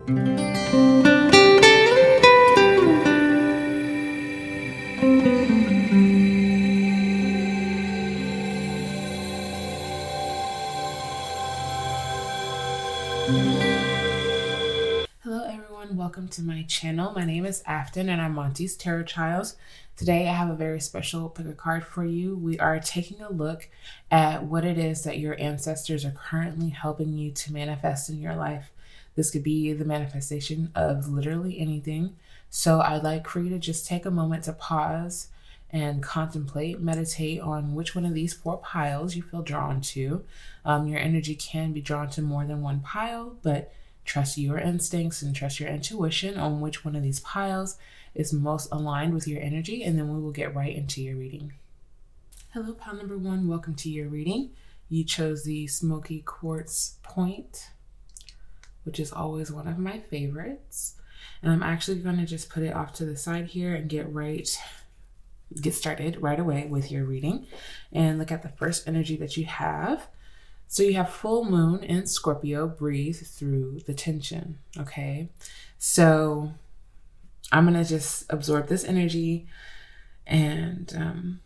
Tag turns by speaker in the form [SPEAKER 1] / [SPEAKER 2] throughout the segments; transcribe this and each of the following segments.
[SPEAKER 1] Hello everyone, welcome to my channel. My name is Afton and I'm Monty's Tarot Child. Today I have a very special pick a card for you. We are taking a look at what it is that your ancestors are currently helping you to manifest in your life. This could be the manifestation of literally anything. So I'd like for you to just take a moment to pause and contemplate, meditate on which one of these 4 piles you feel drawn to. Your energy can be drawn to more than one pile, but trust your instincts and trust your intuition on which one of these piles is most aligned with your energy, and then we will get right into your reading. Hello, pile number 1. Welcome to your reading. You chose the Smoky Quartz Point, which is always one of my favorites. And I'm actually going to just put it off to the side here and get started right away with your reading and look at the first energy that you have. So you have full moon in Scorpio. Breathe through the tension. Okay. So I'm going to just absorb this energy and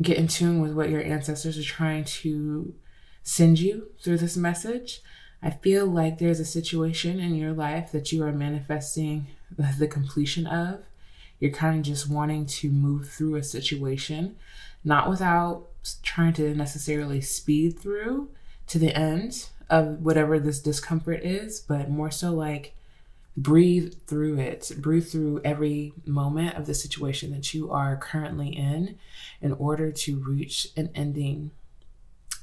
[SPEAKER 1] get in tune with what your ancestors are trying to send you through this message. I feel like there's a situation in your life that you are manifesting the completion of. You're kind of just wanting to move through a situation, not without trying to necessarily speed through to the end of whatever this discomfort is, but more so like breathe through it. Breathe through every moment of the situation that you are currently in order to reach an ending,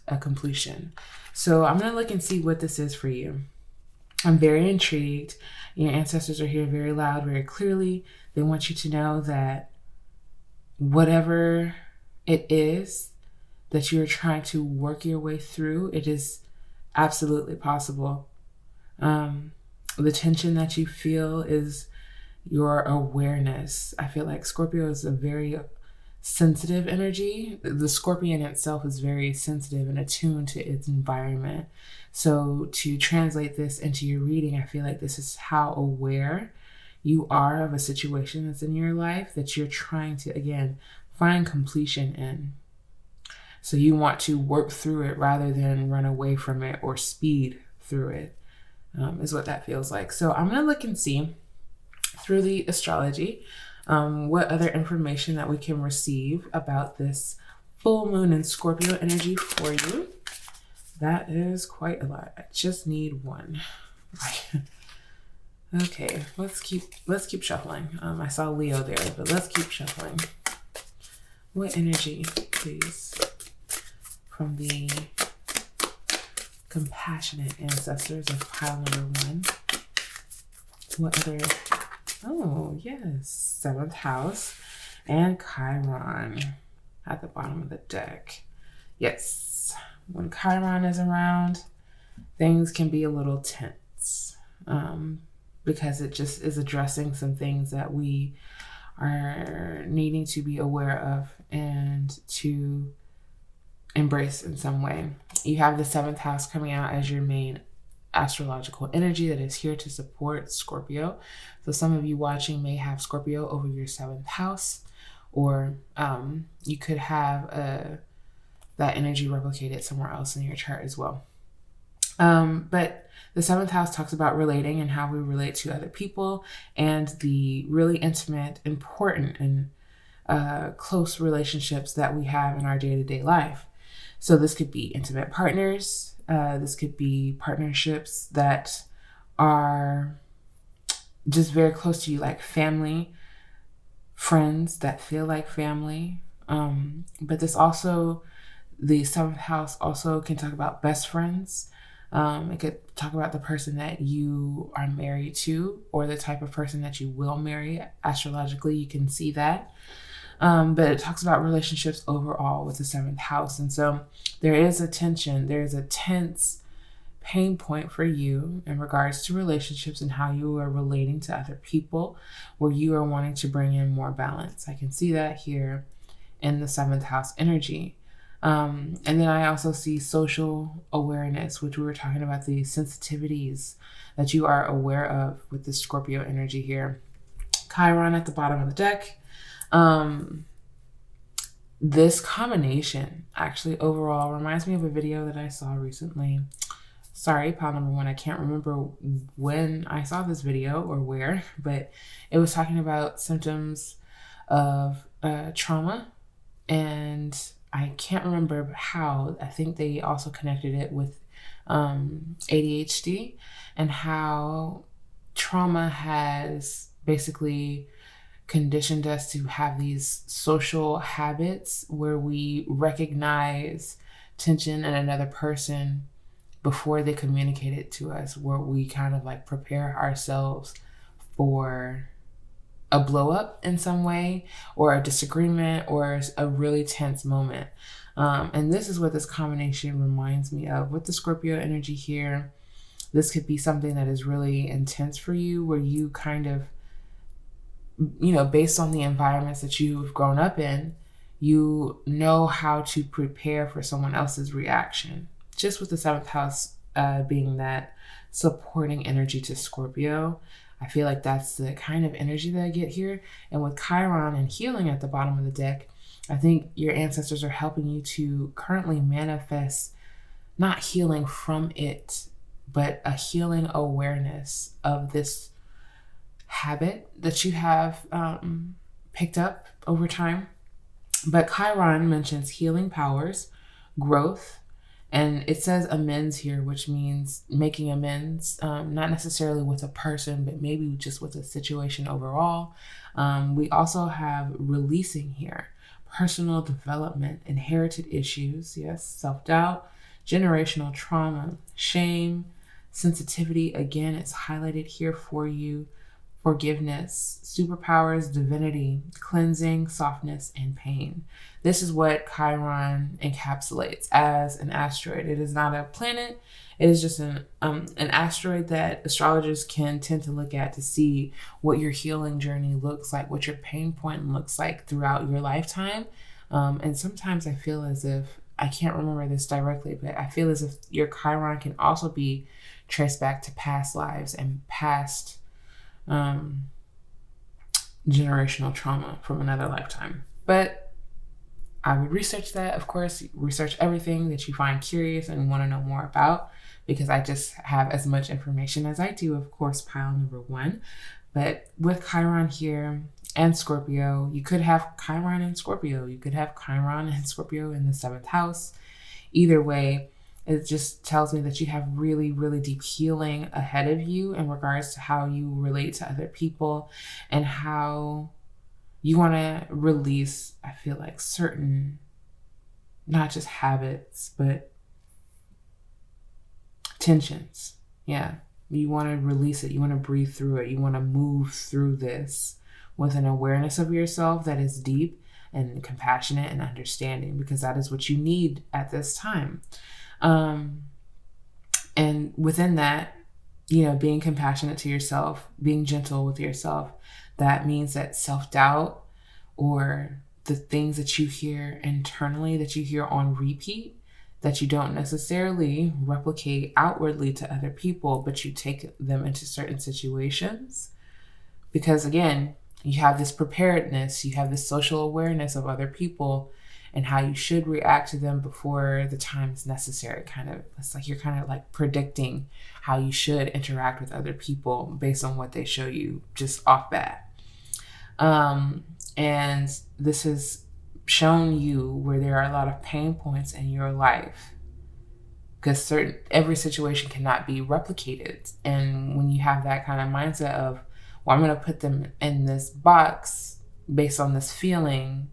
[SPEAKER 1] a completion. So I'm going to look and see what this is for you. I'm very intrigued. Your ancestors are here very loud, very clearly. They want you to know that whatever it is that you're trying to work your way through, it is absolutely possible. The tension that you feel is your awareness. I feel like Scorpio is a very sensitive energy. The Scorpion itself is very sensitive and attuned to its environment. So to translate this into your reading, I feel like this is how aware you are of a situation that's in your life that you're trying to, again, find completion in. So you want to work through it rather than run away from it or speed through it, is what that feels like. So I'm going to look and see through the astrology what other information that we can receive about this full moon in Scorpio energy for you. That is quite a lot. I just need one. Okay, let's keep shuffling. I saw Leo there, but let's keep shuffling. What energy, please, from the compassionate ancestors of pile number 1? What other? Oh, yes, 7th house and Chiron at the bottom of the deck. Yes, when Chiron is around, things can be a little tense because it just is addressing some things that we are needing to be aware of and to embrace in some way. You have the 7th house coming out as your main astrological energy that is here to support Scorpio. So some of you watching may have Scorpio over your 7th house, or you could have that energy replicated somewhere else in your chart as well. But the 7th house talks about relating and how we relate to other people and the really intimate, important, and close relationships that we have in our day-to-day life. So this could be intimate partners. This could be partnerships that are just very close to you, like family, friends that feel like family. But this also, the 7th house also can talk about best friends. It could talk about the person that you are married to or the type of person that you will marry. Astrologically, you can see that. But it talks about relationships overall with the 7th house. And so there is a tension, there is a tense pain point for you in regards to relationships and how you are relating to other people, where you are wanting to bring in more balance. I can see that here in the 7th house energy. And then I also see social awareness, which we were talking about, the sensitivities that you are aware of with the Scorpio energy here. Chiron at the bottom of the deck. This combination actually overall reminds me of a video that I saw recently. Sorry, pile number one, I can't remember when I saw this video or where, but it was talking about symptoms of trauma, and I can't remember how. I think they also connected it with ADHD, and how trauma has basically conditioned us to have these social habits where we recognize tension in another person before they communicate it to us, where we kind of like prepare ourselves for a blow up in some way, or a disagreement, or a really tense moment. And this is what this combination reminds me of with the Scorpio energy here. This could be something that is really intense for you, where you kind of, based on the environments that you've grown up in, you know how to prepare for someone else's reaction. Just with the seventh house being that supporting energy to Scorpio, I feel like that's the kind of energy that I get here. And with Chiron and healing at the bottom of the deck, I think your ancestors are helping you to currently manifest not healing from it, but a healing awareness of this habit that you have picked up over time. But Chiron mentions healing powers, growth, and it says amends here, which means making amends, not necessarily with a person, but maybe just with a situation overall. We also have releasing here, personal development, inherited issues, yes, self-doubt, generational trauma, shame, sensitivity. Again, it's highlighted here for you. Forgiveness, superpowers, divinity, cleansing, softness, and pain. This is what Chiron encapsulates as an asteroid. It is not a planet. It is just an asteroid that astrologers can tend to look at to see what your healing journey looks like, what your pain point looks like throughout your lifetime. And sometimes I feel as if, I can't remember this directly, but I feel as if your Chiron can also be traced back to past lives and past generational trauma from another lifetime. But I would research that, of course, research everything that you find curious and want to know more about, because I just have as much information as I do, of course, pile number one. But with Chiron here and Scorpio, you could have Chiron and Scorpio. You could have Chiron and Scorpio in the seventh house. Either way, it just tells me that you have really, really deep healing ahead of you in regards to how you relate to other people and how you want to release, I feel like, certain, not just habits, but tensions. Yeah. You want to release it. You want to breathe through it. You want to move through this with an awareness of yourself that is deep and compassionate and understanding, because that is what you need at this time. And within that, being compassionate to yourself, being gentle with yourself, that means that self-doubt or the things that you hear internally, that you hear on repeat, that you don't necessarily replicate outwardly to other people, but you take them into certain situations. Because again, you have this preparedness, you have this social awareness of other people and how you should react to them before the time is necessary. It's like you're kind of like predicting how you should interact with other people based on what they show you just off bat. And this has shown you where there are a lot of pain points in your life, because every situation cannot be replicated. And when you have that kind of mindset of, well, I'm going to put them in this box based on this feeling,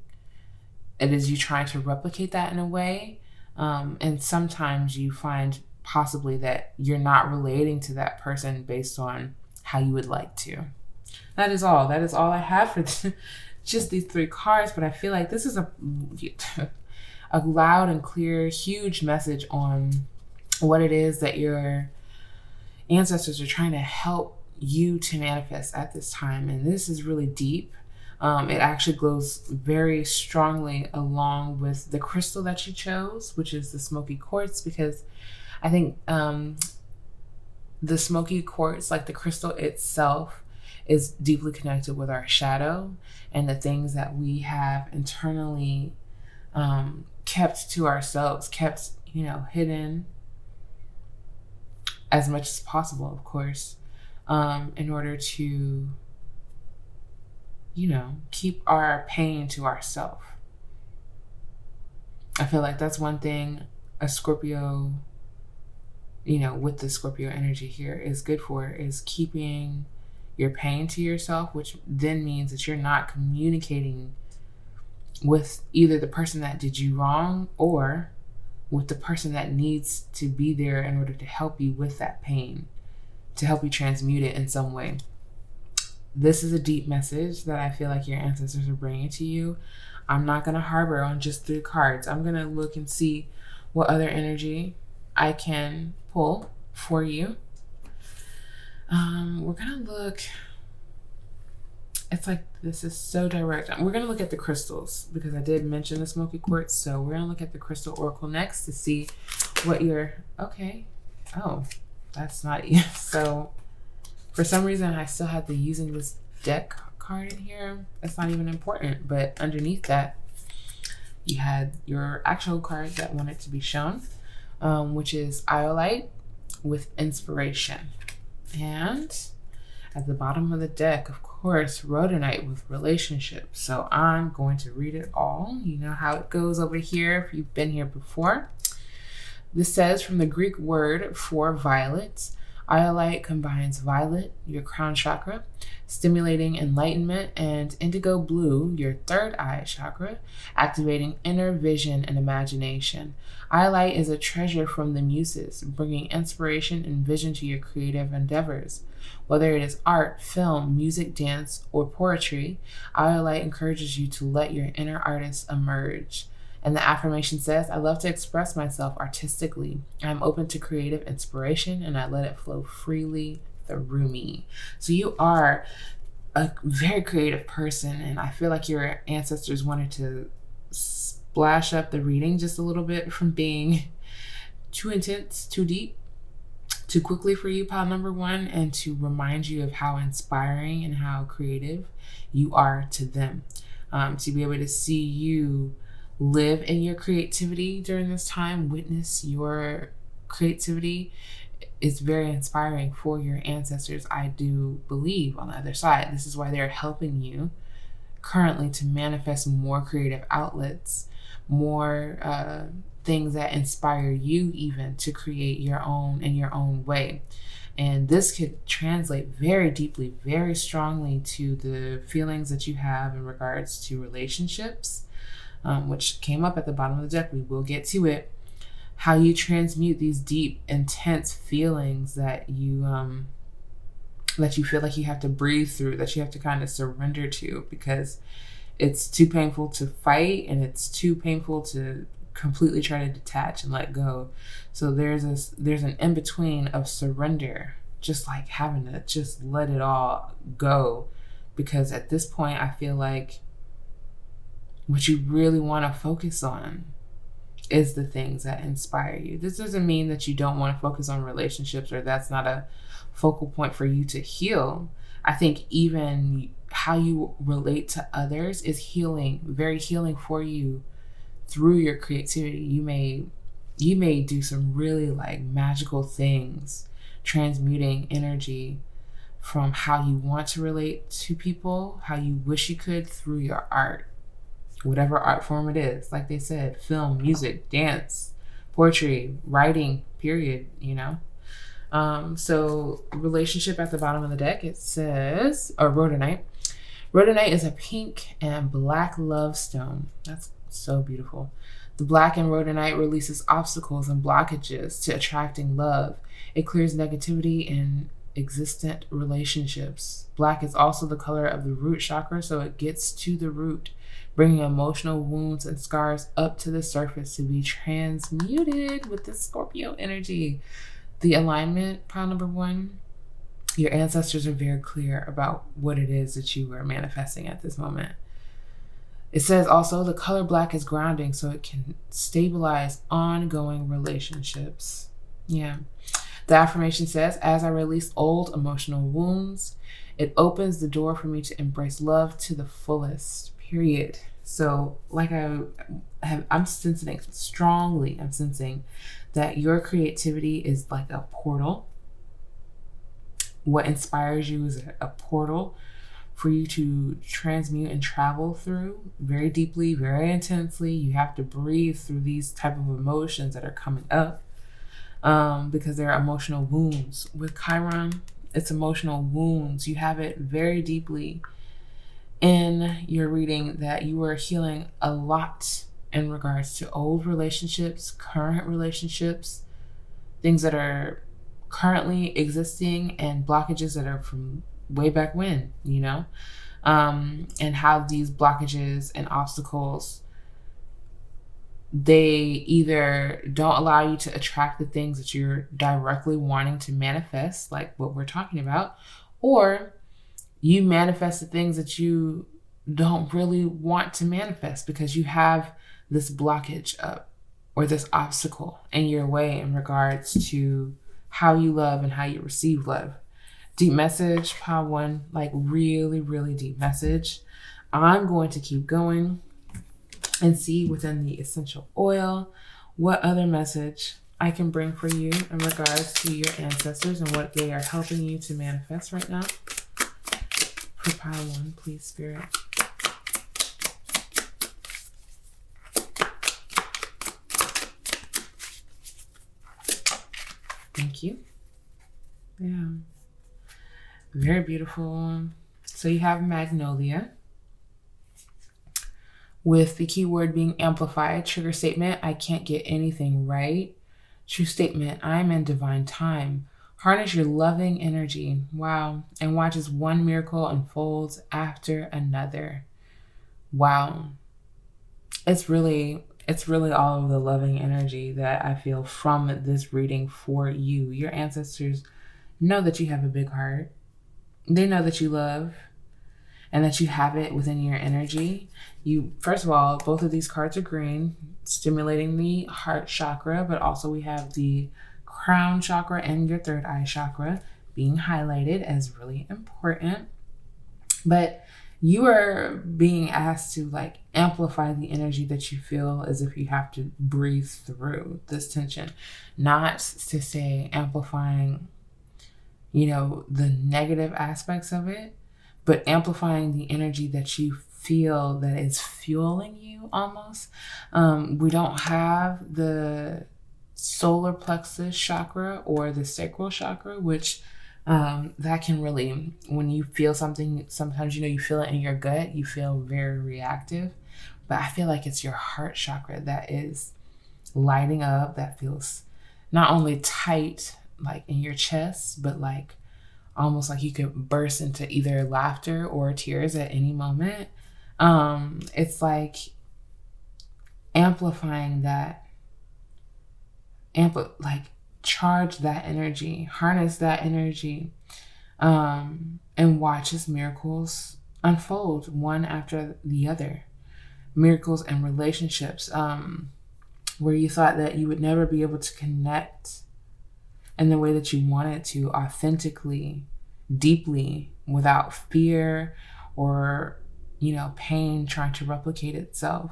[SPEAKER 1] it is you trying to replicate that in a way. And sometimes you find possibly that you're not relating to that person based on how you would like to. That is all I have for just these three cards. But I feel like this is a loud and clear, huge message on what it is that your ancestors are trying to help you to manifest at this time. And this is really deep. It actually glows very strongly along with the crystal that you chose, which is the smoky quartz, because I think the smoky quartz, like the crystal itself, is deeply connected with our shadow and the things that we have internally kept to ourselves, kept, hidden as much as possible, of course, in order to, keep our pain to ourselves. I feel like that's one thing a Scorpio, with the Scorpio energy here is good for, is keeping your pain to yourself, which then means that you're not communicating with either the person that did you wrong or with the person that needs to be there in order to help you with that pain, to help you transmute it in some way. This is a deep message that I feel like your ancestors are bringing to you. I'm not going to harbor on just 3 cards. I'm going to look and see what other energy I can pull for you. We're going to look. It's like this is so direct. We're going to look at the crystals because I did mention the smoky quartz. So we're going to look at the crystal oracle next to see what you're. Okay. Oh, that's not. So for some reason, I still had the using this deck card in here. That's not even important. But underneath that, you had your actual card that wanted to be shown, which is Iolite with inspiration. And at the bottom of the deck, of course, Rhodonite with relationships. So I'm going to read it all. You know how it goes over here if you've been here before. This says, from the Greek word for violet, Iolite combines violet, your crown chakra, stimulating enlightenment, and indigo blue, your third eye chakra, activating inner vision and imagination. Iolite is a treasure from the muses, bringing inspiration and vision to your creative endeavors. Whether it is art, film, music, dance, or poetry, Iolite encourages you to let your inner artist emerge. And the affirmation says, I love to express myself artistically. I'm open to creative inspiration and I let it flow freely through me. So you are a very creative person, and I feel like your ancestors wanted to splash up the reading just a little bit from being too intense, too deep, too quickly for you, pile number 1, and to remind you of how inspiring and how creative you are to them. To be able to see you live in your creativity during this time, witness your creativity, is very inspiring for your ancestors, I do believe, on the other side. This is why they're helping you currently to manifest more creative outlets, more things that inspire you even to create your own in your own way. And this could translate very deeply, very strongly to the feelings that you have in regards to relationships, which came up at the bottom of the deck. We will get to it. How you transmute these deep, intense feelings that you feel like you have to breathe through, that you have to kind of surrender to, because it's too painful to fight and it's too painful to completely try to detach and let go. So there's an in-between of surrender, just like having to just let it all go, because at this point I feel like what you really want to focus on is the things that inspire you. This doesn't mean that you don't want to focus on relationships or that's not a focal point for you to heal. I think even how you relate to others is healing, very healing for you through your creativity. You may do some really like magical things, transmuting energy from how you want to relate to people, how you wish you could, through your art. Whatever art form it is, like they said, film, music, dance, poetry, writing, period, So relationship at the bottom of the deck, it says, or Rhodonite. Rhodonite is a pink and black love stone. That's so beautiful. The black in Rhodonite releases obstacles and blockages to attracting love. It clears negativity in existent relationships. Black is also the color of the root chakra, so it gets to the root, bringing emotional wounds and scars up to the surface to be transmuted with the Scorpio energy. The alignment, pile number 1, Your ancestors are very clear about what it is that you are manifesting at this moment. It says also the color black is grounding, so it can stabilize ongoing relationships. Yeah. The affirmation says, as I release old emotional wounds, it opens the door for me to embrace love to the fullest, period. So like I'm sensing strongly, I'm sensing that your creativity is like a portal. What inspires you is a portal for you to transmute and travel through very deeply, very intensely. You have to breathe through these type of emotions that are coming up because they're emotional wounds. With Chiron, it's emotional wounds. You have it very deeply in your reading that you are healing a lot in regards to old relationships, current relationships, things that are currently existing, and blockages that are from way back when, and how these blockages and obstacles, they either don't allow you to attract the things that you're directly wanting to manifest, like what we're talking about, or you manifest the things that you don't really want to manifest because you have this blockage up or this obstacle in your way in regards to how you love and how you receive love. Deep message, pile one, like really, really deep message. I'm going to keep going and see within the essential oil what other message I can bring for you in regards to your ancestors and what they are helping you to manifest right now. For pile one, please, Spirit. Thank you. Yeah. Very beautiful. So you have Magnolia with the keyword being amplified. Trigger statement, I can't get anything right. True statement, I'm in divine time. Harness your loving energy. Wow. And watch as one miracle unfolds after another. Wow. It's really all of the loving energy that I feel from this reading for you. Your ancestors know that you have a big heart. They know that you love and that you have it within your energy. You, first of all, both of these cards are green, stimulating the heart chakra, but also we have the crown chakra and your third eye chakra being highlighted as really important. But you are being asked to like amplify the energy that you feel as if you have to breathe through this tension, not to say amplifying, the negative aspects of it, but amplifying the energy that you feel that is fueling you almost. We don't have the solar plexus chakra or the sacral chakra, which that can really, when you feel something, sometimes, you feel it in your gut, you feel very reactive. But I feel like it's your heart chakra that is lighting up, that feels not only tight, like in your chest, but like almost like you could burst into either laughter or tears at any moment. It's like amplifying that, charge that energy, harness that energy, and watch as miracles unfold one after the other. Miracles and relationships, where you thought that you would never be able to connect in the way that you wanted to, authentically, deeply, without fear or, pain trying to replicate itself.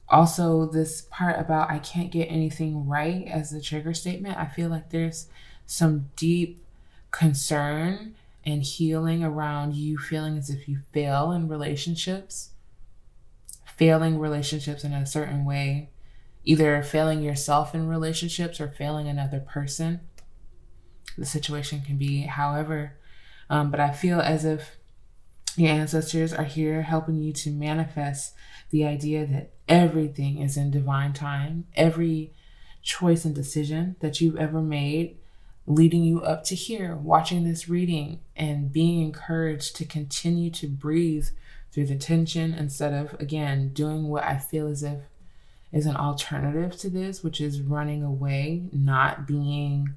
[SPEAKER 1] Also, this part about I can't get anything right as the trigger statement, I feel like there's some deep concern and healing around you feeling as if you fail in relationships, failing relationships in a certain way, either failing yourself in relationships or failing another person. The situation can be however, but I feel as if your ancestors are here helping you to manifest the idea that everything is in divine time. Every choice and decision that you've ever made leading you up to here, watching this reading and being encouraged to continue to breathe through the tension instead of, again, doing what I feel as if is an alternative to this, which is running away, not being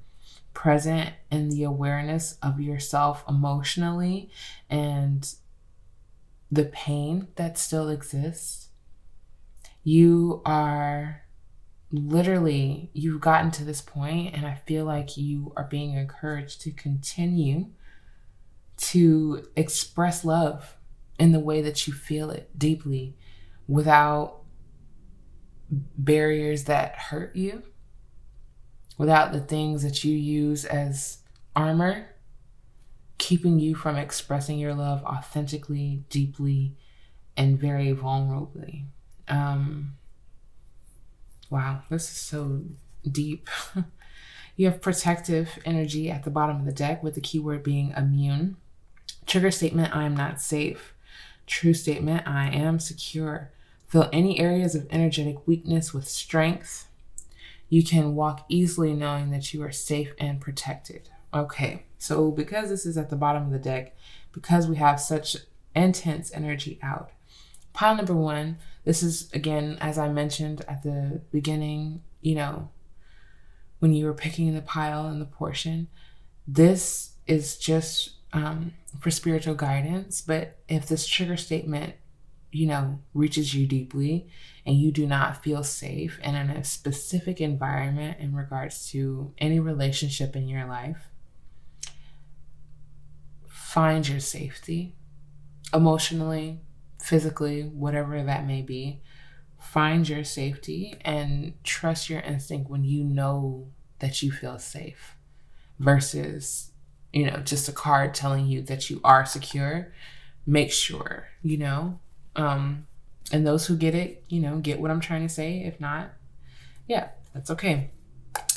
[SPEAKER 1] present in the awareness of yourself emotionally and the pain that still exists. You are literally, you've gotten to this point, and I feel like you are being encouraged to continue to express love in the way that you feel it deeply without barriers that hurt you, without the things that you use as armor, keeping you from expressing your love authentically, deeply, and very vulnerably. Wow, this is so deep. You have protective energy at the bottom of the deck with the keyword being immune. Trigger statement, I am not safe. True statement, I am secure. Fill any areas of energetic weakness with strength. You can walk easily knowing that you are safe and protected. Okay, so because this is at the bottom of the deck, because we have such intense energy out, pile number one, this is, again, as I mentioned at the beginning, when you were picking the pile and the portion, this is just for spiritual guidance. But if this trigger statement, reaches you deeply and you do not feel safe and in a specific environment in regards to any relationship in your life, find your safety emotionally, physically, whatever that may be. Find your safety and trust your instinct when you know that you feel safe versus, just a card telling you that you are secure. Make sure, and those who get it, get what I'm trying to say. If not, yeah, that's okay.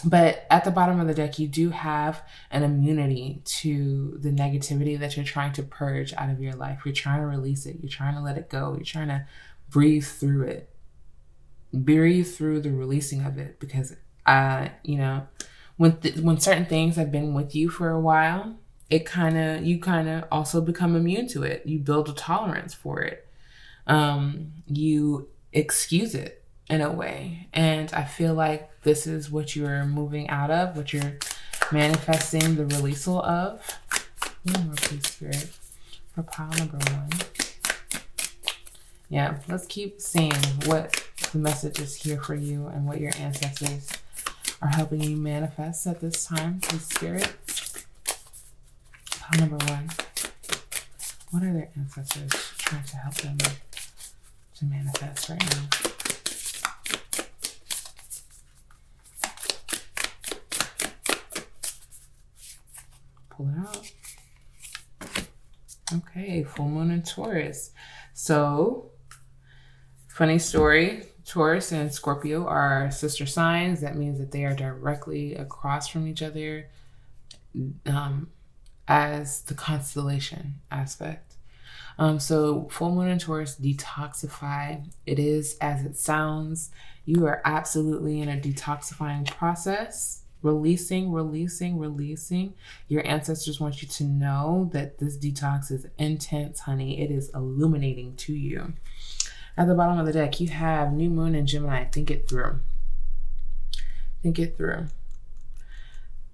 [SPEAKER 1] But at the bottom of the deck, you do have an immunity to the negativity that you're trying to purge out of your life. You're trying to release it. You're trying to let it go. You're trying to breathe through it. Breathe through the releasing of it, because when certain things have been with you for a while, you kind of also become immune to it. You build a tolerance for it. You excuse it in a way. And I feel like this is what you're moving out of, what you're manifesting the releasal of. Please, Spirit, for pile number one. Yeah, let's keep seeing what the message is here for you and what your ancestors are helping you manifest at this time, please, Spirit. Pile number one. What are their ancestors trying to help them to manifest right now? Pull it out. Okay, full moon in Taurus. So, funny story, Taurus and Scorpio are sister signs. That means that they are directly across from each other as the constellation aspect. So full moon in Taurus, detoxify. It is as it sounds. You are absolutely in a detoxifying process. Releasing. Your ancestors want you to know that this detox is intense, honey. It is illuminating to you. At the bottom of the deck, you have new moon in Gemini. Think it through.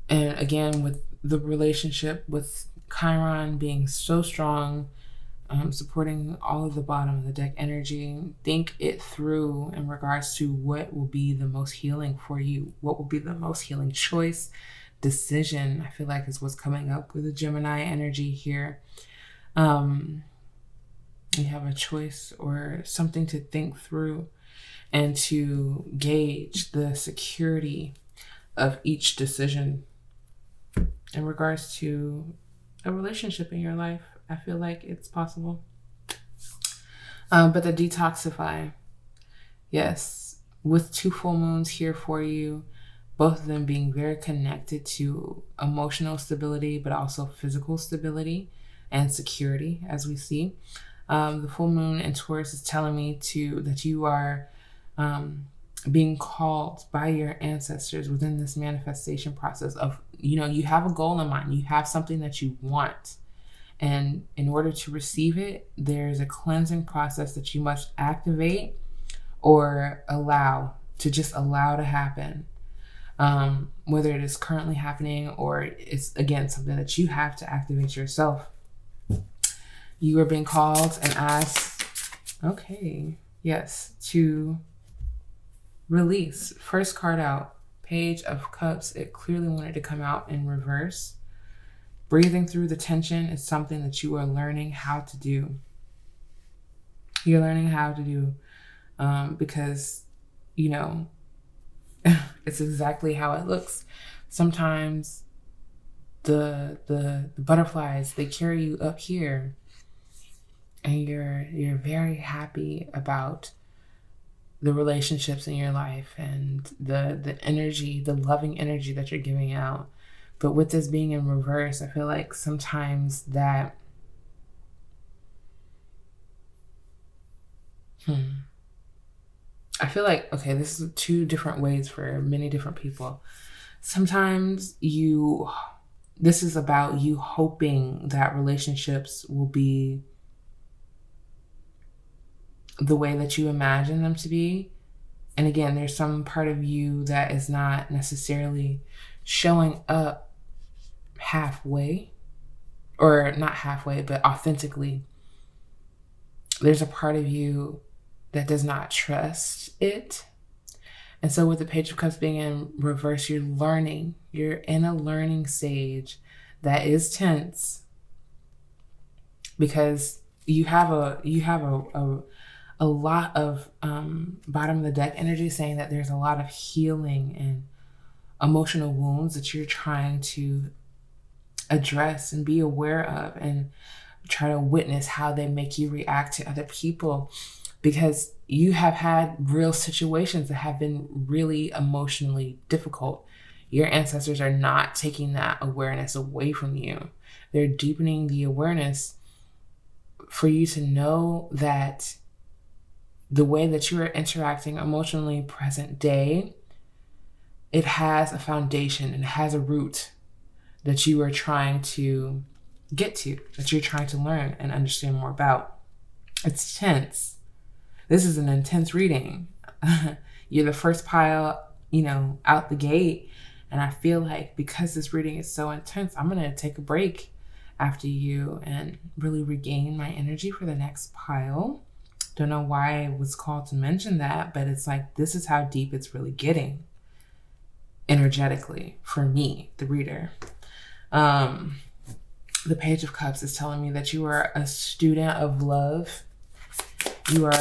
[SPEAKER 1] And again, with the relationship with Chiron being so strong, supporting all of the bottom of the deck energy, think it through in regards to what will be the most healing for you. What will be the most healing choice, decision, I feel like is what's coming up with the Gemini energy here. You have a choice or something to think through and to gauge the security of each decision in regards to a relationship in your life. I feel like it's possible. But the detoxify, yes, with two full moons here for you, both of them being very connected to emotional stability, but also physical stability and security, as we see. The full moon in Taurus is telling me that you are being called by your ancestors within this manifestation process of, you have a goal in mind. You have something that you want. And in order to receive it, there's a cleansing process that you must activate or allow to happen. whether it is currently happening or it's, again, something that you have to activate yourself. You are being called and asked, okay, yes, to release. First card out, Page of Cups. It clearly wanted to come out in reverse. Breathing through the tension is something that you are learning how to do. You're learning how to do because, you know, it's exactly how it looks. Sometimes the butterflies, they carry you up here, and you're very happy about the relationships in your life and the energy, the loving energy that you're giving out. But with this being in reverse, I feel like sometimes that I feel like, okay, this is two different ways for many different people. Sometimes this is about you hoping that relationships will be the way that you imagine them to be. And again, there's some part of you that is not necessarily showing up halfway, or not halfway, but authentically. There's a part of you that does not trust it. And so with the Page of Cups being in reverse, you're learning. You're in a learning stage that is tense because you have a lot of bottom of the deck energy saying that there's a lot of healing and emotional wounds that you're trying to address and be aware of, and try to witness how they make you react to other people, because you have had real situations that have been really emotionally difficult. Your ancestors are not taking that awareness away from you. They're deepening the awareness for you to know that the way that you are interacting emotionally present day, it has a foundation and it has a root that you are trying to get to, that you're trying to learn and understand more about. It's tense. This is an intense reading. You're the first pile, out the gate. And I feel like because this reading is so intense, I'm going to take a break after you and really regain my energy for the next pile. Don't know why I was called to mention that, but it's like, this is how deep it's really getting energetically for me, the reader. The Page of Cups is telling me that you are a student of love. You are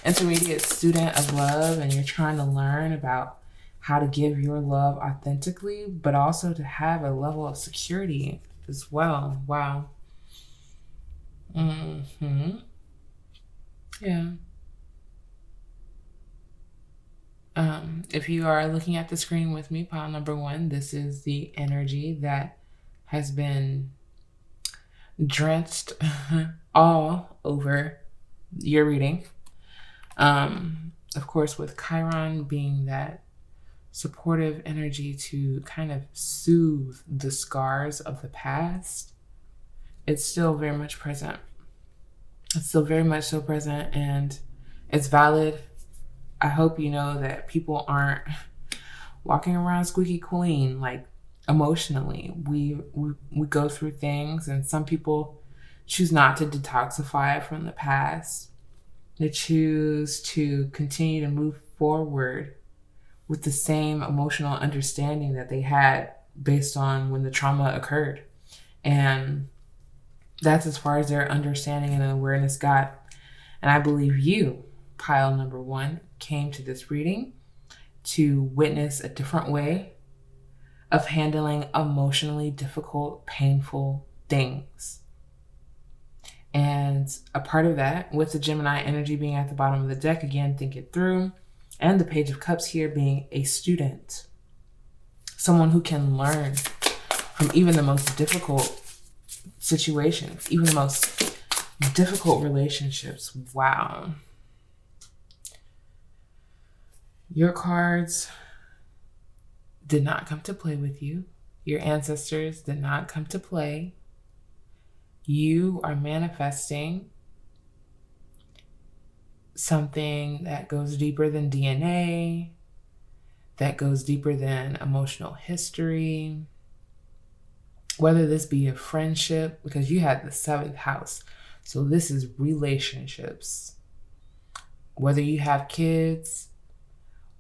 [SPEAKER 1] intermediate student of love, and you're trying to learn about how to give your love authentically, but also to have a level of security as well. Wow. Yeah. If you are looking at the screen with me, pile number 1, this is the energy that has been drenched all over your reading. Of course, with Chiron being that supportive energy to kind of soothe the scars of the past, it's still very much present. It's still very much so present, and it's valid. I hope you know that people aren't walking around squeaky clean, like emotionally. We go through things, and some people choose not to detoxify from the past. They choose to continue to move forward with the same emotional understanding that they had based on when the trauma occurred. And that's as far as their understanding and awareness got. And I believe you, pile number 1, came to this reading to witness a different way of handling emotionally difficult, painful things. And a part of that, with the Gemini energy being at the bottom of the deck, again, think it through, and the Page of Cups here being a student, someone who can learn from even the most difficult situations, even the most difficult relationships. Wow. Your cards did not come to play with you. Your ancestors did not come to play. You are manifesting something that goes deeper than DNA, that goes deeper than emotional history, whether this be a friendship, because you had the 7th house. So this is relationships. Whether you have kids,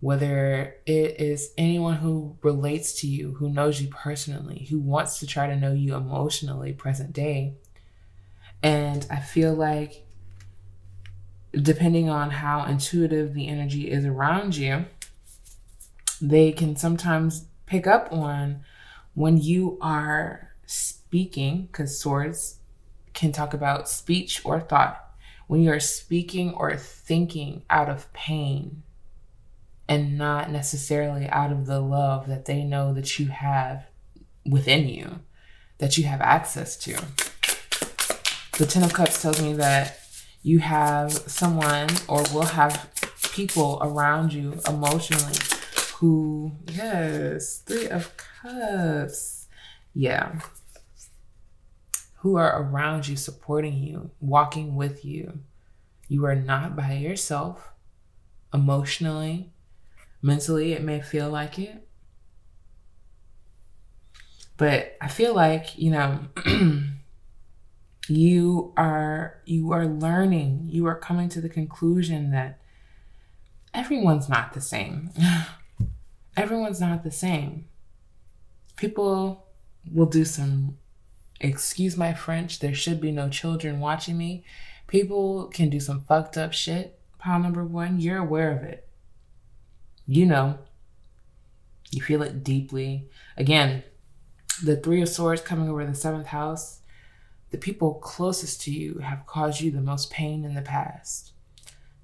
[SPEAKER 1] whether it is anyone who relates to you, who knows you personally, who wants to try to know you emotionally present day. And I feel like depending on how intuitive the energy is around you, they can sometimes pick up on when you are speaking, because swords can talk about speech or thought. When you are speaking or thinking out of pain and not necessarily out of the love that they know that you have within you, that you have access to. The 10 of Cups tells me that you have someone or will have people around you emotionally who, yes, 3 of Cups. Yeah. Who are around you, supporting you, walking with you. You are not by yourself emotionally. Mentally, it may feel like it. But I feel like, you are learning, you are coming to the conclusion that everyone's not the same. Everyone's not the same. People will do some, excuse my French, there should be no children watching me. People can do some fucked up shit. Pile number 1, you're aware of it. You know, you feel it deeply. Again, the 3 of Swords coming over the 7th house, the people closest to you have caused you the most pain in the past.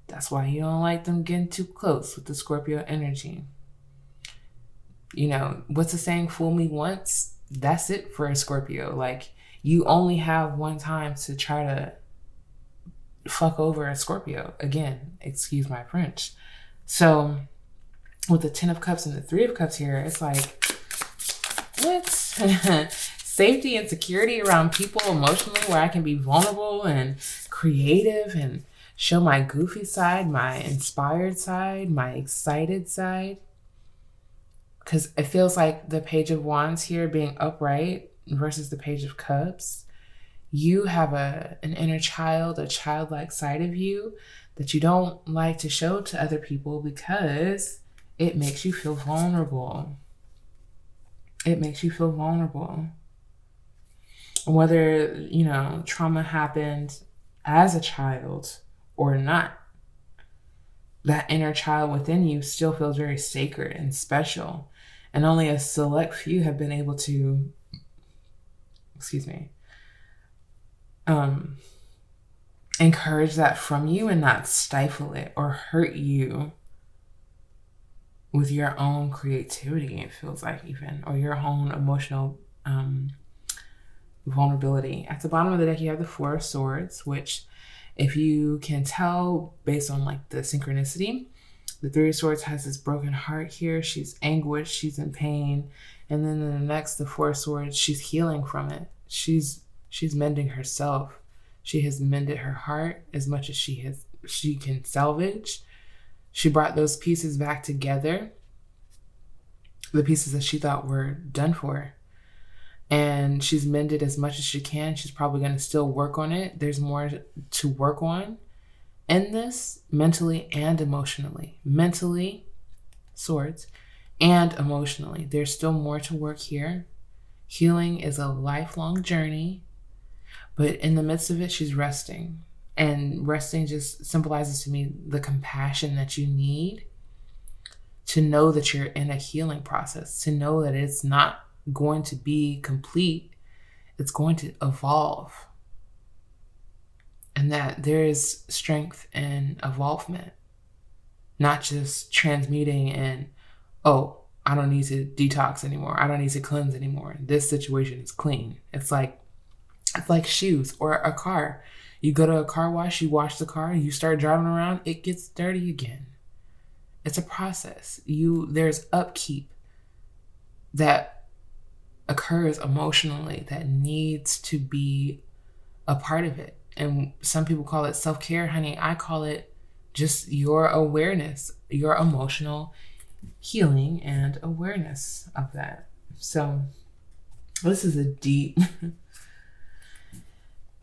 [SPEAKER 1] That's why you don't like them getting too close with the Scorpio energy. What's the saying? Fool me once. That's it for a Scorpio. Like, you only have one time to try to fuck over a Scorpio. Again, excuse my French. So with the 10 of Cups and the 3 of Cups here, it's like, what? Safety and security around people emotionally, where I can be vulnerable and creative and show my goofy side, my inspired side, my excited side. Because it feels like the Page of Wands here being upright versus the Page of Cups. You have an inner child, a childlike side of you that you don't like to show to other people because it makes you feel vulnerable. It makes you feel vulnerable. Whether, trauma happened as a child or not, that inner child within you still feels very sacred and special. And only a select few have been able to, encourage that from you and not stifle it or hurt you with your own creativity, it feels like, even, or your own emotional vulnerability. At the bottom of the deck, you have the 4 of Swords, which, if you can tell based on like the synchronicity, the 3 of Swords has this broken heart here. She's anguished, she's in pain. And then in the next, the 4 of Swords, she's healing from it. She's mending herself. She has mended her heart as much as she can salvage. She brought those pieces back together, the pieces that she thought were done for. And she's mended as much as she can. She's probably going to still work on it. There's more to work on in this, mentally and emotionally. Mentally, Swords, and emotionally. There's still more to work here. Healing is a lifelong journey, but in the midst of it, she's resting. And resting just symbolizes to me the compassion that you need to know that you're in a healing process, to know that it's not going to be complete, it's going to evolve. And that there is strength in evolvement, not just transmuting and, oh, I don't need to detox anymore. I don't need to cleanse anymore. This situation is clean. It's like shoes or a car. You go to a car wash, you wash the car, you start driving around, it gets dirty again. It's a process. There's upkeep that occurs emotionally that needs to be a part of it. And some people call it self-care, honey. I call it just your awareness, your emotional healing and awareness of that. So this is a deep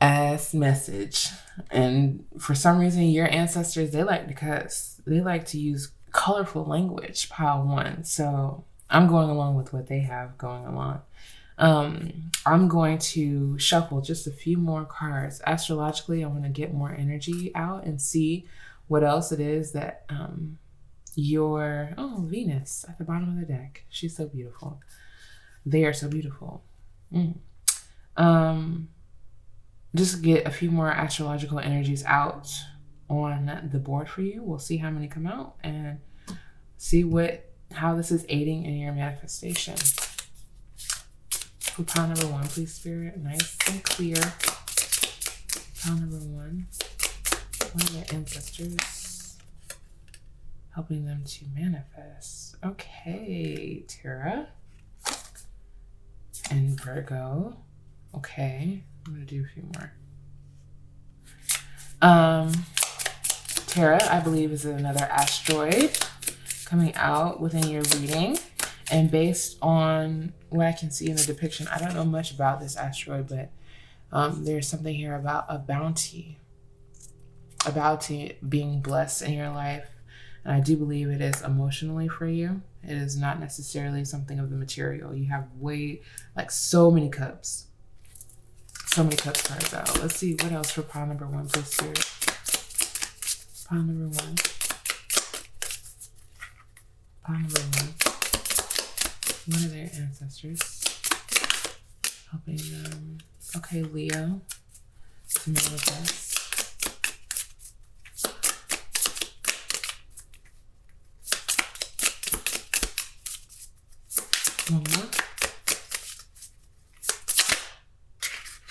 [SPEAKER 1] ass message. And for some reason, your ancestors, they like to cuss. They like to use colorful language, pile one. So I'm going along with what they have going along. I'm going to shuffle just a few more cards. Astrologically, I want to get more energy out and see what else it is that Venus at the bottom of the deck. She's so beautiful. They are so beautiful. Just get a few more astrological energies out on the board for you. We'll see how many come out and see how this is aiding in your manifestation. For pile number 1, please, Spirit. Nice and clear. Pile number 1. One of their ancestors. Helping them to manifest. Okay, Tara. And Virgo. Okay. I'm going to do a few more. Tara, I believe, is another asteroid coming out within your reading. And based on what I can see in the depiction, I don't know much about this asteroid, but there's something here about a bounty being blessed in your life. And I do believe it is emotionally for you. It is not necessarily something of the material. You have so many cups. So many cups cards out. Let's see what else for pile number 1, please, Spirit. Pile number 1. Pile number 1. One of their ancestors helping them. Okay, Leo, to manifest. One more.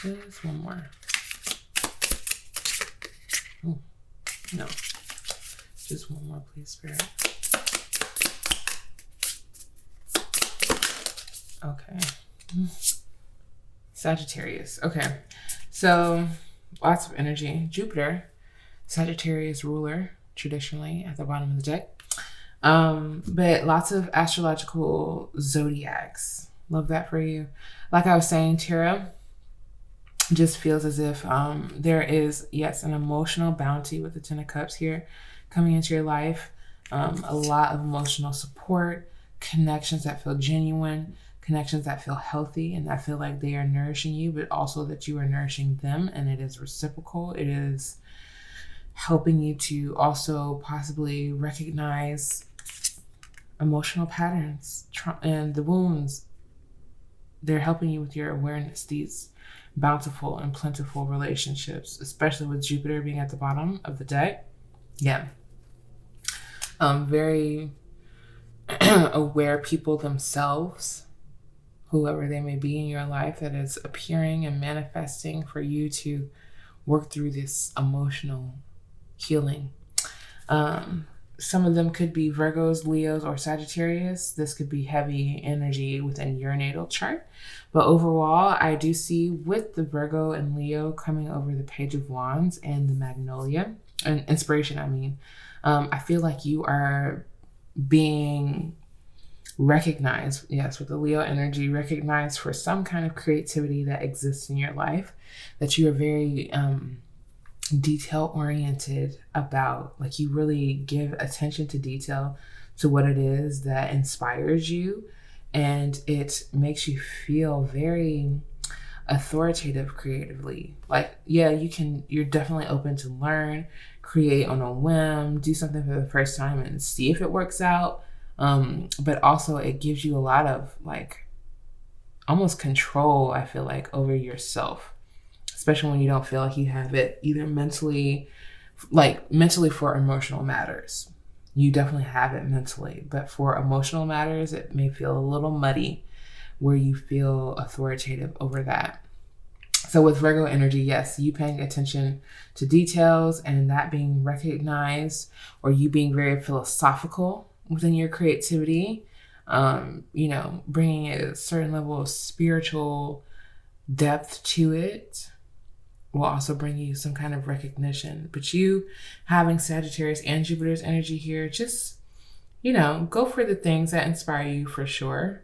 [SPEAKER 1] Just one more. Oh, no. Just one more, please, Spirit. Okay. Sagittarius. Okay. So lots of energy. Jupiter, Sagittarius ruler, traditionally at the bottom of the deck. But lots of astrological zodiacs. Love that for you. Like I was saying, Tara, just feels as if there is, yes, an emotional bounty with the Ten of Cups here coming into your life. A lot of emotional support, connections that feel genuine, connections that feel healthy and that feel like they are nourishing you, but also that you are nourishing them, and it is reciprocal. It is helping you to also possibly recognize emotional patterns and the wounds. They're helping you with your awareness, these bountiful and plentiful relationships, especially with Jupiter being at the bottom of the deck. Yeah. Very aware people themselves, whoever they may be in your life, that is appearing and manifesting for you to work through this emotional healing. Some of them could be Virgos, Leos, or Sagittarius. This could be heavy energy within your natal chart. But overall, I do see with the Virgo and Leo coming over the Page of Wands and the Magnolia, and inspiration, I feel like you are being recognized, yes, with the Leo energy, recognized for some kind of creativity that exists in your life, that you are very detail oriented about. Like, you really give attention to detail to what it is that inspires you, and it makes you feel very authoritative creatively. Like, yeah, you're definitely open to learn, create on a whim, do something for the first time and see if it works out. But also it gives you a lot of almost control, I feel like, over yourself, especially when you don't feel like you have it either mentally for emotional matters. You definitely have it mentally, but for emotional matters, it may feel a little muddy where you feel authoritative over that. So with Virgo energy, yes, you paying attention to details and that being recognized, or you being very philosophical within your creativity, bringing a certain level of spiritual depth to it. will also bring you some kind of recognition. But you having Sagittarius and Jupiter's energy here, just, go for the things that inspire you for sure.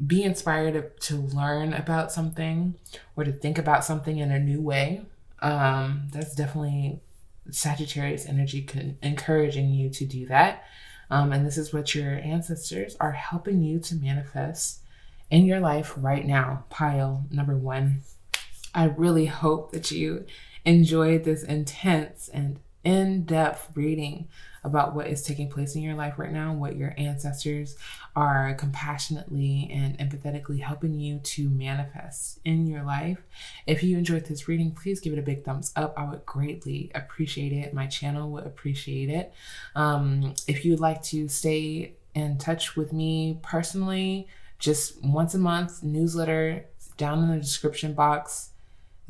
[SPEAKER 1] Be inspired to learn about something or to think about something in a new way. That's definitely Sagittarius energy encouraging you to do that. And this is what your ancestors are helping you to manifest in your life right now. Pile number 1. I really hope that you enjoyed this intense and in-depth reading about what is taking place in your life right now, what your ancestors are compassionately and empathetically helping you to manifest in your life. If you enjoyed this reading, please give it a big thumbs up. I would greatly appreciate it. My channel would appreciate it. If you'd like to stay in touch with me personally, just once a month, newsletter down in the description box,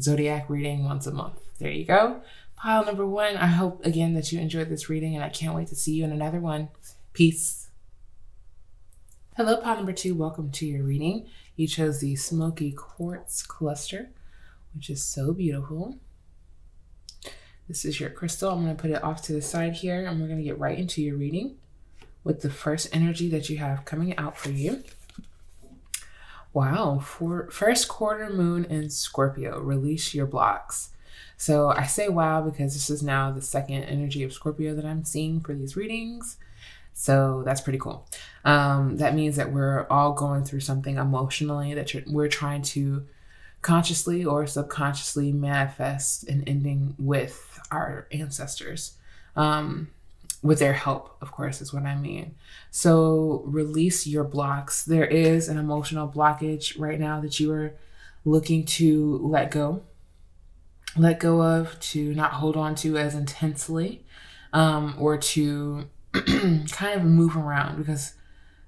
[SPEAKER 1] zodiac reading once a month. There you go. Pile number 1. I hope again that you enjoyed this reading, and I can't wait to see you in another one. Peace. Hello, pile number 2. Welcome to your reading. You chose the Smoky Quartz Cluster, which is so beautiful. This is your crystal. I'm going to put it off to the side here, and we're going to get right into your reading with the first energy that you have coming out for you. Wow, for first quarter moon in Scorpio, release your blocks. So I say wow because this is now the second energy of Scorpio that I'm seeing for these readings. So that's pretty cool. That means that we're all going through something emotionally that we're trying to consciously or subconsciously manifest an ending with our ancestors. With their help, of course, is what I mean. So release your blocks. There is an emotional blockage right now that you are looking to let go of, to not hold on to as intensely, or to kind of move around, because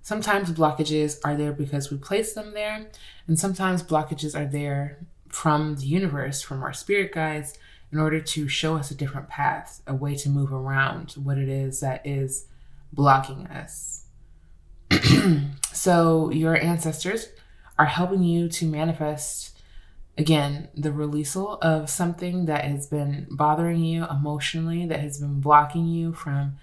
[SPEAKER 1] sometimes blockages are there because we place them there, and sometimes blockages are there from the universe, from our spirit guides, in order to show us a different path, a way to move around what it is that is blocking us. So your ancestors are helping you to manifest, again, the releasal of something that has been bothering you emotionally, that has been blocking you from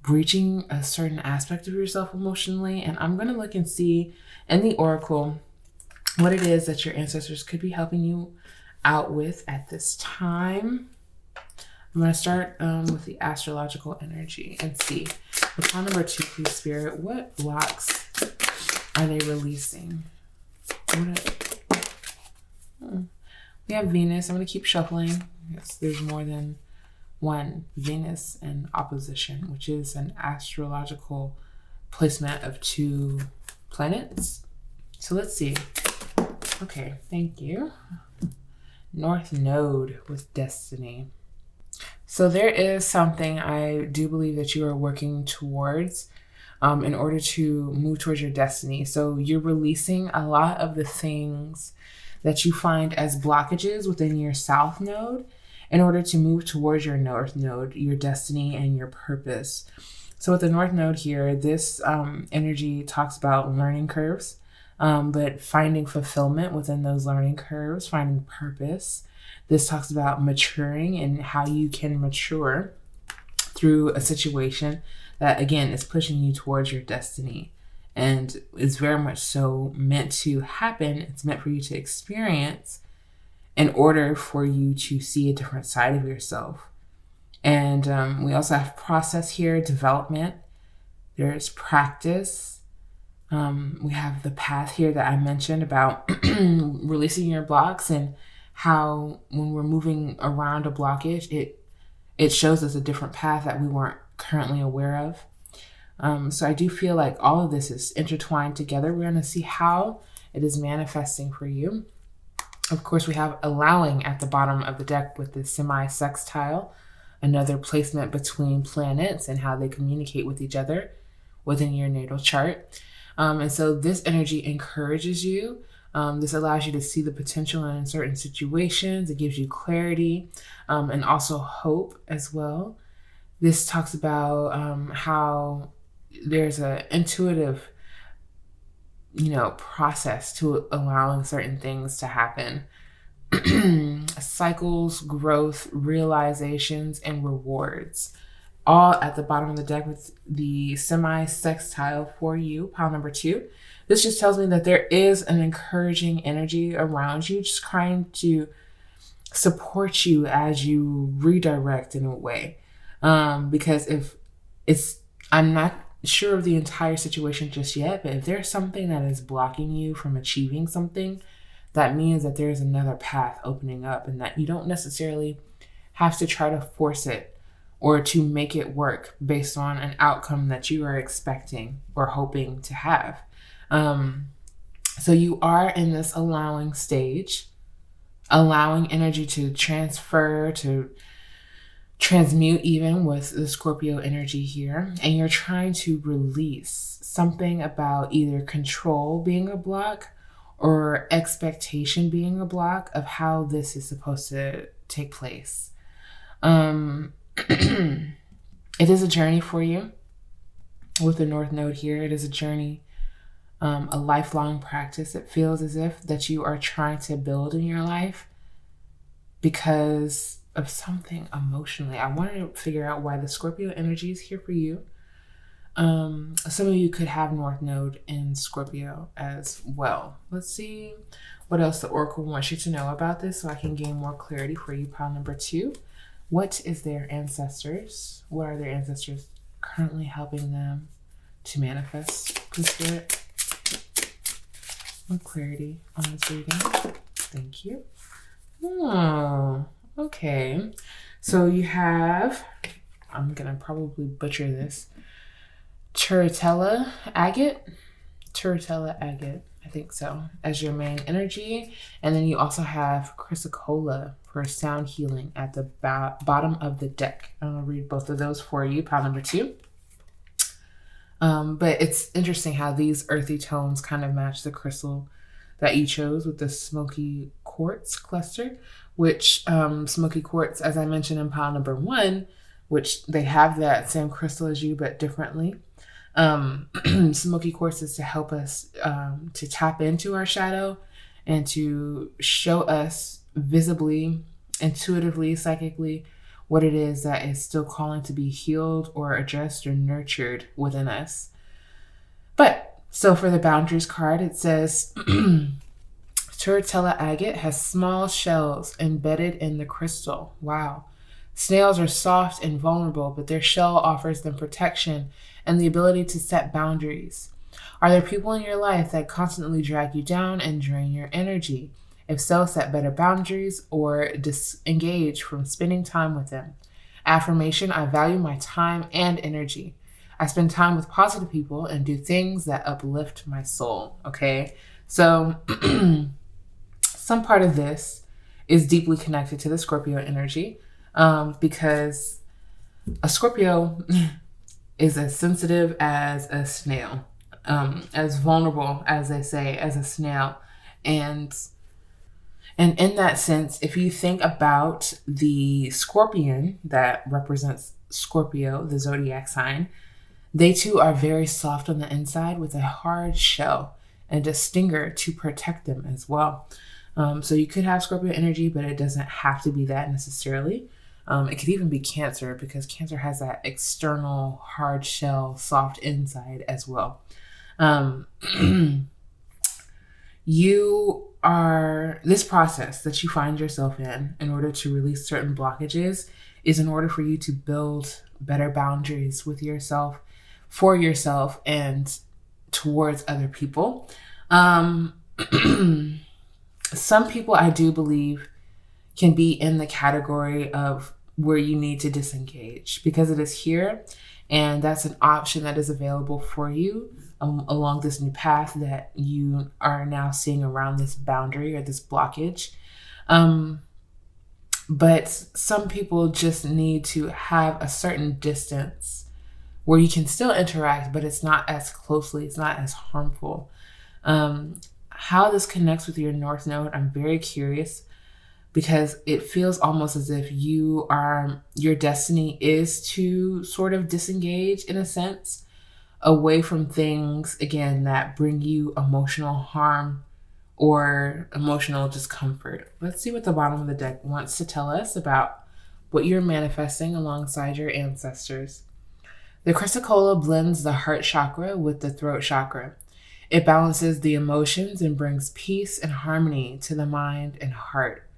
[SPEAKER 1] reaching a certain aspect of yourself emotionally. And I'm going to look and see in the oracle what it is that your ancestors could be helping you out with at this time. I'm going to start with the astrological energy and see. With pile number 2, please, Spirit, what blocks are they releasing? We have Venus. I'm going to keep shuffling. Yes, there's more than one Venus in opposition, which is an astrological placement of 2 planets. So let's see. Okay, thank you. North Node with Destiny. So there is something I do believe that you are working towards in order to move towards your destiny. So you're releasing a lot of the things that you find as blockages within your South Node in order to move towards your North Node, your destiny and your purpose. So with the North Node here, this energy talks about learning curves, but finding fulfillment within those learning curves, finding purpose. This talks about maturing and how you can mature through a situation that, again, is pushing you towards your destiny. And is very much so meant to happen. It's meant for you to experience in order for you to see a different side of yourself. And we also have process here, development. There's practice. We have the path here that I mentioned about releasing your blocks, and how when we're moving around a blockage, it shows us a different path that we weren't currently aware of. So I do feel like all of this is intertwined together. We're going to see how it is manifesting for you. Of course, we have allowing at the bottom of the deck with the semi-sextile, another placement between planets and how they communicate with each other within your natal chart. And so this energy encourages you. This allows you to see the potential in certain situations. It gives you clarity and also hope as well. This talks about how there's an intuitive, process to allowing certain things to happen. cycles, growth, realizations, and rewards. All at the bottom of the deck with the semi-sextile for you, pile number 2. This just tells me that there is an encouraging energy around you, just trying to support you as you redirect in a way. Because if it's, I'm not sure of the entire situation just yet, but if there's something that is blocking you from achieving something, that means that there's another path opening up and that you don't necessarily have to try to force it or to make it work based on an outcome that you are expecting or hoping to have. So you are in this allowing stage, allowing energy to transfer, to transmute even with the Scorpio energy here. And you're trying to release something about either control being a block or expectation being a block of how this is supposed to take place. It is a journey for you with the North Node here. It is a journey, a lifelong practice. It feels as if that you are trying to build in your life because of something emotionally. I wanted to figure out why the Scorpio energy is here for you. Some of you could have North Node in Scorpio as well. Let's see what else the Oracle wants you to know about this so I can gain more clarity for you, pile number 2. What is their ancestors? What are their ancestors currently helping them to manifest? Please, Spirit, more clarity on this reading. Thank you. Oh, okay. So you have, I'm going to probably butcher this, Turritella agate, I think so, as your main energy. And then you also have Chrysocolla for sound healing at the bottom of the deck. I'll read both of those for you, pile number 2. But it's interesting how these earthy tones kind of match the crystal that you chose with the smoky quartz cluster, which smoky quartz, as I mentioned in pile number 1, which they have that same crystal as you, but differently. Smoky quartz is to help us to tap into our shadow and to show us visibly, intuitively, psychically, what it is that is still calling to be healed or addressed or nurtured within us. But so for the boundaries card, it says Turritella agate has small shells embedded in the crystal. Wow. Snails are soft and vulnerable, but their shell offers them protection and the ability to set boundaries. Are there people in your life that constantly drag you down and drain your energy? If so, set better boundaries or disengage from spending time with them. Affirmation: I value my time and energy. I spend time with positive people and do things that uplift my soul. Okay, so some part of this is deeply connected to the Scorpio energy because a Scorpio is as sensitive as a snail, as vulnerable, as they say, as a snail. And in that sense, if you think about the scorpion that represents Scorpio, the zodiac sign, they too are very soft on the inside with a hard shell and a stinger to protect them as well. So you could have Scorpio energy, but it doesn't have to be that necessarily. It could even be Cancer, because Cancer has that external hard shell, soft inside as well. This process that you find yourself in order to release certain blockages, is in order for you to build better boundaries with yourself, for yourself, and towards other people. Some people, I do believe, can be in the category of where you need to disengage, because it is here, and that's an option that is available for you along this new path that you are now seeing around this boundary or this blockage. But some people just need to have a certain distance where you can still interact, but it's not as closely, it's not as harmful. How this connects with your North Node, I'm very curious, because it feels almost as if your destiny is to sort of disengage in a sense, away from things, again, that bring you emotional harm or emotional discomfort. Let's see what the bottom of the deck wants to tell us about what you're manifesting alongside your ancestors. The chrysocolla blends the heart chakra with the throat chakra. It balances the emotions and brings peace and harmony to the mind and heart.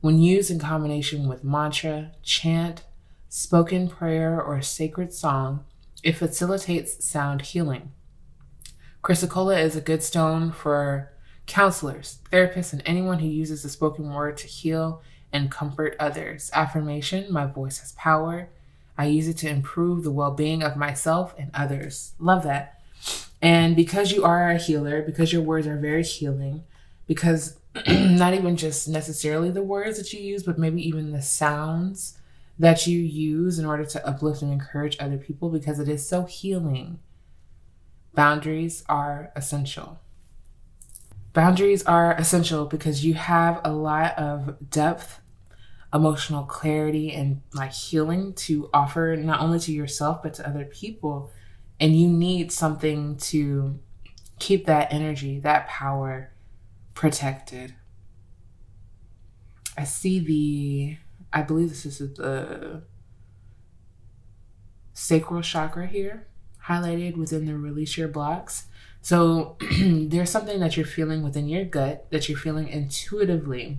[SPEAKER 1] When used in combination with mantra, chant, spoken prayer, or sacred song, it facilitates sound healing. Chrysocolla is a good stone for counselors, therapists, and anyone who uses the spoken word to heal and comfort others. Affirmation: my voice has power. I use it to improve the well-being of myself and others. Love that. And because you are a healer, because your words are very healing, because not even just necessarily the words that you use, but maybe even the sounds that you use in order to uplift and encourage other people, because it is so healing. Boundaries are essential. Boundaries are essential because you have a lot of depth, emotional clarity, and like healing to offer, not only to yourself, but to other people. And you need something to keep that energy, that power protected. I believe this is the sacral chakra here, highlighted within the release your blocks. So there's something that you're feeling within your gut, that you're feeling intuitively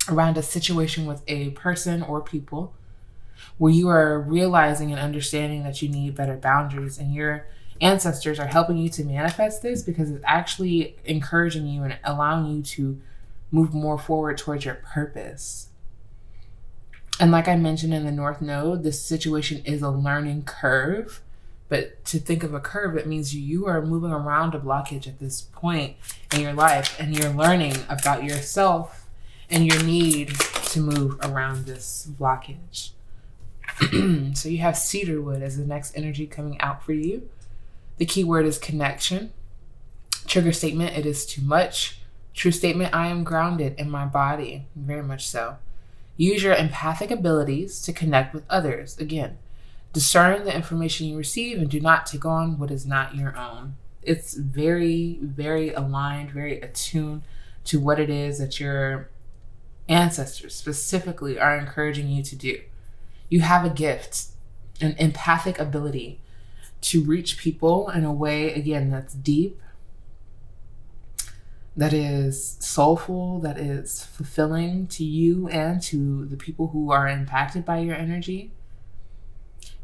[SPEAKER 1] around a situation with a person or people, where you are realizing and understanding that you need better boundaries, and your ancestors are helping you to manifest this because it's actually encouraging you and allowing you to move more forward towards your purpose. And like I mentioned in the North Node, this situation is a learning curve. But to think of a curve, it means you are moving around a blockage at this point in your life, and you're learning about yourself and your need to move around this blockage. So you have cedarwood as the next energy coming out for you. The key word is connection. Trigger statement: it is too much. True statement: I am grounded in my body. Very much so. Use your empathic abilities to connect with others. Again, discern the information you receive and do not take on what is not your own. It's very, very aligned, very attuned to what it is that your ancestors specifically are encouraging you to do. You have a gift, an empathic ability to reach people in a way, again, that's deep, that is soulful, that is fulfilling to you and to the people who are impacted by your energy.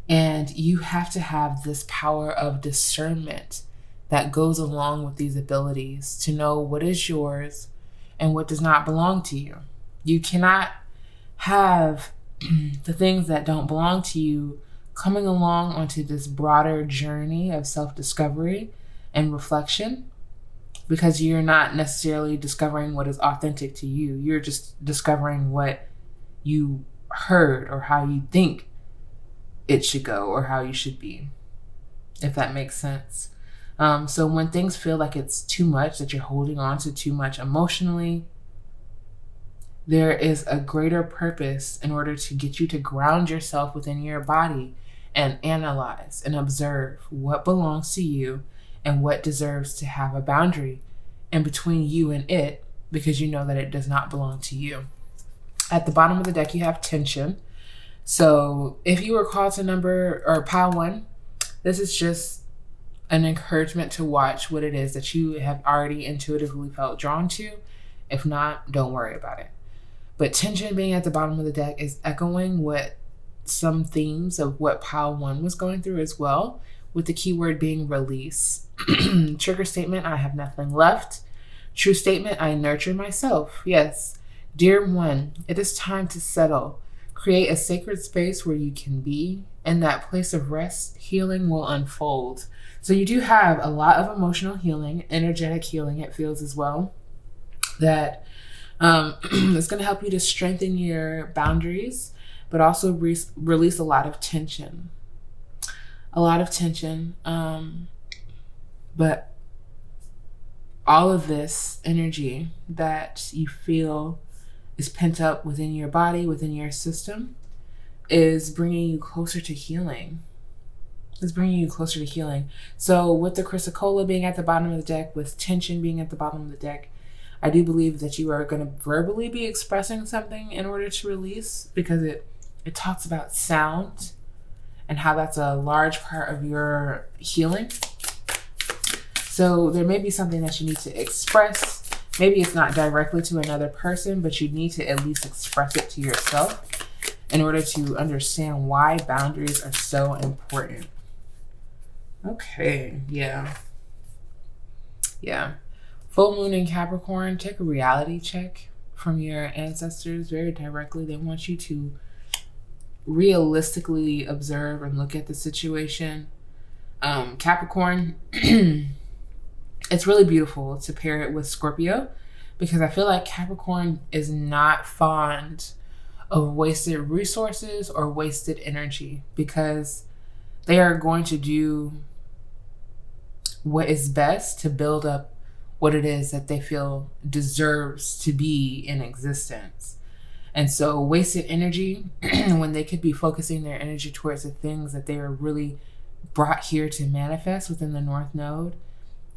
[SPEAKER 1] And you have to have this power of discernment that goes along with these abilities to know what is yours and what does not belong to you. You cannot have the things that don't belong to you coming along onto this broader journey of self-discovery and reflection, because you're not necessarily discovering what is authentic to you. You're just discovering what you heard or how you think it should go or how you should be, if that makes sense. So when things feel like it's too much, that you're holding on to too much emotionally, there is a greater purpose in order to get you to ground yourself within your body and analyze and observe what belongs to you and what deserves to have a boundary in between you and it, because you know that it does not belong to you. At the bottom of the deck, you have tension. So if you were called to number or pile 1, this is just an encouragement to watch what it is that you have already intuitively felt drawn to. If not, don't worry about it. But tension being at the bottom of the deck is echoing what some themes of what pile 1 was going through as well, with the keyword being release. Trigger statement: I have nothing left. True statement: I nurture myself. Yes. Dear one, it is time to settle. Create a sacred space where you can be. In that place of rest, healing will unfold. So you do have a lot of emotional healing, energetic healing, it feels as well, that it's going to help you to strengthen your boundaries, but also release a lot of tension. A lot of tension. But all of this energy that you feel is pent up within your body, within your system, is bringing you closer to healing. It's bringing you closer to healing. So with the chrysocolla being at the bottom of the deck, with tension being at the bottom of the deck, I do believe that you are going to verbally be expressing something in order to release, because it talks about sound and how that's a large part of your healing. So there may be something that you need to express. Maybe it's not directly to another person, but you need to at least express it to yourself in order to understand why boundaries are so important. Okay, yeah. Full moon in Capricorn, take a reality check from your ancestors very directly. They want you to realistically observe and look at the situation. Capricorn, it's really beautiful to pair it with Scorpio, because I feel like Capricorn is not fond of wasted resources or wasted energy, because they are going to do what is best to build up what it is that they feel deserves to be in existence. And so wasted energy, when they could be focusing their energy towards the things that they are really brought here to manifest within the North Node,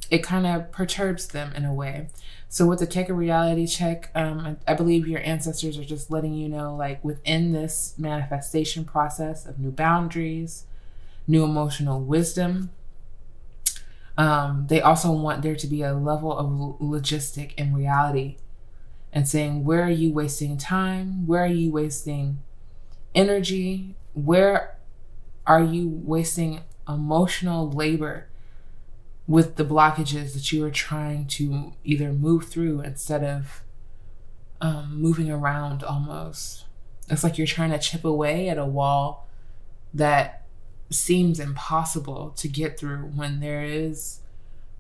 [SPEAKER 1] it kind of perturbs them in a way. So with the take a reality check, I believe your ancestors are just letting you know, like, within this manifestation process of new boundaries, new emotional wisdom, they also want there to be a level of logistic and reality, and saying, where are you wasting time? Where are you wasting energy? Where are you wasting emotional labor with the blockages that you are trying to either move through instead of moving around almost? It's like you're trying to chip away at a wall that seems impossible to get through when there's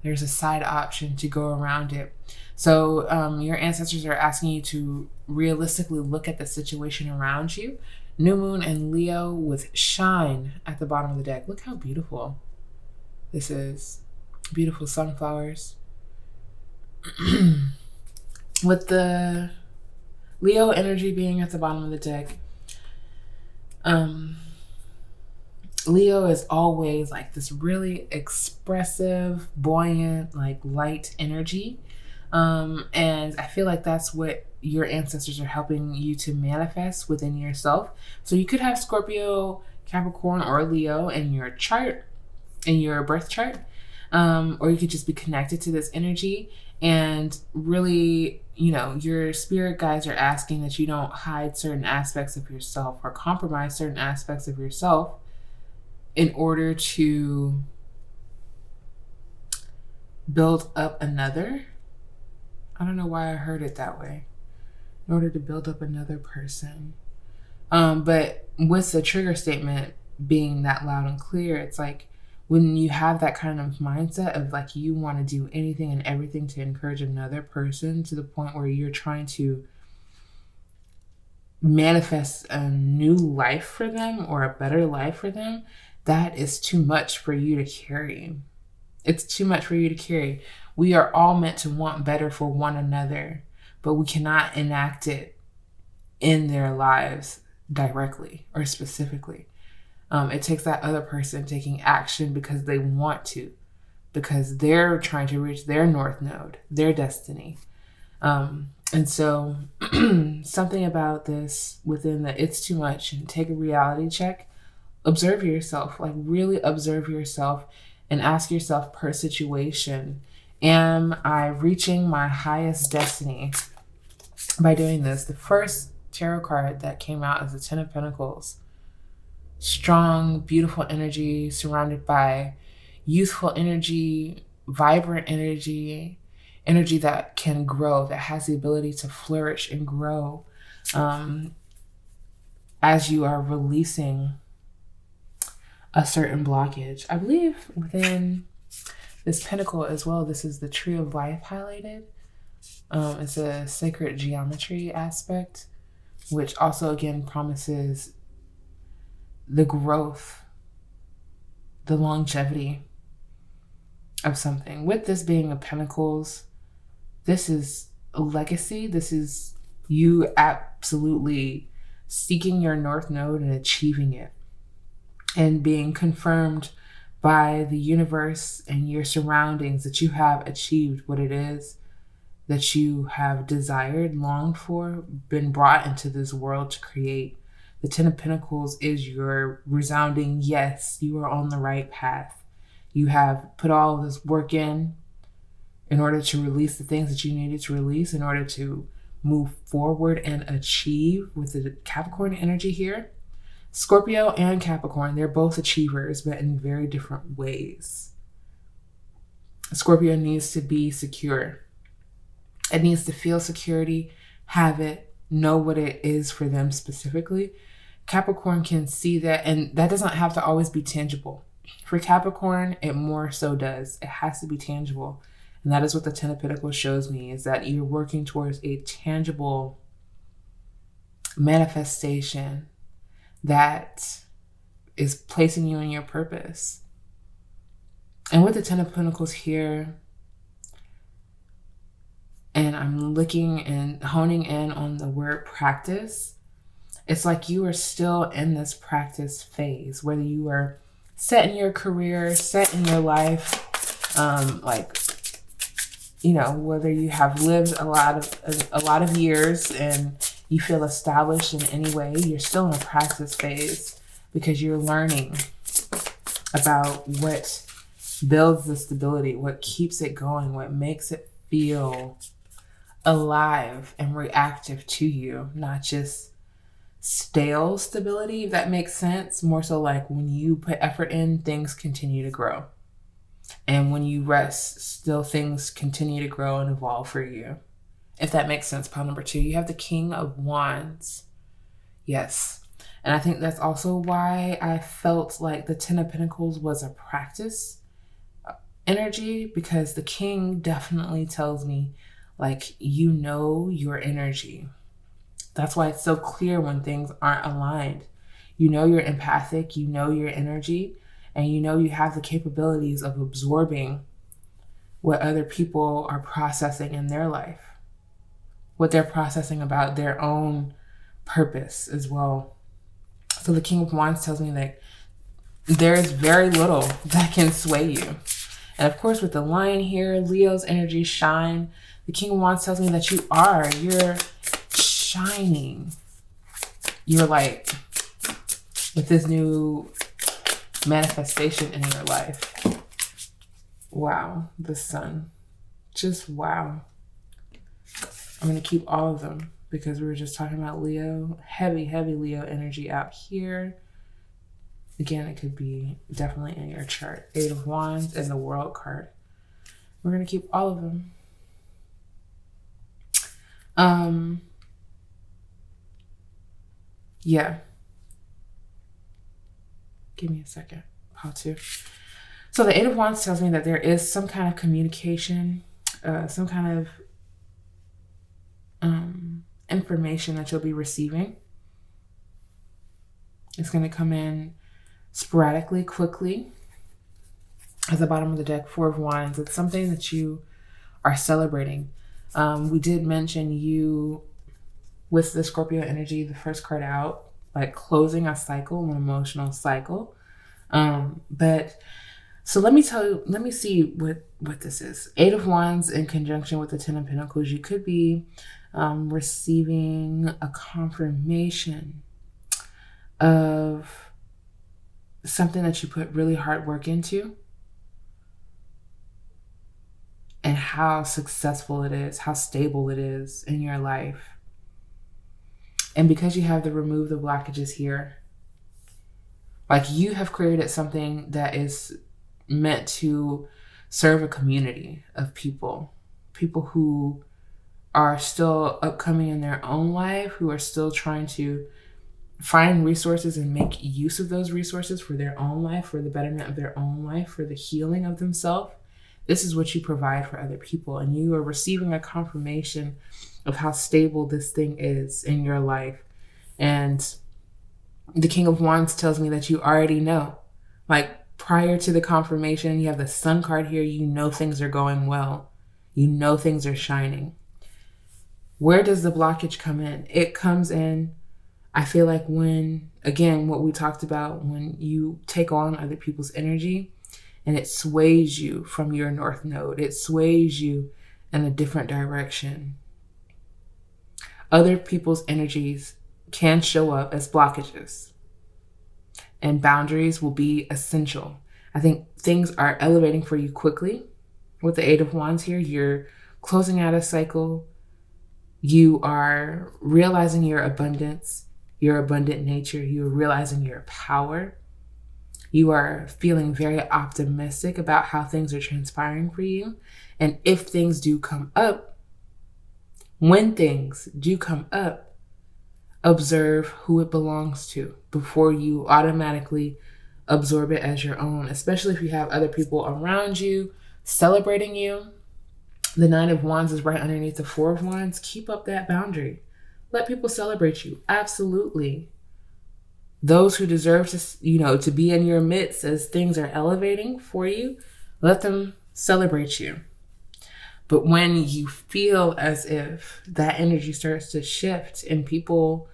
[SPEAKER 1] a side option to go around it. So your ancestors are asking you to realistically look at the situation around you. New moon in Leo with shine at the bottom of the deck. Look how beautiful this is. Beautiful sunflowers. With the Leo energy being at the bottom of the deck, Leo is always like this really expressive, buoyant, like light energy. And I feel like that's what your ancestors are helping you to manifest within yourself. So you could have Scorpio, Capricorn, or Leo in your chart, in your birth chart. Or you could just be connected to this energy, and really, your spirit guides are asking that you don't hide certain aspects of yourself or compromise certain aspects of yourself in order to build up another. I don't know why I heard it that way. In order to build up another person. But with the trigger statement being that loud and clear, it's like when you have that kind of mindset of like you want to do anything and everything to encourage another person to the point where you're trying to manifest a new life for them or a better life for them, that is too much for you to carry. It's too much for you to carry. We are all meant to want better for one another, but we cannot enact it in their lives directly or specifically. It takes that other person taking action because they want to, because they're trying to reach their North Node, their destiny. And so something about this within the it's too much, and take a reality check. Observe yourself, like really observe yourself, and ask yourself per situation, am I reaching my highest destiny by doing this? The first tarot card that came out is the Ten of Pentacles. Strong, beautiful energy surrounded by youthful energy, vibrant energy, energy that can grow, that has the ability to flourish and grow as you are releasing a certain blockage. I believe within this pentacle as well, this is the Tree of Life highlighted. It's a sacred geometry aspect, which also again promises the growth, the longevity of something. With this being a Pentacles, this is a legacy. This is you absolutely seeking your North Node and achieving it, and being confirmed by the universe and your surroundings that you have achieved what it is that you have desired, longed for, been brought into this world to create. The Ten of Pentacles is your resounding yes, you are on the right path. You have put all of this work in order to release the things that you needed to release, in order to move forward and achieve with the Capricorn energy here. Scorpio and Capricorn, they're both achievers, but in very different ways. Scorpio needs to be secure. It needs to feel security, have it, know what it is for them specifically. Capricorn can see that, and that doesn't have to always be tangible. For Capricorn, it more so does. It has to be tangible. And that is what the Ten of Pentacles shows me, is that you're working towards a tangible manifestation that is placing you in your purpose. And with the Ten of Pentacles here, and I'm looking and honing in on the word practice, it's like you are still in this practice phase, whether you are set in your career, set in your life, whether you have lived a lot of years and you feel established in any way, you're still in a practice phase because you're learning about what builds the stability, what keeps it going, what makes it feel alive and reactive to you, not just stale stability, if that makes sense. More so like when you put effort in, things continue to grow. And when you rest, still things continue to grow and evolve for you. If that makes sense. Pile number 2, you have the King of Wands. Yes. And I think that's also why I felt like the Ten of Pentacles was a practice energy, because the King definitely tells me, like, you know your energy. That's why it's so clear when things aren't aligned. You know you're empathic, you know your energy, and you know you have the capabilities of absorbing what other people are processing in their life, what they're processing about their own purpose as well. So the King of Wands tells me that there is very little that can sway you. And of course, with the Lion here, Leo's energy shine. The King of Wands tells me that you're shining. You're like, with this new manifestation in your life. Wow, the Sun. Just wow. I'm going to keep all of them because we were just talking about Leo. Heavy Leo energy out here. Again, it could be definitely in your chart. 8 of Wands and the World card. We're going to keep all of them. Yeah. Give me a second. How to. So the 8 of Wands tells me that there is some kind of communication, some kind of information that you'll be receiving. It's going to come in sporadically, quickly. At the bottom of the deck, 4 of Wands. It's something that you are celebrating. We did mention you with the Scorpio energy, the first card out, like closing a cycle, an emotional cycle. But so let me see what this is. 8 of Wands in conjunction with the 10 of Pentacles. You could be receiving a confirmation of something that you put really hard work into and how successful it is, how stable it is in your life. And because you have to remove the blockages here, like you have created something that is meant to serve a community of people who are still upcoming in their own life, who are still trying to find resources and make use of those resources for their own life, for the betterment of their own life, for the healing of themselves. This is what you provide for other people. And you are receiving a confirmation of how stable this thing is in your life. And the King of Wands tells me that you already know. Like prior to the confirmation, you have the Sun card here. You know things are going well. You know things are shining. Where does the blockage come in? It comes in, I feel like when, again, what we talked about, when you take on other people's energy and it sways you from your North Node. It sways you in a different direction. Other people's energies can show up as blockages, and boundaries will be essential. I think things are elevating for you quickly. With the Eight of Wands here, you're closing out a cycle. You are realizing your abundance, your abundant nature. You're realizing your power. You are feeling very optimistic about how things are transpiring for you. And if things do come up, when things do come up, observe who it belongs to before you automatically absorb it as your own, especially if you have other people around you celebrating you. The Nine of Wands is right underneath the Four of Wands. Keep up that boundary. Let people celebrate you. Absolutely. Those who deserve to be in your midst as things are elevating for you, let them celebrate you. But when you feel as if that energy starts to shift and people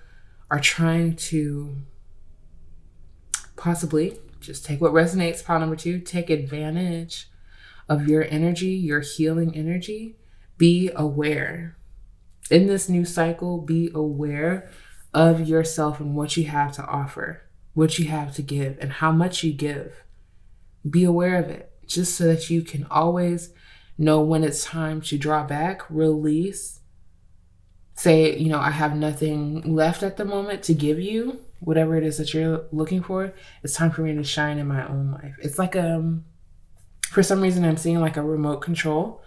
[SPEAKER 1] are trying to possibly just take what resonates, pile number 2, take advantage of your energy, your healing energy, be aware. In this new cycle, be aware of yourself and what you have to offer, what you have to give, and how much you give. Be aware of it, just so that you can always know when it's time to draw back, release. Say, I have nothing left at the moment to give you, whatever it is that you're looking for. It's time for me to shine in my own life. It's like for some reason, I'm seeing like a remote control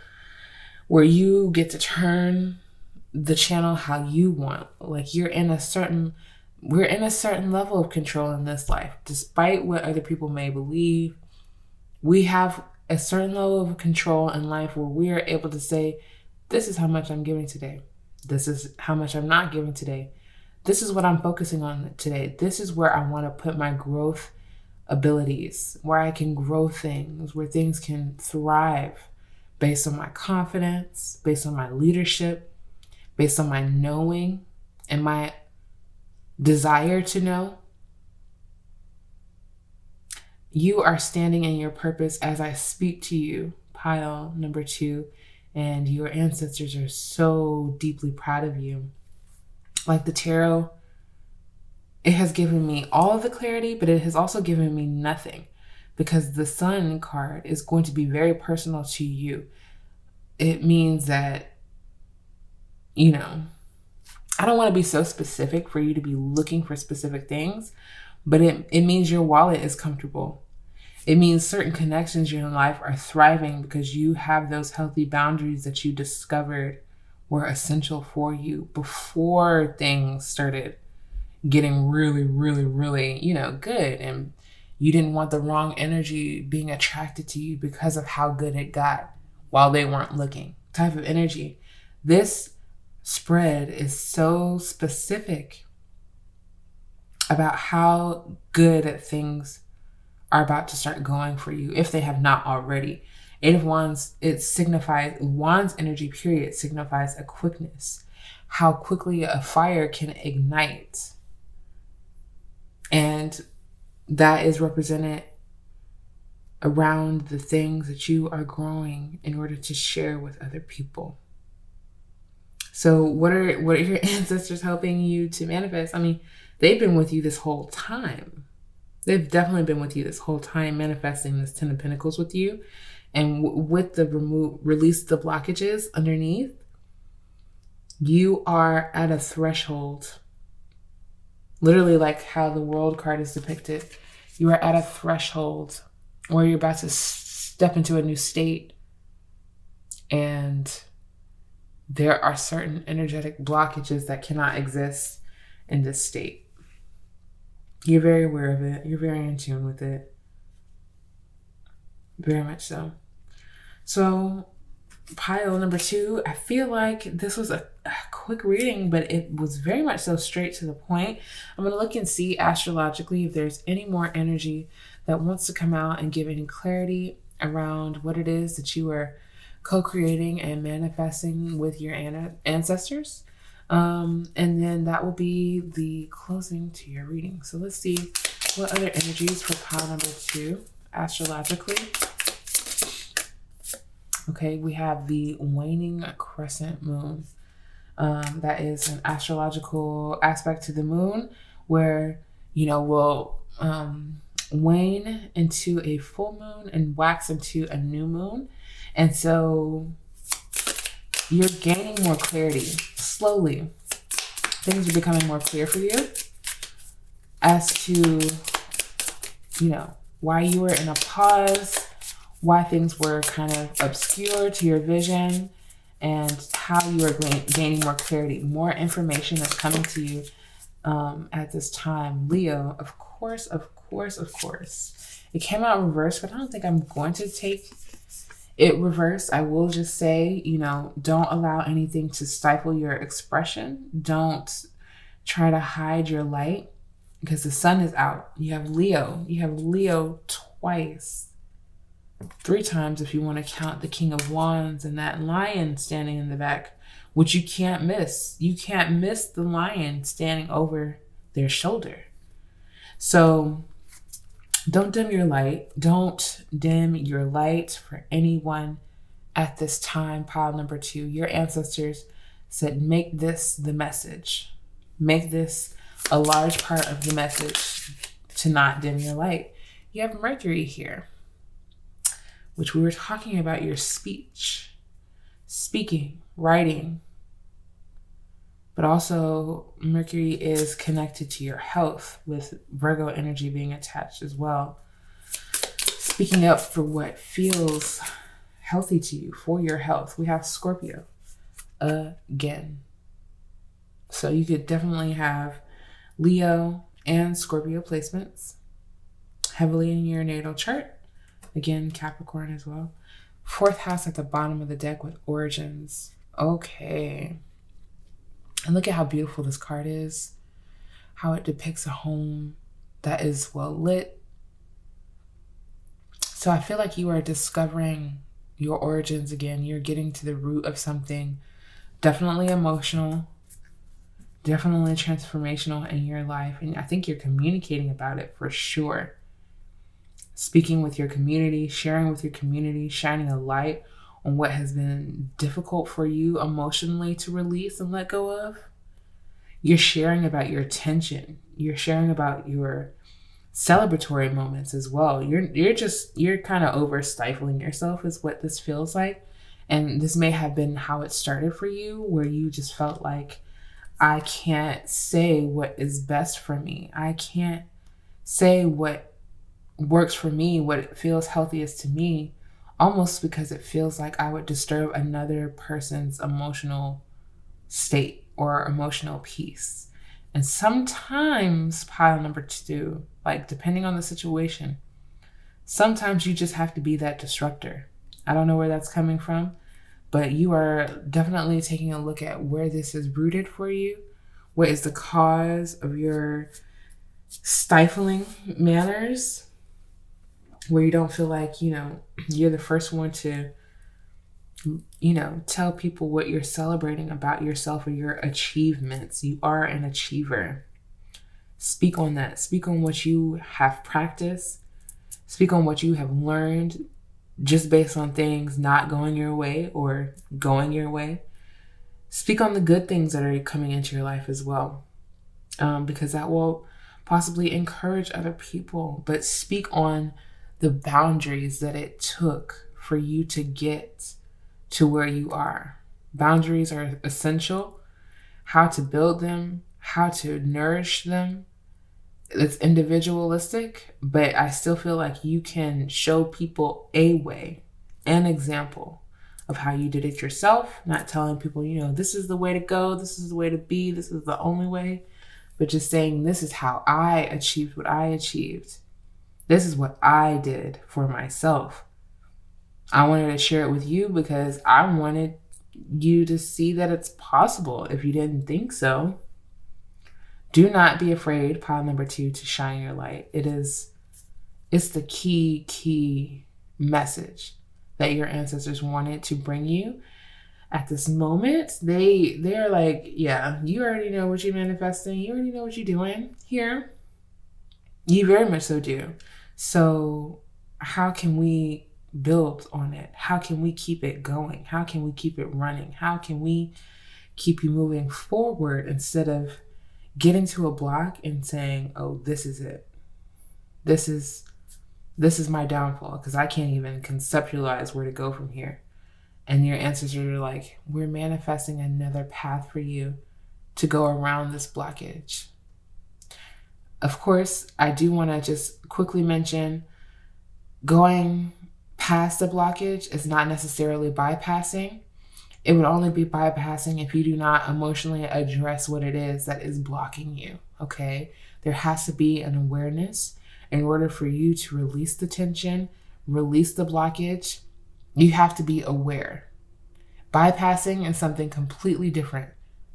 [SPEAKER 1] where you get to turn the channel how you want. Like we're in a certain level of control in this life. Despite what other people may believe, we have a certain level of control in life where we are able to say, this is how much I'm giving today. This is how much I'm not giving today. This is what I'm focusing on today. This is where I want to put my growth abilities, where I can grow things, where things can thrive based on my confidence, based on my leadership, based on my knowing and my desire to know. You are standing in your purpose as I speak to you, pile number 2, and your ancestors are so deeply proud of you. Like the tarot, it has given me all of the clarity, but it has also given me nothing, because the Sun card is going to be very personal to you. It means that, I don't want to be so specific for you to be looking for specific things, but it means your wallet is comfortable. It means certain connections in your life are thriving because you have those healthy boundaries that you discovered were essential for you before things started getting really, really, really, good. And you didn't want the wrong energy being attracted to you because of how good it got while they weren't looking type of energy. This spread is so specific about how good things are about to start going for you if they have not already. Eight of Wands, Wands energy period signifies a quickness, how quickly a fire can ignite. And that is represented around the things that you are growing in order to share with other people. So what are your ancestors helping you to manifest? I mean, they've been with you this whole time. They've definitely been with you this whole time, manifesting this 10 of Pentacles with you. And with the release the blockages underneath, you are at a threshold. Literally like how the World card is depicted. You are at a threshold where you're about to step into a new state. And there are certain energetic blockages that cannot exist in this state. You're very aware of it. You're very in tune with it. Very much so. So pile number 2, I feel like this was a quick reading, but it was very much so straight to the point. I'm going to look and see astrologically if there's any more energy that wants to come out and give any clarity around what it is that you are co-creating and manifesting with your ancestors. And then that will be the closing to your reading. So let's see what other energies for pile number 2 astrologically. Okay, we have the waning crescent moon. That is an astrological aspect to the moon where, will wane into a full moon and wax into a new moon. And so you're gaining more clarity slowly. Things are becoming more clear for you as to, why you were in a pause, why things were kind of obscure to your vision, and how you are gaining more clarity. More information that's coming to you at this time. Leo, of course. It came out reversed, but I don't think I'm going to take it reversed. I will just say, don't allow anything to stifle your expression. Don't try to hide your light because the sun is out. You have Leo twice. 3 times if you want to count the King of Wands and that lion standing in the back, which you can't miss. You can't miss the lion standing over their shoulder. So don't dim your light. Don't dim your light for anyone at this time. Pile number 2, your ancestors said, make this the message. Make this a large part of the message to not dim your light. You have Mercury here, which we were talking about your speech, speaking, writing, but also Mercury is connected to your health with Virgo energy being attached as well. Speaking up for what feels healthy to you, for your health. We have Scorpio again. So you could definitely have Leo and Scorpio placements heavily in your natal chart. Again, Capricorn as well. 4th house at the bottom of the deck with origins. Okay. And look at how beautiful this card is. How it depicts a home that is well lit. So I feel like you are discovering your origins again. You're getting to the root of something definitely emotional, definitely transformational in your life. And I think you're communicating about it for sure. Speaking with your community, sharing with your community, shining a light on what has been difficult for you emotionally to release and let go of. You're sharing about your tension. You're sharing about your celebratory moments as well. You're kind of over stifling yourself is what this feels like. And this may have been how it started for you, where you just felt like, I can't say what is best for me. I can't say what works for me, what feels healthiest to me, almost because it feels like I would disturb another person's emotional state or emotional peace. And sometimes, pile number 2, like depending on the situation, sometimes you just have to be that disruptor. I don't know where that's coming from, but you are definitely taking a look at where this is rooted for you. What is the cause of your stifling manners, where you don't feel like, you're the first one to, tell people what you're celebrating about yourself or your achievements. You are an achiever. Speak on that. Speak on what you have practiced. Speak on what you have learned just based on things not going your way or going your way. Speak on the good things that are coming into your life as well, because that will possibly encourage other people. But speak on the boundaries that it took for you to get to where you are. Boundaries are essential. How to build them, how to nourish them. It's individualistic, but I still feel like you can show people a way, an example of how you did it yourself, not telling people, this is the way to go, this is the way to be, this is the only way, but just saying, this is how I achieved what I achieved. This is what I did for myself. I wanted to share it with you because I wanted you to see that it's possible if you didn't think so. Do not be afraid, pile number 2, to shine your light. It's the key message that your ancestors wanted to bring you at this moment. They're like, yeah, you already know what you're manifesting. You already know what you're doing here. You very much so do. So how can we build on it? How can we keep it going? How can we keep it running? How can we keep you moving forward instead of getting to a block and saying, oh, this is it. This is my downfall because I can't even conceptualize where to go from here. And your ancestors are like, we're manifesting another path for you to go around this blockage. Of course, I do want to just quickly mention going past the blockage is not necessarily bypassing. It would only be bypassing if you do not emotionally address what it is that is blocking you, okay? There has to be an awareness in order for you to release the tension, release the blockage. You have to be aware. Bypassing is something completely different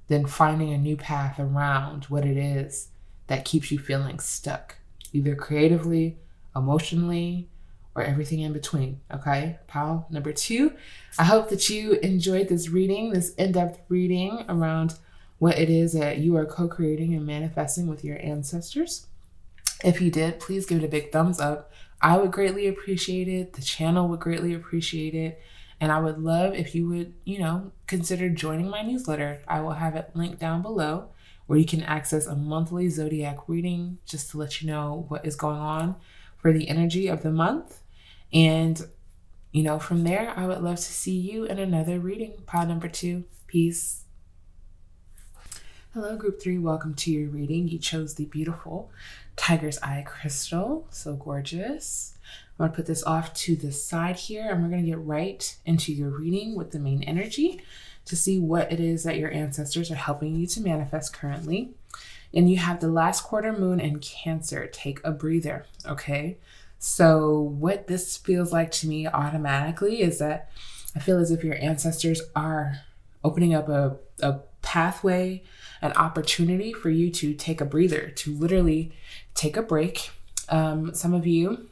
[SPEAKER 1] than finding a new path around what it is that keeps you feeling stuck, either creatively, emotionally, or everything in between, okay? Pile number 2, I hope that you enjoyed this reading, this in-depth reading around what it is that you are co-creating and manifesting with your ancestors. If you did, please give it a big thumbs up. I would greatly appreciate it. The channel would greatly appreciate it. And I would love if you would, consider joining my newsletter. I will have it linked down below where you can access a monthly zodiac reading just to let you know what is going on for the energy of the month. And, from there, I would love to see you in another reading. Pile number 2. Peace. Hello, group 3. Welcome to your reading. You chose the beautiful Tiger's Eye crystal. So gorgeous. I'm going to put this off to the side here, and we're going to get right into your reading with the main energy to see what it is that your ancestors are helping you to manifest currently. And you have the last quarter moon in Cancer. Take a breather, okay? So what this feels like to me automatically is that I feel as if your ancestors are opening up a pathway, an opportunity for you to take a breather, to literally take a break. Some of you,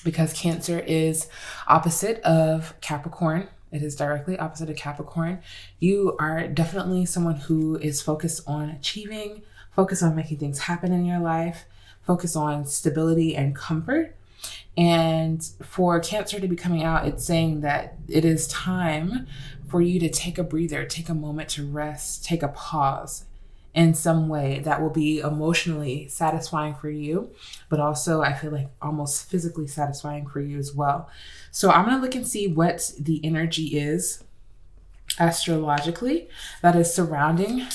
[SPEAKER 1] because Cancer is opposite of Capricorn, it is directly opposite of Capricorn, you are definitely someone who is focused on achieving, focused on making things happen in your life, focused on stability and comfort. And for Cancer to be coming out, it's saying that it is time for you to take a breather, take a moment to rest, take a pause in some way that will be emotionally satisfying for you, but also I feel like almost physically satisfying for you as well. So I'm going to look and see what the energy is astrologically that is surrounding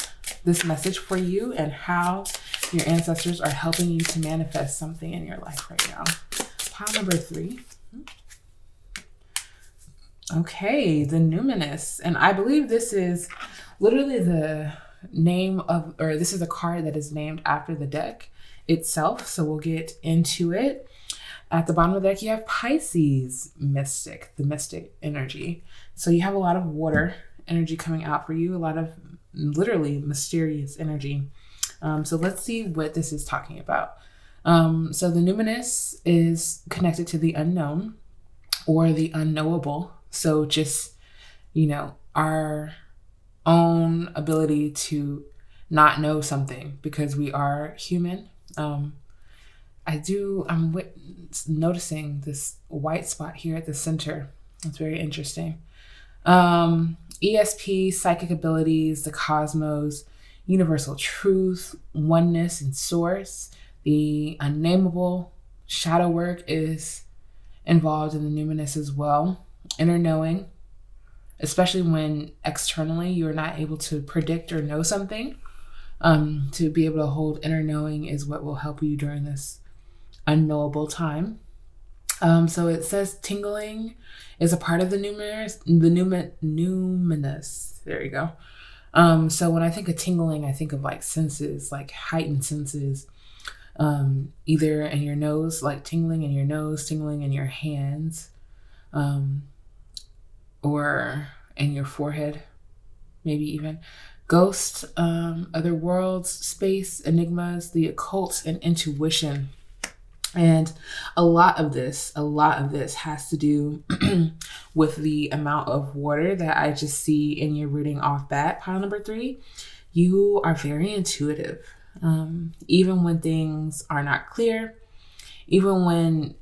[SPEAKER 1] this message for you and how your ancestors are helping you to manifest something in your life right now. Pile number 3. Okay, the Numinous. And I believe this is literally the name of, or this is a card that is named after the deck itself. So we'll get into it. At the bottom of the deck, you have Pisces Mystic, the mystic energy. So you have a lot of water energy coming out for you, a lot of literally mysterious energy. So let's see what this is talking about. So the Numinous is connected to the unknown or the unknowable. So just, our own ability to not know something because we are human. I'm noticing this white spot here at the center. It's very interesting. ESP, psychic abilities, the cosmos, universal truth, oneness and source. The unnameable, shadow work is involved in the Numinous as well. Inner knowing, especially when externally you're not able to predict or know something. To be able to hold inner knowing is what will help you during this unknowable time. So it says tingling is a part of the numinous. There you go. So when I think of tingling, I think of like senses, like heightened senses. Either in your nose, like tingling in your nose, tingling in your hands, or in your forehead, maybe even. Ghosts, other worlds, space, enigmas, the occult, and intuition. And a lot of this has to do with the amount of water that I just see in your reading off bat. Pile number 3, you are very intuitive. Even when things are not clear, even when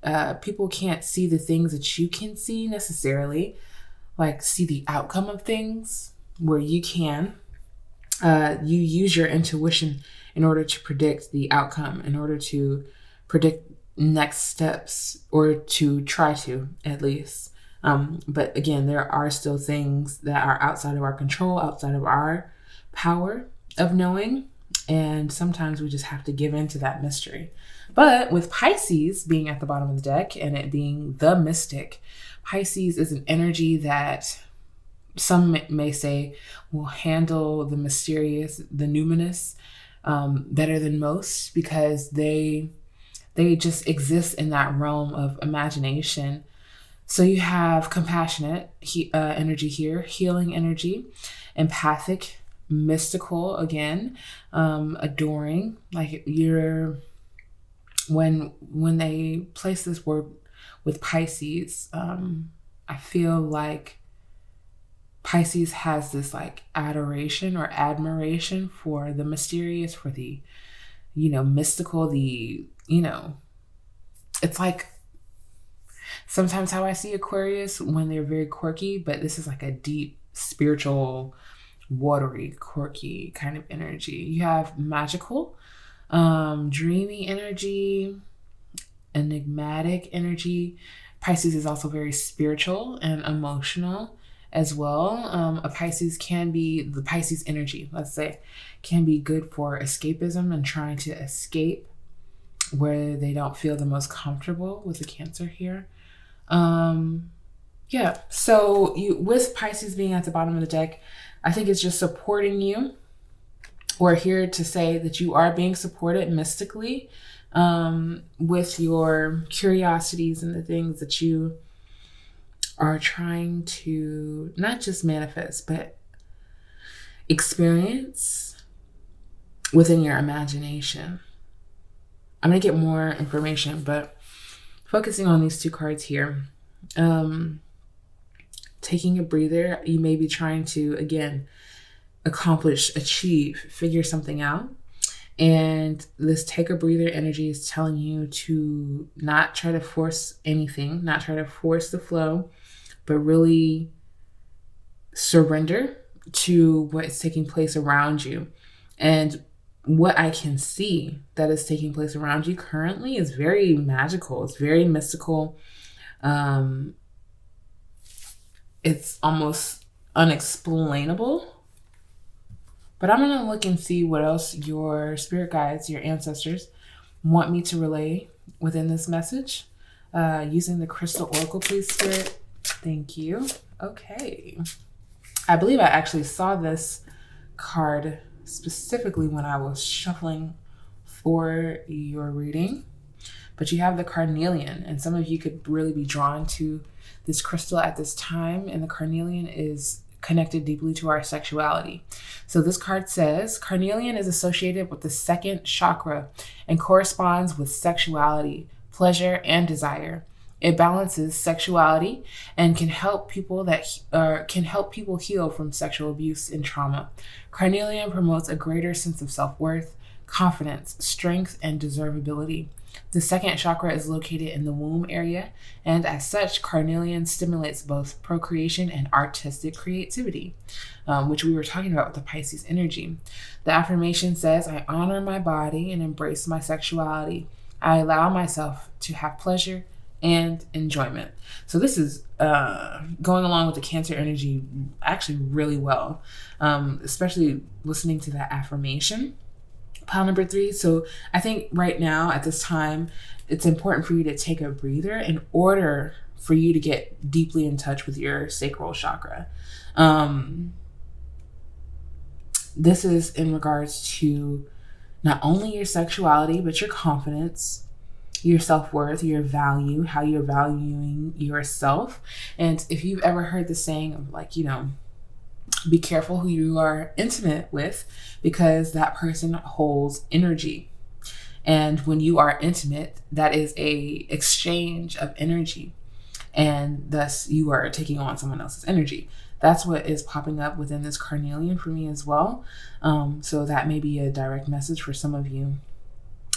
[SPEAKER 1] people can't see the things that you can see necessarily, like see the outcome of things where you can. You use your intuition in order to predict the outcome, in order to predict next steps, or to try to, at least. But again, there are still things that are outside of our control, outside of our power of knowing. And sometimes we just have to give in to that mystery. But with Pisces being at the bottom of the deck and it being the mystic, Pisces is an energy that some may say will handle the mysterious, the numinous, better than most, because they just exist in that realm of imagination. So you have compassionate energy here, healing energy, empathic, mystical again, adoring. Like you're when they place this word with Pisces, I feel like Pisces has this like adoration or admiration for the mysterious, for the, mystical, it's like sometimes how I see Aquarius when they're very quirky, but this is like a deep spiritual, watery, quirky kind of energy. You have magical, dreamy energy, enigmatic energy. Pisces is also very spiritual and emotional as well. The Pisces energy, let's say, can be good for escapism and trying to escape where they don't feel the most comfortable with the Cancer here. So with Pisces being at the bottom of the deck, I think it's just supporting you. We're here to say that you are being supported mystically with your curiosities and the things that you are trying to not just manifest, but experience within your imagination. I'm going to get more information, but focusing on these two cards here, taking a breather, you may be trying to, again, accomplish, achieve, figure something out. And this take a breather energy is telling you to not try to force anything, not try to force the flow, but really surrender to what is taking place around you. And what I can see that is taking place around you currently is very magical. It's very mystical. It's almost unexplainable. But I'm going to look and see what else your spirit guides, your ancestors, want me to relay within this message. Using the crystal oracle, please, Spirit. Thank you. Okay. I believe I actually saw this card specifically when I was shuffling for your reading. But you have the carnelian, and some of you could really be drawn to this crystal at this time. And the carnelian is connected deeply to our sexuality. So this card says, carnelian is associated with the second chakra and corresponds with sexuality, pleasure, and desire. It balances sexuality and can help people heal from sexual abuse and trauma. Carnelian promotes a greater sense of self-worth, confidence, strength, and deservability. The second chakra is located in the womb area, and as such, carnelian stimulates both procreation and artistic creativity, which we were talking about with the Pisces energy. The affirmation says, I honor my body and embrace my sexuality. I allow myself to have pleasure and enjoyment. So this is going along with the Cancer energy actually really well, especially listening to that affirmation. Pile number 3. So I think right now at this time, it's important for you to take a breather in order for you to get deeply in touch with your sacral chakra. This is in regards to not only your sexuality, but your confidence, your self-worth, your value, how you're valuing yourself. And if you've ever heard the saying of be careful who you are intimate with, because that person holds energy. And when you are intimate, that is a exchange of energy. And thus you are taking on someone else's energy. That's what is popping up within this carnelian for me as well. So that may be a direct message for some of you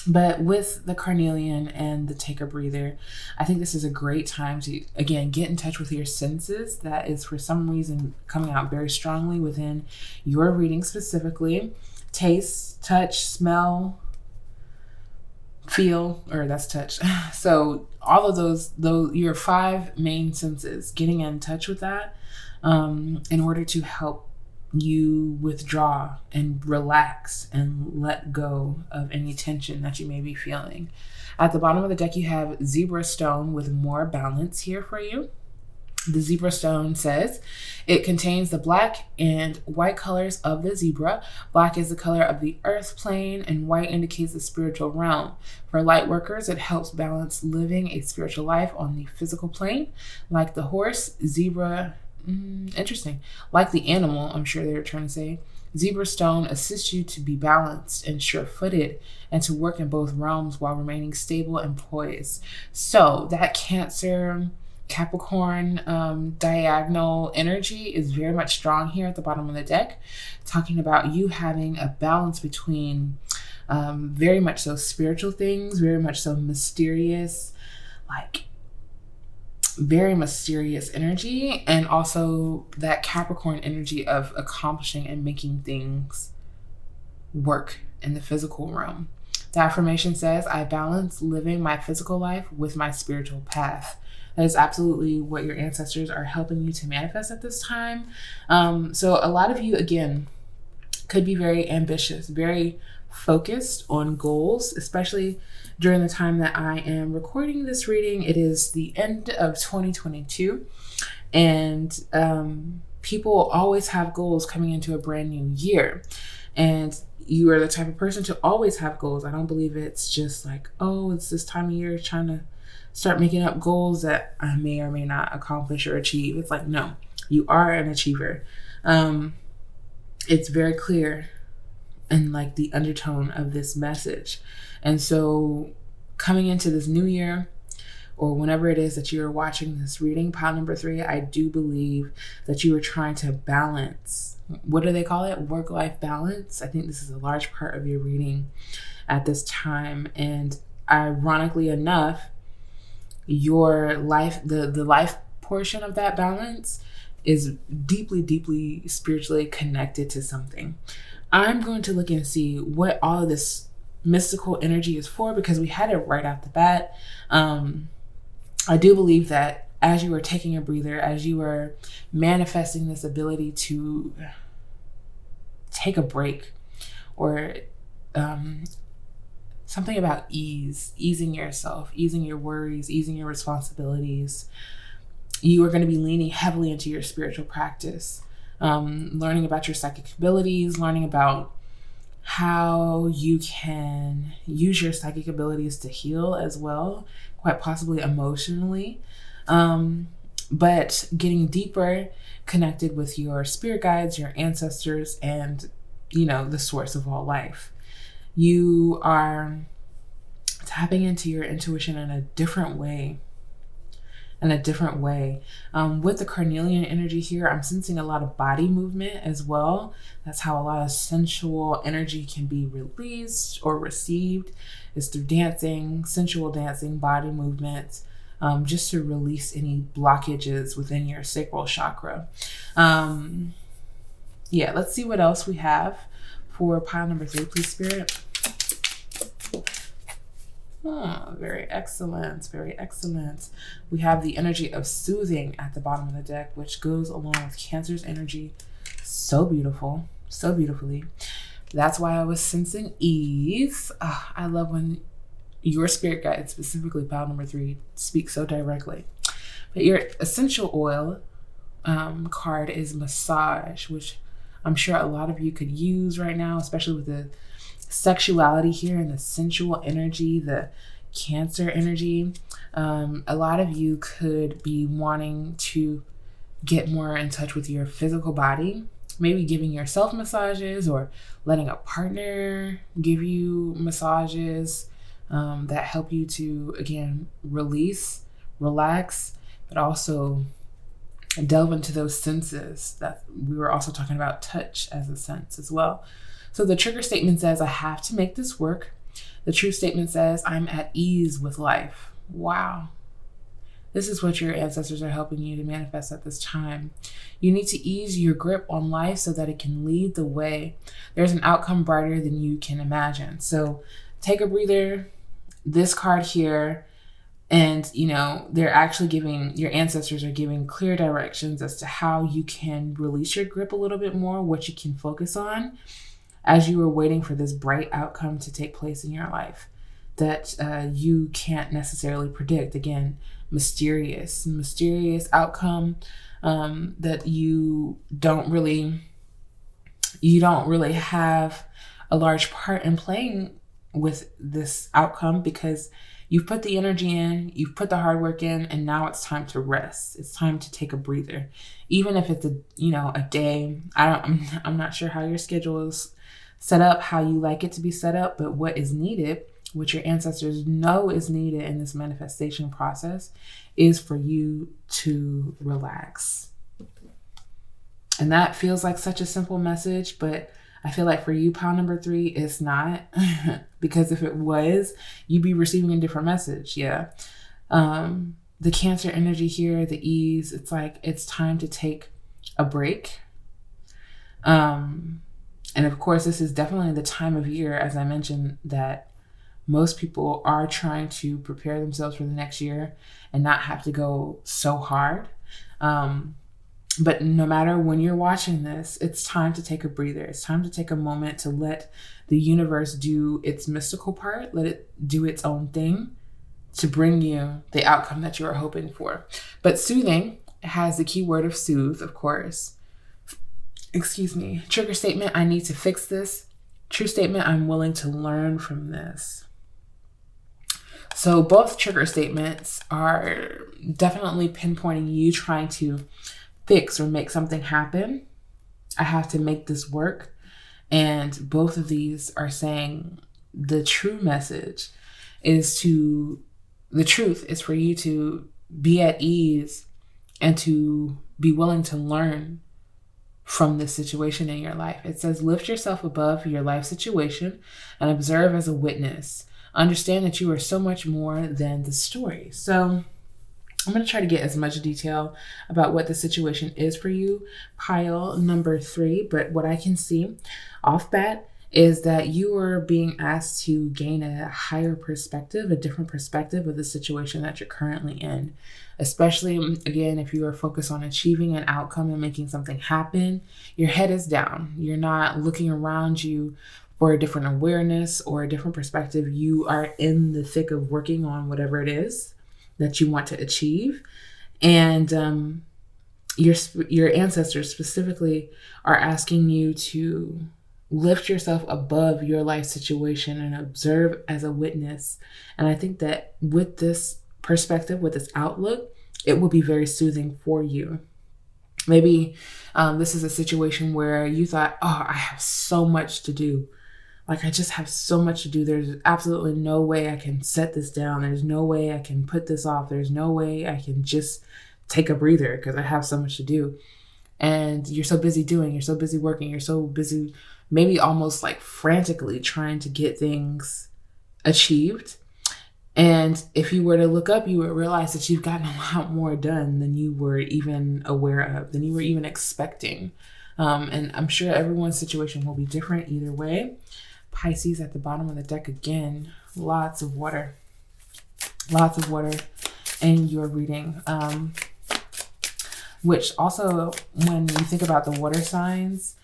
[SPEAKER 1] But with the carnelian and the take a breather, I think this is a great time to, again, get in touch with your senses. That is for some reason coming out very strongly within your reading specifically. Taste, touch, smell, feel, or that's touch. So all of those your five main senses, getting in touch with that in order to help you withdraw and relax and let go of any tension that you may be feeling. At the bottom of the deck, you have zebra stone with more balance here for you. The zebra stone says it contains the black and white colors of the zebra. Black is the color of the earth plane, and white indicates the spiritual realm. For light workers, it helps balance living a spiritual life on the physical plane. Like the horse, zebra, interesting. Like the animal, I'm sure they were trying to say, zebra stone assists you to be balanced and sure-footed and to work in both realms while remaining stable and poised. So that Cancer Capricorn diagonal energy is very much strong here at the bottom of the deck, talking about you having a balance between very much so spiritual things, very much so mysterious, like very mysterious energy, and also that Capricorn energy of accomplishing and making things work in the physical realm. The affirmation says, I balance living my physical life with my spiritual path. That is absolutely what your ancestors are helping you to manifest at this time. So a lot of you, again, could be very ambitious, very focused on goals, especially during the time that I am recording this reading. It is the end of 2022, and people always have goals coming into a brand new year. And you are the type of person to always have goals. I don't believe it's just like, oh, it's this time of year trying to start making up goals that I may or may not accomplish or achieve. It's like, no, you are an achiever. It's very clear in like the undertone of this message. And so coming into this new year, or whenever it is that you're watching this reading, pile number 3, I do believe that you are trying to balance, what do they call it? Work-life balance. I think this is a large part of your reading at this time. And ironically enough, your life, the life portion of that balance is deeply, deeply spiritually connected to something. I'm going to look and see what all of this mystical energy is for, because we had it right out the bat. I do believe that as you are taking a breather, as you are manifesting this ability to take a break, or something about easing yourself, easing your worries, easing your responsibilities, you are going to be leaning heavily into your spiritual practice, learning about your psychic abilities, learning about how you can use your psychic abilities to heal as well, quite possibly emotionally, but getting deeper connected with your spirit guides, your ancestors, and, you know, the source of all life. You are tapping into your intuition in a different way. With the carnelian energy here, I'm sensing a lot of body movement as well. That's how a lot of sensual energy can be released or received, is through dancing, sensual dancing, body movements, just to release any blockages within your sacral chakra. Yeah, let's see what else we have for pile number 3, please, Spirit. Oh, very excellent, very excellent. We have the energy of soothing at the bottom of the deck, which goes along with Cancer's energy so beautiful, so beautifully. That's why I was sensing ease. I love when your spirit guide, specifically pile number 3, speaks so directly. But your essential oil card is massage, which I'm sure a lot of you could use right now, especially with the sexuality here and the sensual energy, the Cancer energy. A lot of you could be wanting to get more in touch with your physical body, maybe giving yourself massages or letting a partner give you massages that help you to, again, release, relax, but also delve into those senses that we were also talking about, touch as a sense as well. So the trigger statement says, I have to make this work. The truth statement says, I'm at ease with life. Wow. This is what your ancestors are helping you to manifest at this time. You need to ease your grip on life so that it can lead the way. There's an outcome brighter than you can imagine. So take a breather. This card here, and they're actually giving, your ancestors are giving clear directions as to how you can release your grip a little bit more, what you can focus on as you are waiting for this bright outcome to take place in your life that you can't necessarily predict. Again, mysterious outcome that you don't really have a large part in playing with this outcome, because you've put the energy in, you've put the hard work in, and now it's time to rest. It's time to take a breather. Even if it's a day. I'm not sure how your schedule is set up, how you like it to be set up, but what is needed, what your ancestors know is needed in this manifestation process, is for you to relax. And that feels like such a simple message, but I feel like for you, pile number 3, it's not. Because if it was, you'd be receiving a different message. Yeah. The Cancer energy here, the ease, it's like it's time to take a break. And of course, this is definitely the time of year, as I mentioned, that most people are trying to prepare themselves for the next year and not have to go so hard. But no matter when you're watching this, it's time to take a breather. It's time to take a moment to let the universe do its mystical part, let it do its own thing to bring you the outcome that you are hoping for. But soothing has the key word of soothe, of course. Excuse me. Trigger statement, I need to fix this. True statement, I'm willing to learn from this. So both trigger statements are definitely pinpointing you trying to fix or make something happen. I have to make this work. And both of these are saying the true message is the truth is for you to be at ease and to be willing to learn from this situation in your life. It says, lift yourself above your life situation and observe as a witness. Understand that you are so much more than the story. So I'm going to try to get as much detail about what the situation is for you, pile number 3. But what I can see off bat is that you are being asked to gain a higher perspective, a different perspective of the situation that you're currently in. Especially, again, if you are focused on achieving an outcome and making something happen, your head is down. You're not looking around you for a different awareness or a different perspective. You are in the thick of working on whatever it is that you want to achieve. And your ancestors specifically are asking you to lift yourself above your life situation and observe as a witness. And I think that with this perspective, with this outlook, it will be very soothing for you. Maybe this is a situation where you thought, oh, I have so much to do. Like, I just have so much to do. There's absolutely no way I can set this down. There's no way I can put this off. There's no way I can just take a breather because I have so much to do. And you're so busy doing, you're so busy working, you're so busy, maybe almost like frantically trying to get things achieved. And if you were to look up, you would realize that you've gotten a lot more done than you were even aware of, than you were even expecting. And I'm sure everyone's situation will be different either way. Pisces at the bottom of the deck again, lots of water in your reading. Which also, when you think about the water signs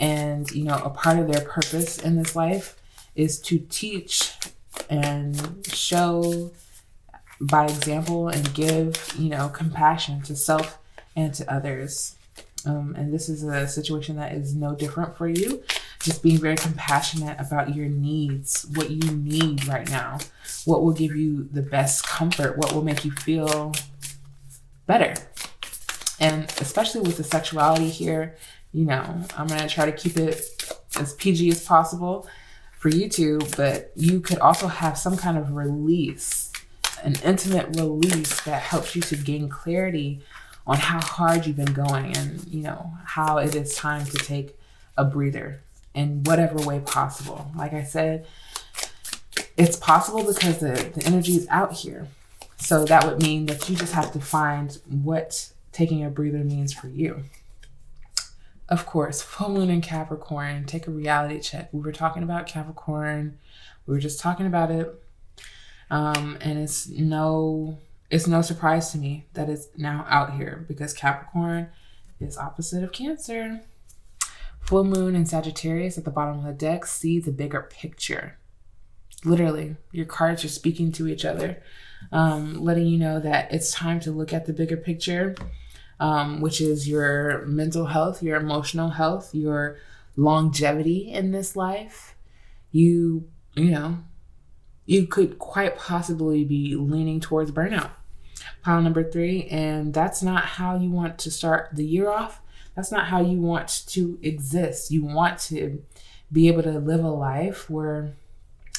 [SPEAKER 1] and, a part of their purpose in this life is to teach and show by example and give, compassion to self and to others. And this is a situation that is no different for you. Just being very compassionate about your needs, what you need right now, what will give you the best comfort, what will make you feel better. And especially with the sexuality here, I'm going to try to keep it as PG as possible for you two, but you could also have some kind of release, an intimate release that helps you to gain clarity on how hard you've been going and, how it is time to take a breather in whatever way possible. Like I said, it's possible because the energy is out here. So that would mean that you just have to find what taking a breather means for you. Of course, full moon in Capricorn, take a reality check. We were talking about Capricorn. We were just talking about it. And it's no surprise to me that it's now out here because Capricorn is opposite of Cancer. Full moon in Sagittarius at the bottom of the deck. See the bigger picture. Literally, your cards are speaking to each other, letting you know that it's time to look at the bigger picture, which is your mental health, your emotional health, your longevity in this life. You could quite possibly be leaning towards burnout. Pile number 3, and that's not how you want to start the year off. That's not how you want to exist. You want to be able to live a life where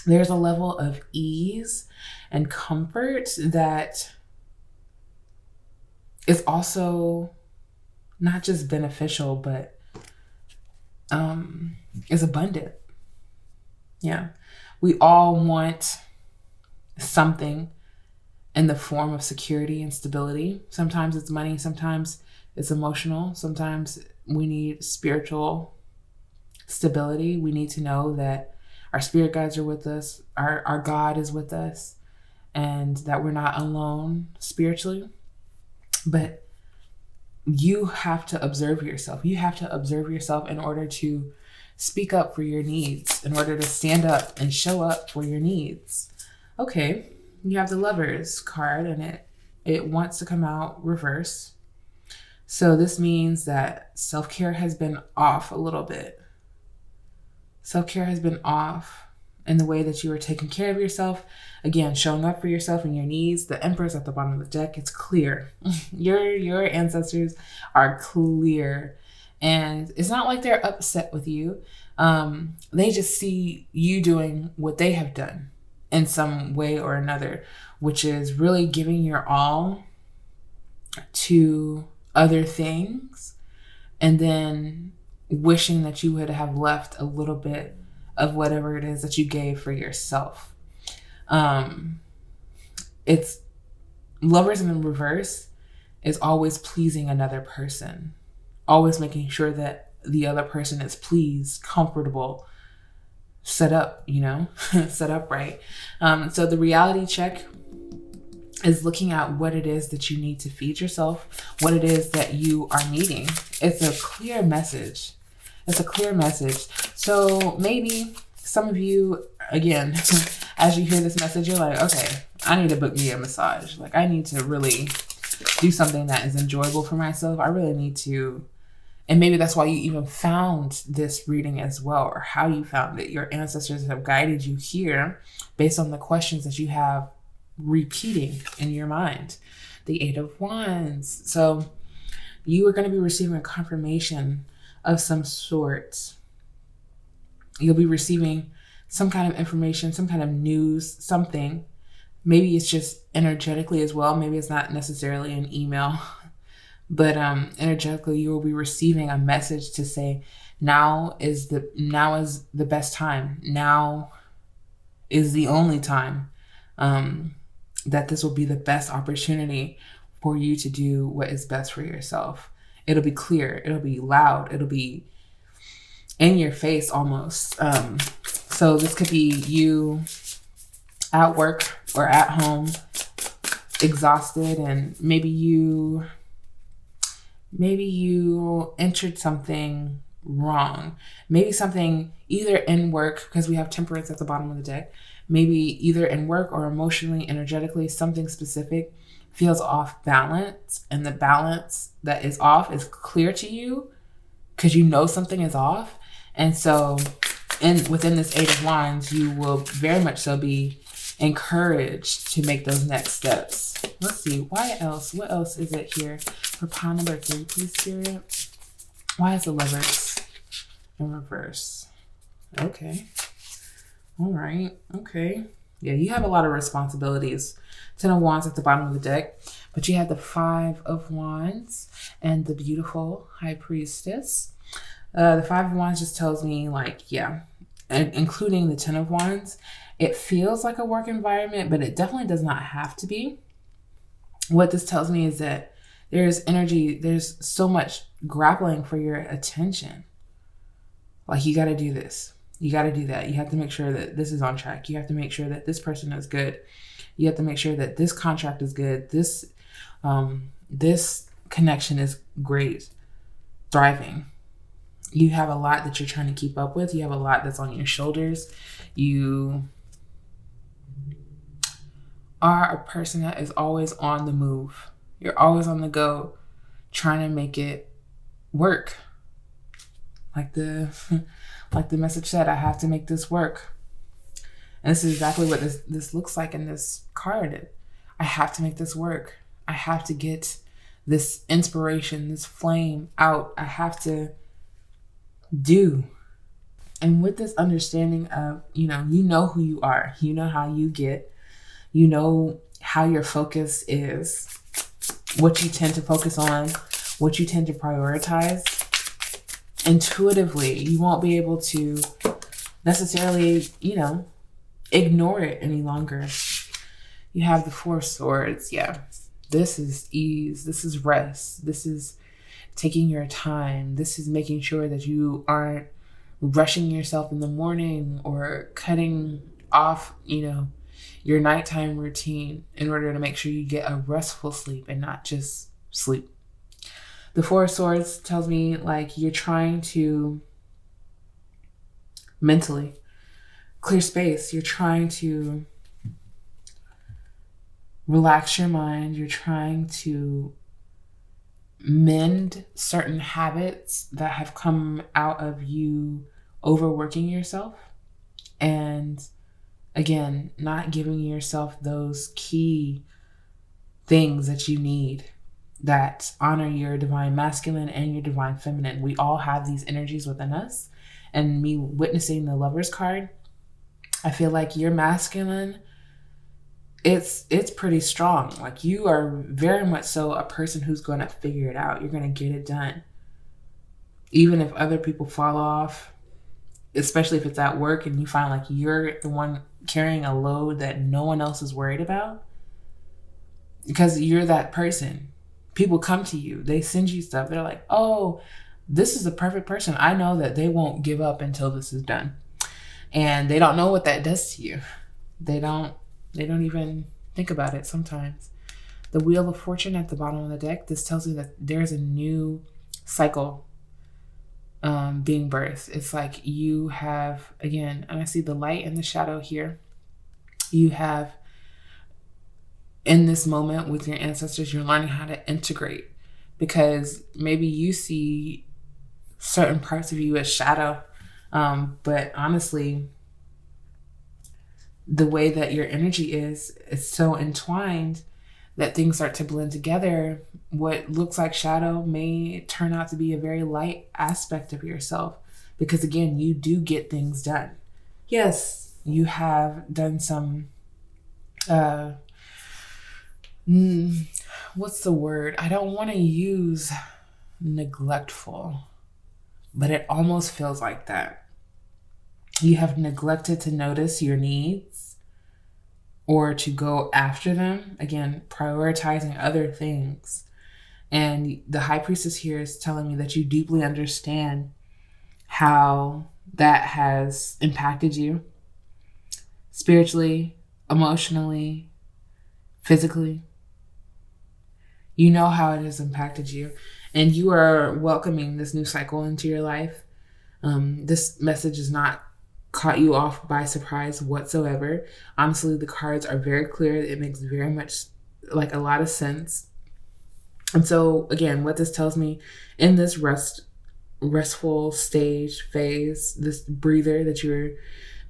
[SPEAKER 1] there's a level of ease and comfort that is also not just beneficial, but is abundant. Yeah. We all want something in the form of security and stability. Sometimes it's money, sometimes it's emotional, sometimes we need spiritual stability. We need to know that our spirit guides are with us, our God is with us, and that we're not alone spiritually. But you have to observe yourself. You have to observe yourself in order to speak up for your needs, in order to stand up and show up for your needs. Okay, you have the Lovers card, and it wants to come out reverse. So this means that self-care has been off a little bit. Self-care has been off in the way that you are taking care of yourself. Again, showing up for yourself and your needs. The Empress at the bottom of the deck, it's clear. Your ancestors are clear. And it's not like they're upset with you. They just see you doing what they have done in some way or another, which is really giving your all to other things and then wishing that you would have left a little bit of whatever it is that you gave for yourself. It's Lovers in the reverse is always pleasing another person, always making sure that the other person is pleased, comfortable, set up, set up right. So the reality check is looking at what it is that you need to feed yourself, what it is that you are needing. It's a clear message. It's a clear message. So maybe some of you, again, as you hear this message, you're like, okay, I need to book me a massage. Like, I need to really do something that is enjoyable for myself. I really need to. And maybe that's why you even found this reading as well, or how you found it. Your ancestors have guided you here based on the questions that you have repeating in your mind. The 8 of Wands. So you are going to be receiving a confirmation of some sort. You'll be receiving some kind of information, some kind of news, something. Maybe it's just energetically as well. Maybe it's not necessarily an email, but energetically you will be receiving a message to say, now is the best time. Now is the only time that this will be the best opportunity for you to do what is best for yourself. It'll be clear. It'll be loud. It'll be in your face almost. So this could be you at work or at home, exhausted, and maybe you entered something wrong. Maybe something either in work, because we have Temperance at the bottom of the deck, maybe either in work or emotionally, energetically, something specific feels off balance, and the balance that is off is clear to you because you know something is off. And so within this 8 of Wands, you will very much so be encouraged to make those next steps. Let's see, what else is it here for pile number 3, please, Spirit? Why is the Lovers in reverse? Okay. All right. Okay. Yeah, you have a lot of responsibilities. 10 of Wands at the bottom of the deck, but you have the 5 of Wands and the beautiful High Priestess. The 5 of Wands just tells me, like, yeah, including the 10 of Wands, It feels like a work environment, but it definitely does not have to be. What this tells me is that there's energy, there's so much grappling for your attention. Like, you got to do this. You got to do that. You have to make sure that this is on track. You have to make sure that this person is good. You have to make sure that this contract is good. This connection is great, thriving. You have a lot that you're trying to keep up with. You have a lot that's on your shoulders. You are a person that is always on the move. You're always on the go, trying to make it work. Like the message said, I have to make this work. And this is exactly what this looks like in this card. I have to make this work. I have to get this inspiration, this flame out. I have to do. And with this understanding of, you know who you are, you know how you get, you know how your focus is, what you tend to focus on, what you tend to prioritize. Intuitively, you won't be able to necessarily, ignore it any longer. You have the Four Swords. Yeah. This is ease. This is rest. This is taking your time. This is making sure that you aren't rushing yourself in the morning or cutting off, your nighttime routine in order to make sure you get a restful sleep and not just sleep. The Four Swords tells me like you're trying to mentally clear space. You're trying to relax your mind. You're trying to mend certain habits that have come out of you overworking yourself. And again, not giving yourself those key things that you need that honor your divine masculine and your divine feminine. We all have these energies within us. And me witnessing the Lover's card, I feel like your masculine, it's pretty strong. Like, you are very much so a person who's going to figure it out. You're going to get it done. Even if other people fall off, especially if it's at work and you find like you're the one carrying a load that no one else is worried about, because you're that person. People come to you, they send you stuff. They're like, oh, this is the perfect person. I know that they won't give up until this is done. And they don't know what that does to you. They don't even think about it sometimes. The Wheel of Fortune at the bottom of the deck, this tells you that there's a new cycle being birthed. It's like you have, again, and I see the light and the shadow here. You have, in this moment with your ancestors, you're learning how to integrate, because maybe you see certain parts of you as shadow. But honestly, the way that your energy is, it's so entwined that things start to blend together. What looks like shadow may turn out to be a very light aspect of yourself, because again, you do get things done. Yes, you have done some, what's the word? I don't want to use neglectful, but it almost feels like that. You have neglected to notice your needs or to go after them. Again, prioritizing other things. And the High Priestess here is telling me that you deeply understand how that has impacted you spiritually, emotionally, physically. You know how it has impacted you, and you are welcoming this new cycle into your life. This message is not caught you off by surprise whatsoever. Honestly, the cards are very clear. It makes very much like a lot of sense. And so again, what this tells me in this restful stage phase, this breather that you're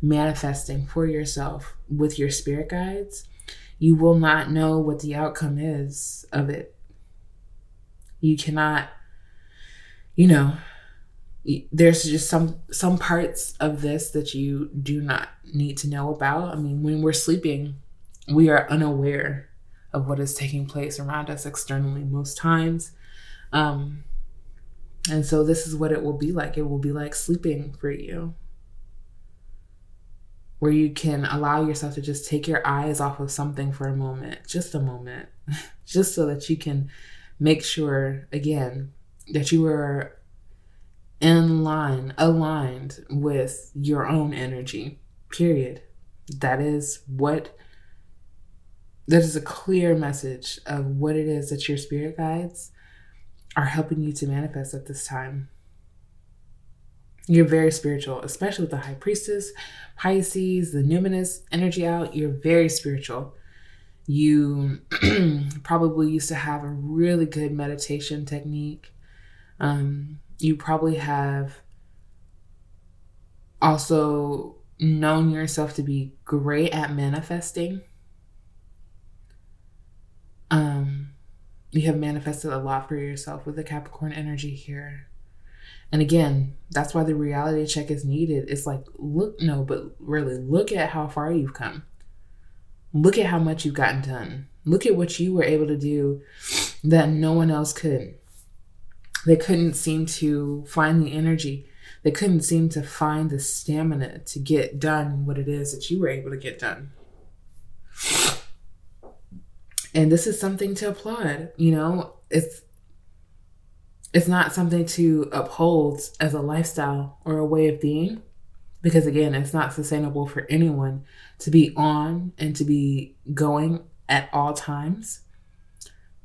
[SPEAKER 1] manifesting for yourself with your spirit guides, you will not know what the outcome is of it. You cannot, there's just some parts of this that you do not need to know about. I mean, when we're sleeping, we are unaware of what is taking place around us externally most times. And so this is what it will be like. It will be like sleeping for you, where you can allow yourself to just take your eyes off of something for a moment, just a moment, just so that you can make sure, again, that you are in line, aligned with your own energy, period. That is a clear message of what it is that your spirit guides are helping you to manifest at this time. You're very spiritual, especially with the High Priestess, Pisces, the Numinous energy out. You're very spiritual. You probably used to have a really good meditation technique. You probably have also known yourself to be great at manifesting. You have manifested a lot for yourself with the Capricorn energy here. And again, that's why the reality check is needed. It's like, look at how far you've come. Look at how much you've gotten done. Look at what you were able to do that no one else could. They couldn't seem to find the energy. They couldn't seem to find the stamina to get done what it is that you were able to get done. And this is something to applaud. It's not something to uphold as a lifestyle or a way of being, because again, it's not sustainable for anyone to be on and to be going at all times.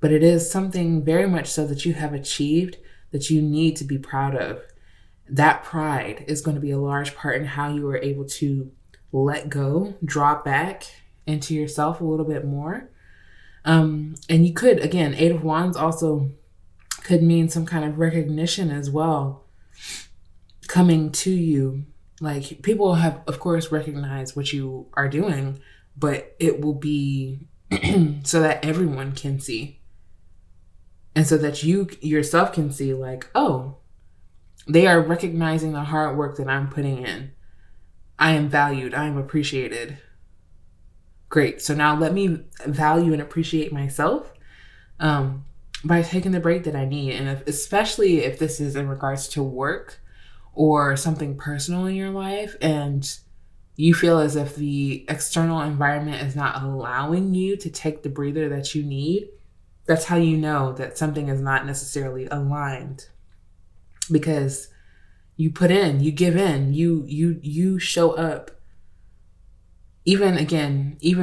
[SPEAKER 1] But it is something very much so that you have achieved that you need to be proud of. That pride is going to be a large part in how you are able to let go, drop back into yourself a little bit more. And you could, again, Eight of Wands also could mean some kind of recognition as well coming to you. Like, people have, of course, recognized what you are doing, but it will be so that everyone can see. And so that you yourself can see, like, oh, they are recognizing the hard work that I'm putting in. I am valued. I am appreciated. Great. So now let me value and appreciate myself by taking the break that I need. And especially if this is in regards to work or something personal in your life, and you feel as if the external environment is not allowing you to take the breather that you need, that's how you know that something is not necessarily aligned. Because you put in, you give in, you show up. Even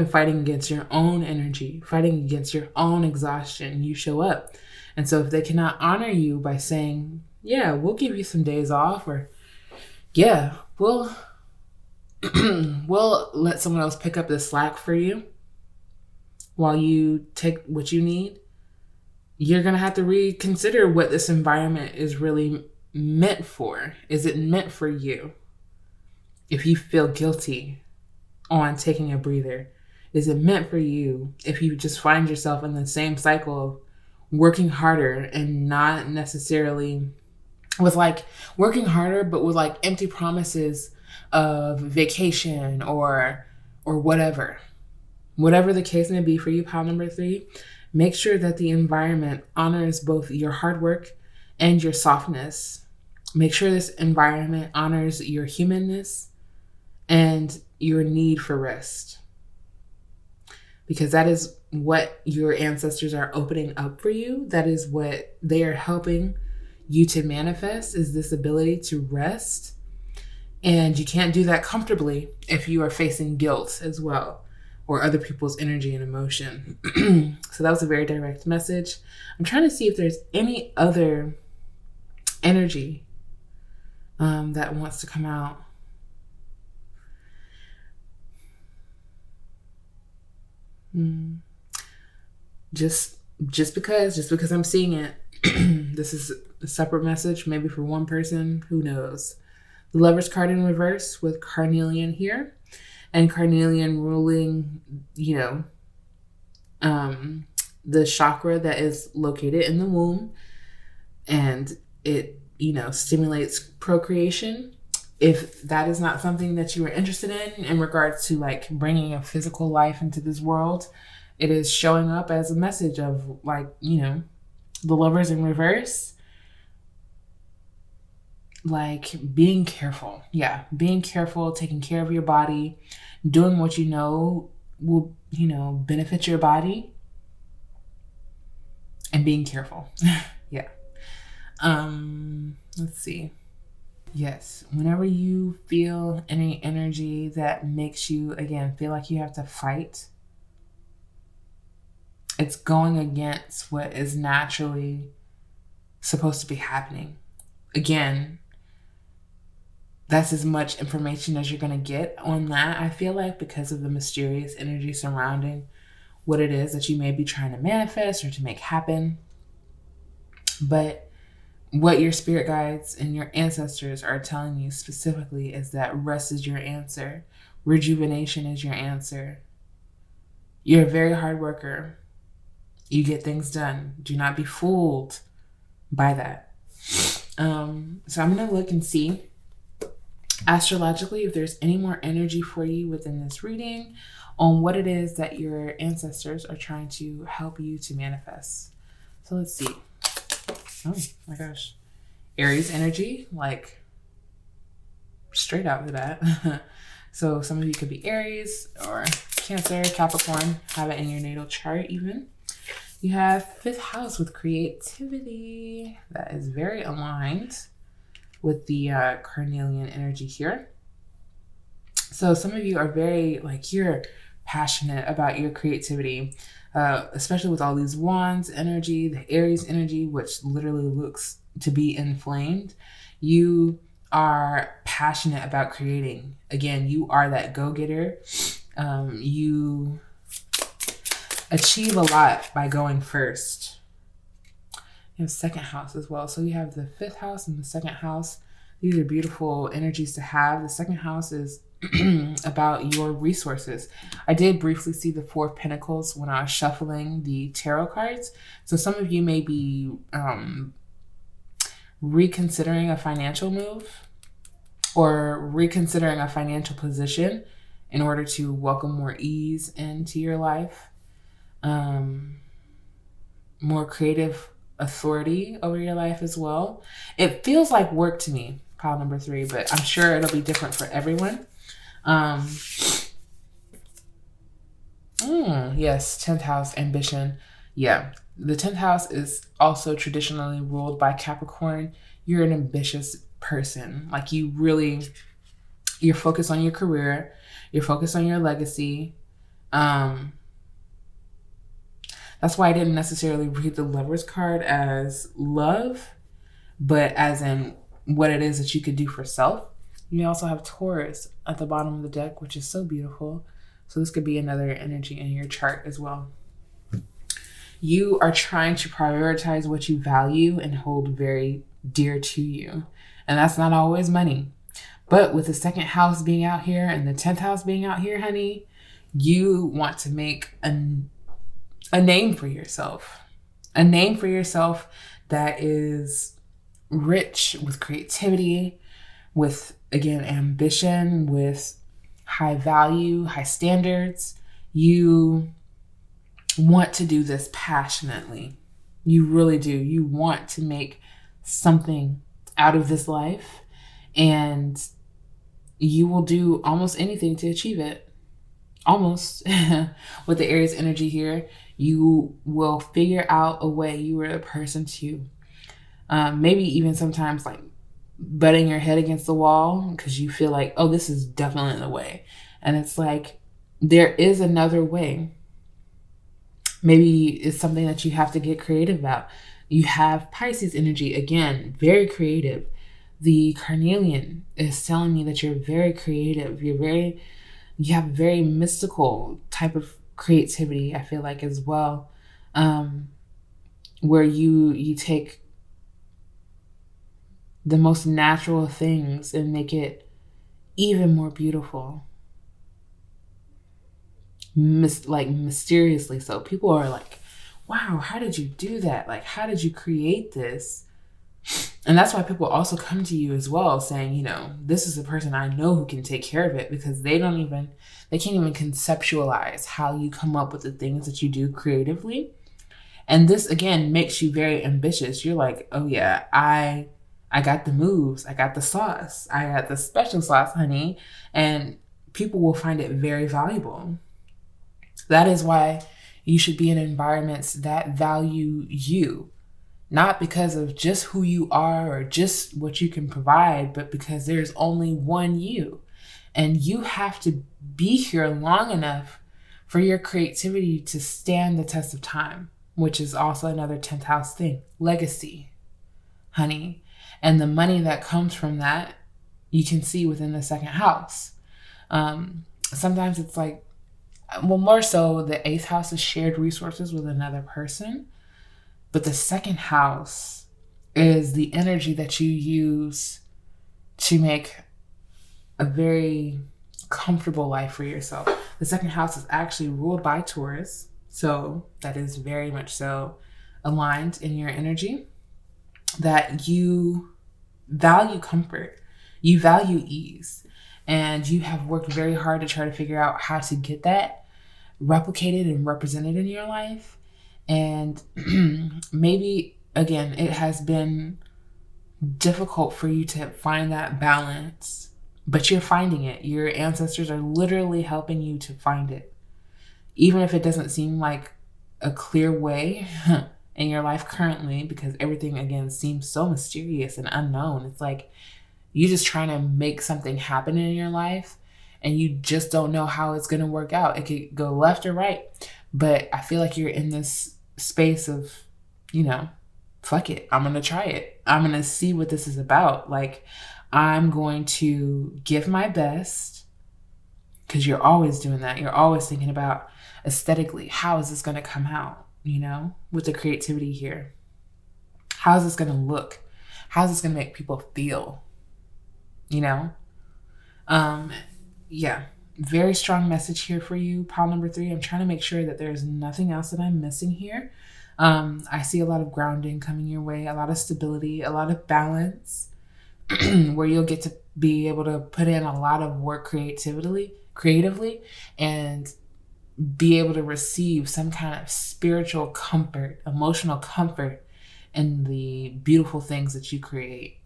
[SPEAKER 1] fighting against your own energy, fighting against your own exhaustion, you show up. And so if they cannot honor you by saying, yeah, we'll give you some days off, or yeah, we'll let someone else pick up the slack for you while you take what you need, you're going to have to reconsider what this environment is really meant for. Is it meant for you? If you feel guilty on taking a breather, is it meant for you if you just find yourself in the same cycle of working harder and not necessarily with like working harder, but with like empty promises of vacation or whatever the case may be for you, pile number 3, make sure that the environment honors both your hard work and your softness. Make sure this environment honors your humanness and your need for rest. Because that is what your ancestors are opening up for you. That is what they are helping you to manifest, is this ability to rest. And you can't do that comfortably if you are facing guilt as well, or other people's energy and emotion. So that was a very direct message. I'm trying to see if there's any other energy that wants to come out. Just because I'm seeing it, this is a separate message, maybe for one person, who knows. The Lover's card in reverse with carnelian here, and carnelian ruling, the chakra that is located in the womb, and it, stimulates procreation. If that is not something that you are interested in regards to like bringing a physical life into this world, it is showing up as a message of like, the Lovers in reverse. like being careful. Yeah, being careful, taking care of your body, doing what you know will, benefit your body, and being careful. Yeah. Let's see. Yes, whenever you feel any energy that makes you, again, feel like you have to fight, it's going against what is naturally supposed to be happening. Again, that's as much information as you're going to get on that, I feel like, because of the mysterious energy surrounding what it is that you may be trying to manifest or to make happen. But what your spirit guides and your ancestors are telling you specifically is that rest is your answer. Rejuvenation is your answer. You're a very hard worker. You get things done. Do not be fooled by that. So I'm going to look and see astrologically if there's any more energy for you within this reading on what it is that your ancestors are trying to help you to manifest. So let's see. Oh my gosh. Aries energy, like straight out of that. So some of you could be Aries or Cancer, Capricorn, have it in your natal chart even. You have 5th house with creativity. That is very aligned with the carnelian energy here. So some of you are very, like, you're passionate about your creativity, especially with all these wands energy, the Aries energy, which literally looks to be inflamed. You are passionate about creating. Again, you are that go-getter. You achieve a lot by going first. You have 2nd house as well. So you have the 5th house and the 2nd house. These are beautiful energies to have. The 2nd house is about your resources. I did briefly see the 4 of Pentacles when I was shuffling the tarot cards. So some of you may be reconsidering a financial move or reconsidering a financial position in order to welcome more ease into your life. More creative authority over your life as well. It feels like work to me, pile number 3, but I'm sure it'll be different for everyone. Yes, 10th house, ambition. Yeah, the 10th house is also traditionally ruled by Capricorn. You're an ambitious person. Like, you're focused on your career. You're focused on your legacy. That's why I didn't necessarily read the Lover's card as love, but as in what it is that you could do for self. You also have Taurus at the bottom of the deck, which is so beautiful. So this could be another energy in your chart as well. You are trying to prioritize what you value and hold very dear to you. And that's not always money. But with the 2nd house being out here and the 10th house being out here, honey, you want to make a name for yourself. A name for yourself that is rich with creativity, with, again, ambition, with high value, high standards. You want to do this passionately. You really do. You want to make something out of this life, and you will do almost anything to achieve it. Almost. With the Aries energy here, you will figure out a way. You are a person to maybe even sometimes like butting your head against the wall because you feel like, oh, this is definitely the way. And it's like, there is another way. Maybe it's something that you have to get creative about. You have Pisces energy, again, very creative. The carnelian is telling me that you're very creative. You have a very mystical type of creativity, I feel like, as well, where you take the most natural things and make it even more beautiful. Mysteriously so. People are like, wow, how did you do that? Like, how did you create this? And that's why people also come to you as well saying, this is the person I know who can take care of it, because they can't even conceptualize how you come up with the things that you do creatively. And this, again, makes you very ambitious. You're like, oh yeah, I I got the moves. I got the sauce. I got the special sauce, honey. And people will find it very valuable. That is why you should be in environments that value you, not because of just who you are or just what you can provide, but because there's only one you. And you have to be here long enough for your creativity to stand the test of time, which is also another 10th house thing. Legacy, honey. And the money that comes from that, you can see within the second house. Sometimes it's like, well, more so the eighth house is shared resources with another person. But the second house is the energy that you use to make a very comfortable life for yourself. The second house is actually ruled by Taurus. So that is very much so aligned in your energy, that you value comfort, you value ease, and you have worked very hard to try to figure out how to get that replicated and represented in your life. And maybe, again, it has been difficult for you to find that balance, but you're finding it. Your ancestors are literally helping you to find it. Even if it doesn't seem like a clear way in your life currently, because everything, again, seems so mysterious and unknown. It's like you're just trying to make something happen in your life and you just don't know how it's going to work out. It could go left or right. But I feel like you're in this space of, fuck it. I'm going to try it. I'm going to see what this is about. Like, I'm going to give my best, because you're always doing that. You're always thinking about aesthetically, how is this going to come out, with the creativity here? How is this going to look? How is this going to make people feel? Yeah, very strong message here for you, pile number 3. I'm trying to make sure that there's nothing else that I'm missing here. I see a lot of grounding coming your way, a lot of stability, a lot of balance, where you'll get to be able to put in a lot of work creatively, and be able to receive some kind of spiritual comfort, emotional comfort in the beautiful things that you create,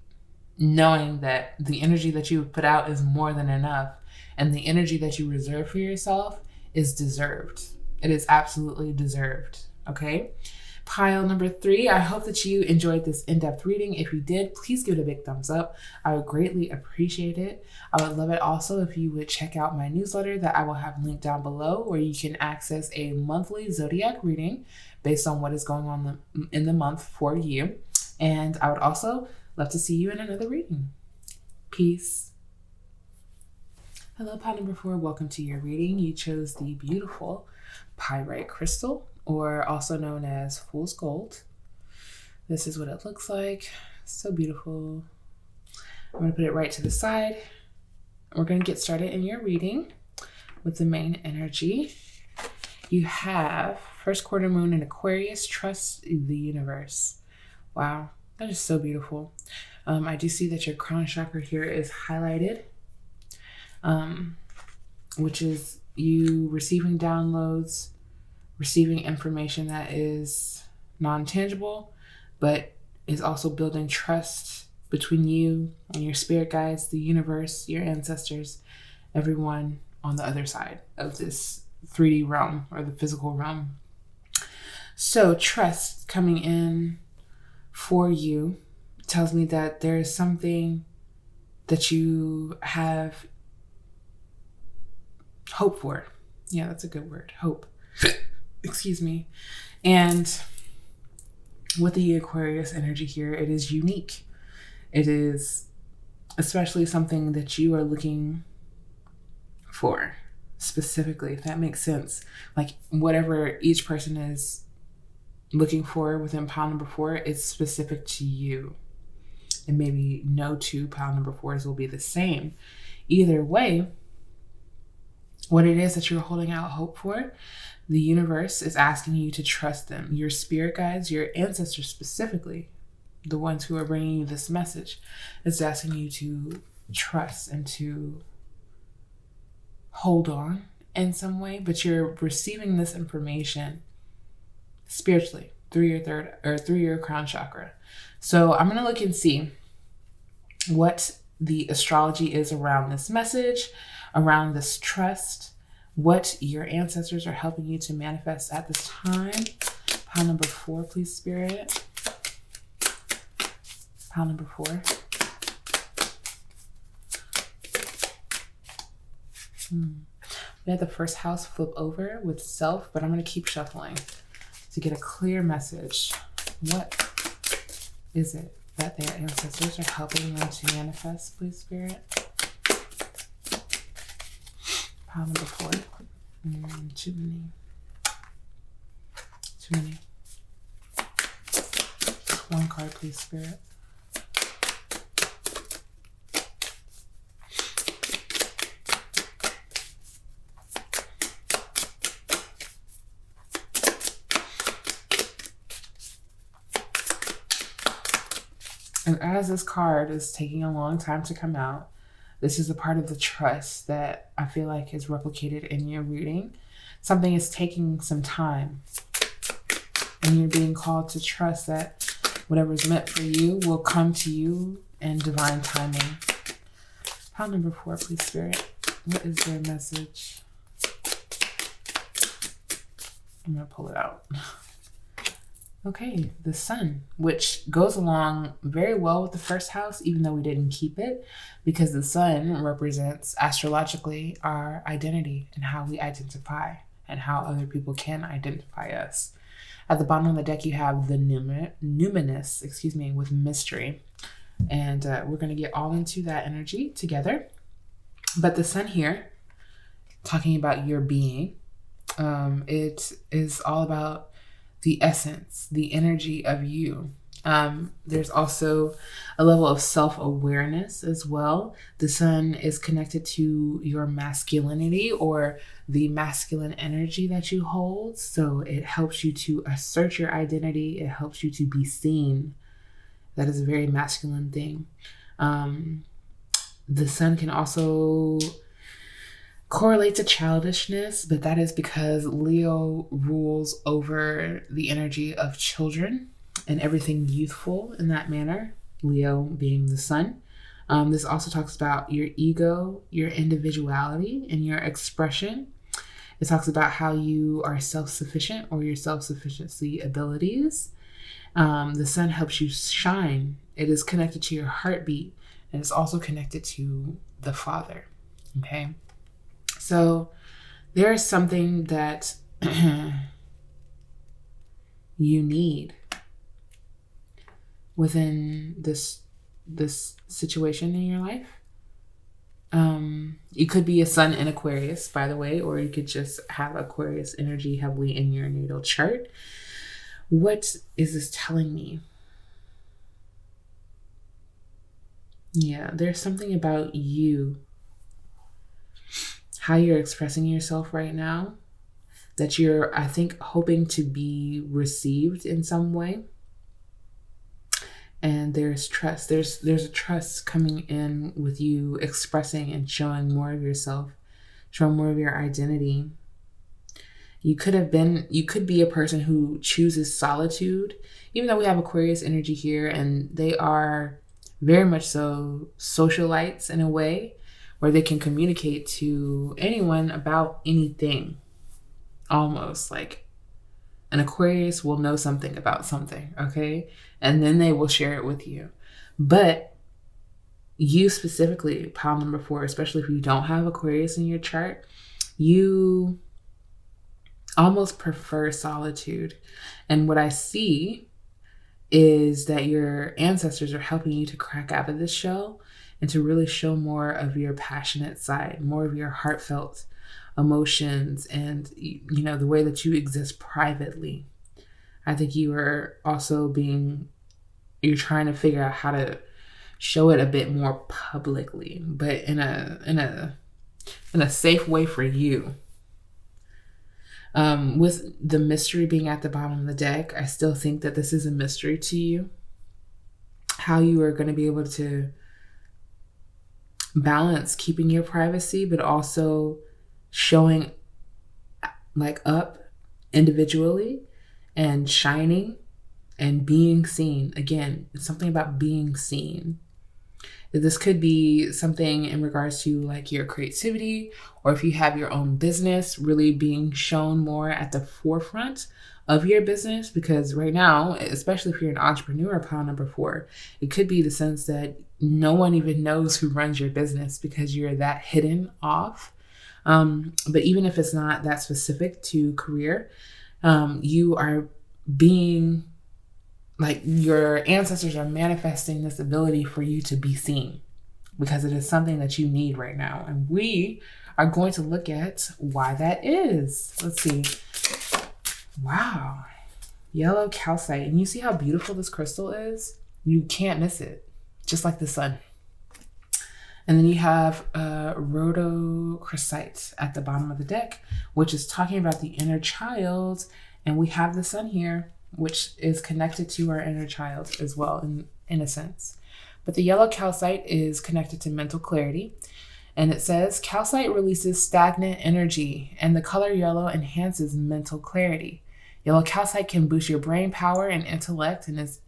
[SPEAKER 1] knowing that the energy that you put out is more than enough, and the energy that you reserve for yourself is deserved. It is absolutely deserved. Okay? Pile number 3, I hope that you enjoyed this in-depth reading. If you did, please give it a big thumbs up. I would greatly appreciate it. I would love it also if you would check out my newsletter that I will have linked down below, where you can access a monthly zodiac reading based on what is going on in the month for you. And I would also love to see you in another reading. Peace. Hello, pile number 4. Welcome to your reading. You chose the beautiful pyrite crystal, or also known as fool's gold. This is what it looks like. So beautiful. I'm going to put it right to the side. We're going to get started in your reading with the main energy. You have first quarter moon in Aquarius. Trust the universe. Wow, that is so beautiful. I do see that your crown chakra here is highlighted, which is you receiving downloads, receiving information that is non-tangible, but is also building trust between you and your spirit guides, the universe, your ancestors, everyone on the other side of this 3D realm or the physical realm. So trust coming in for you tells me that there is something that you have hope for. Yeah, that's a good word. Hope. Excuse me. And with the Aquarius energy here, it is unique. It is especially something that you are looking for specifically, if that makes sense. Like whatever each person is looking for within pile number 4, it's specific to you. And maybe no 2 pile number 4s will be the same. Either way, what it is that you're holding out hope for, the universe is asking you to trust them. Your spirit guides, your ancestors specifically, the ones who are bringing you this message, is asking you to trust and to hold on in some way, but you're receiving this information spiritually through your through your crown chakra. So I'm going to look and see what the astrology is around this message, around this trust, what your ancestors are helping you to manifest at this time. Pile number 4, please, Spirit. Pile number 4. We had the first house flip over with self, but I'm going to keep shuffling to get a clear message. What is it that their ancestors are helping them to manifest, please, Spirit? Pile number 4. Too many. Too many. Just one card, please, Spirit. And as this card is taking a long time to come out, this is a part of the trust that I feel like is replicated in your reading. Something is taking some time, and you're being called to trust that whatever is meant for you will come to you in divine timing. Pile number 4, please, Spirit. What is their message? I'm going to pull it out. Okay, the sun, which goes along very well with the first house, even though we didn't keep it, because the sun represents astrologically our identity and how we identify and how other people can identify us. At the bottom of the deck, you have the numinous, with mystery. And we're going to get all into that energy together. But the sun here, talking about your being, it is all about the essence, the energy of you. There's also a level of self-awareness as well. The sun is connected to your masculinity or the masculine energy that you hold. So it helps you to assert your identity. It helps you to be seen. That is a very masculine thing. The sun can also correlate to childishness, but that is because Leo rules over the energy of children and everything youthful in that manner, Leo being the sun. This also talks about your ego, your individuality, and your expression. It talks about how you are self-sufficient or your self-sufficiency abilities. The sun helps you shine. It is connected to your heartbeat, and it's also connected to the Father. Okay? So there is something that you need within this situation in your life. You could be a sun in Aquarius, by the way, or you could just have Aquarius energy heavily in your natal chart. What is this telling me? Yeah, there's something about you, how you're expressing yourself right now, that you're, I think, hoping to be received in some way. And there's trust. There's a trust coming in with you expressing and showing more of yourself, showing more of your identity. You could be a person who chooses solitude, even though we have Aquarius energy here, and they are very much so socialites in a way where they can communicate to anyone about anything. Almost like an Aquarius will know something about something, okay? And then they will share it with you. But you specifically, pile number 4, especially if you don't have Aquarius in your chart, you almost prefer solitude. And what I see is that your ancestors are helping you to crack out of this shell and to really show more of your passionate side, more of your heartfelt emotions, and the way that you exist privately. I think you are also you're trying to figure out how to show it a bit more publicly, but in a safe way for you. With the mystery being at the bottom of the deck, I still think that this is a mystery to you. How you are going to be able to balance keeping your privacy, but also showing up individually and shining and being seen. Again, it's something about being seen. This could be something in regards to like your creativity, or if you have your own business, really being shown more at the forefront of your business. Because right now, especially if you're an entrepreneur, pile number 4, it could be the sense that no one even knows who runs your business because you're that hidden off. But even if it's not that specific to career, you are being like, your ancestors are manifesting this ability for you to be seen, because it is something that you need right now. And we are going to look at why that is. Let's see. Wow. Yellow calcite. And you see how beautiful this crystal is? You can't miss it. Just like the sun. And then you have rhodochrosite at the bottom of the deck, which is talking about the inner child. And we have the sun here, which is connected to our inner child as well, in a sense. But the yellow calcite is connected to mental clarity. And it says, calcite releases stagnant energy, and the color yellow enhances mental clarity. Yellow calcite can boost your brain power and intellect, and is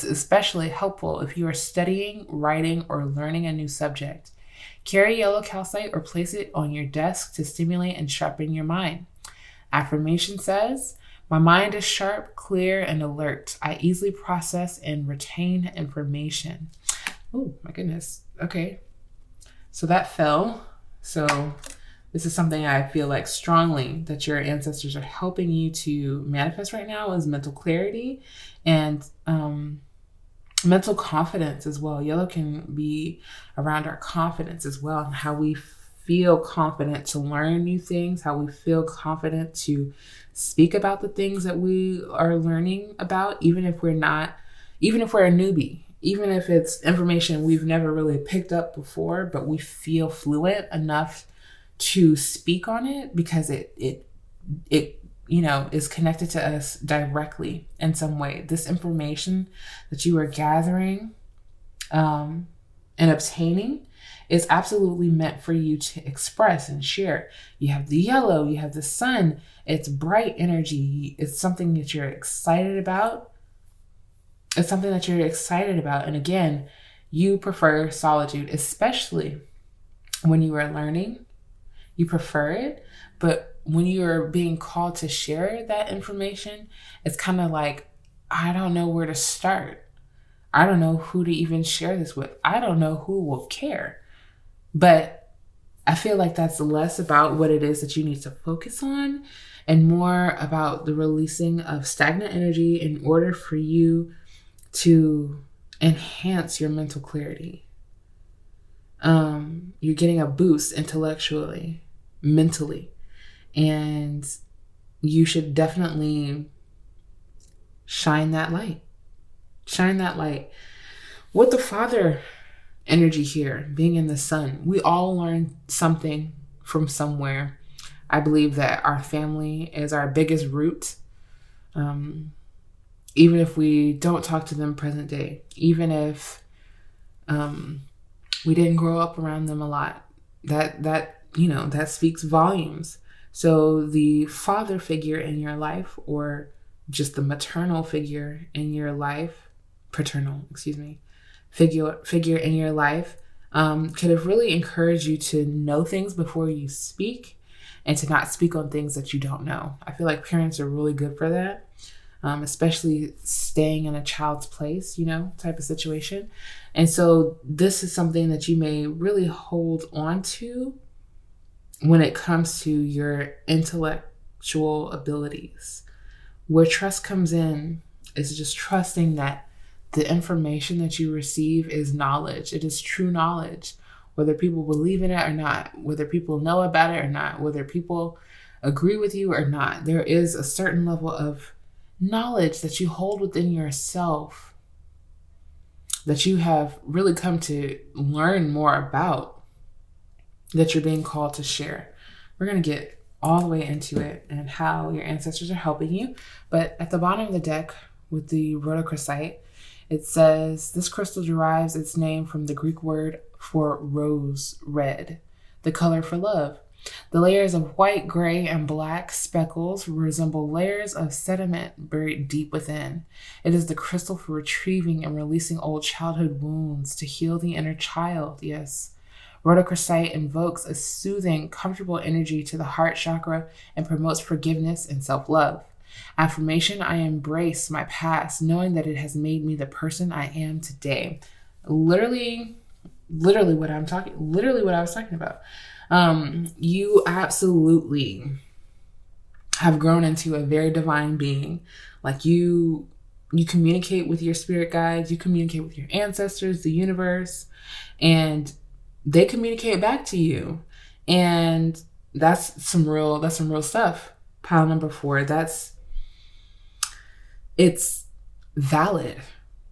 [SPEAKER 1] especially helpful if you are studying, writing, or learning a new subject. Carry yellow calcite or place it on your desk to stimulate and sharpen your mind. Affirmation says, my mind is sharp, clear, and alert. I easily process and retain information. Oh, my goodness. Okay. So that fell. So this is something I feel like strongly that your ancestors are helping you to manifest right now, is mental clarity and mental confidence as well. Yellow can be around our confidence as well, and how we feel confident to learn new things, how we feel confident to speak about the things that we are learning about, even if we're a newbie, even if it's information we've never really picked up before, but we feel fluent enough to speak on it because it is connected to us directly in some way. This information that you are gathering and obtaining is absolutely meant for you to express and share. You have the yellow, you have the sun. It's bright energy. It's something that you're excited about. And again, you prefer solitude, especially when you are learning. You prefer it, but when you're being called to share that information, it's kind of like, I don't know where to start. I don't know who to even share this with. I don't know who will care. But I feel like that's less about what it is that you need to focus on and more about the releasing of stagnant energy in order for you to enhance your mental clarity. You're getting a boost intellectually, mentally, and you should definitely shine that light. With the father energy here, being in the sun, we all learn something from somewhere. I believe that our family is our biggest root. Even if we don't talk to them present day, even if we didn't grow up around them a lot, that speaks volumes. So the father figure in your life, or just the maternal figure in your life, figure in your life, could have really encouraged you to know things before you speak and to not speak on things that you don't know. I feel like parents are really good for that. Especially staying in a child's place, type of situation. And so this is something that you may really hold on to when it comes to your intellectual abilities. Where trust comes in is just trusting that the information that you receive is knowledge. It is true knowledge, whether people believe in it or not, whether people know about it or not, whether people agree with you or not. There is a certain level of knowledge that you hold within yourself that you have really come to learn more about, that you're being called to share. We're going to get all the way into it and how your ancestors are helping you. But at the bottom of the deck with the rhodochrosite, it says this crystal derives its name from the Greek word for rose, red, the color for love. The layers of white, gray, and black speckles resemble layers of sediment buried deep within. It is the crystal for retrieving and releasing old childhood wounds to heal the inner child, yes. Rhodochrosite invokes a soothing, comfortable energy to the heart chakra and promotes forgiveness and self-love. Affirmation: I embrace my past, knowing that it has made me the person I am today. Literally what I was talking about. You absolutely have grown into a very divine being. Like you communicate with your spirit guides, you communicate with your ancestors, the universe, and they communicate back to you. And that's some real stuff. Pile number 4, it's valid.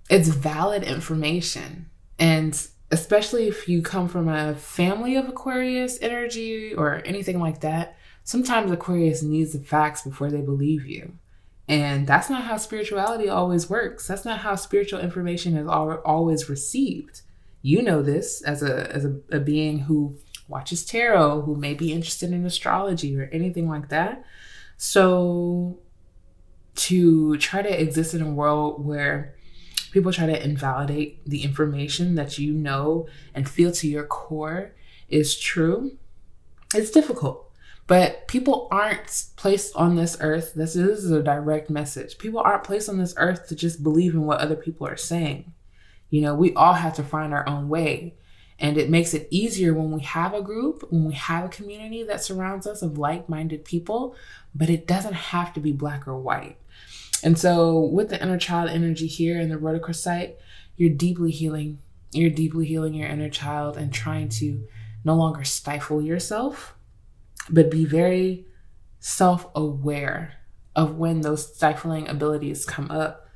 [SPEAKER 1] It's valid information. And especially if you come from a family of Aquarius energy or anything like that, sometimes Aquarius needs the facts before they believe you. And that's not how spirituality always works. That's not how spiritual information is always received. You know this as a being who watches tarot, who may be interested in astrology or anything like that. So to try to exist in a world where people try to invalidate the information that you know and feel to your core is true, it's difficult. But people aren't placed on this earth. This is a direct message. People aren't placed on this earth to just believe in what other people are saying. You know, we all have to find our own way. And it makes it easier when we have a group, when we have a community that surrounds us of like-minded people, but it doesn't have to be black or white. And so with the inner child energy here and the rhodochrosite, you're deeply healing your inner child and trying to no longer stifle yourself, but be very self-aware of when those stifling abilities come up,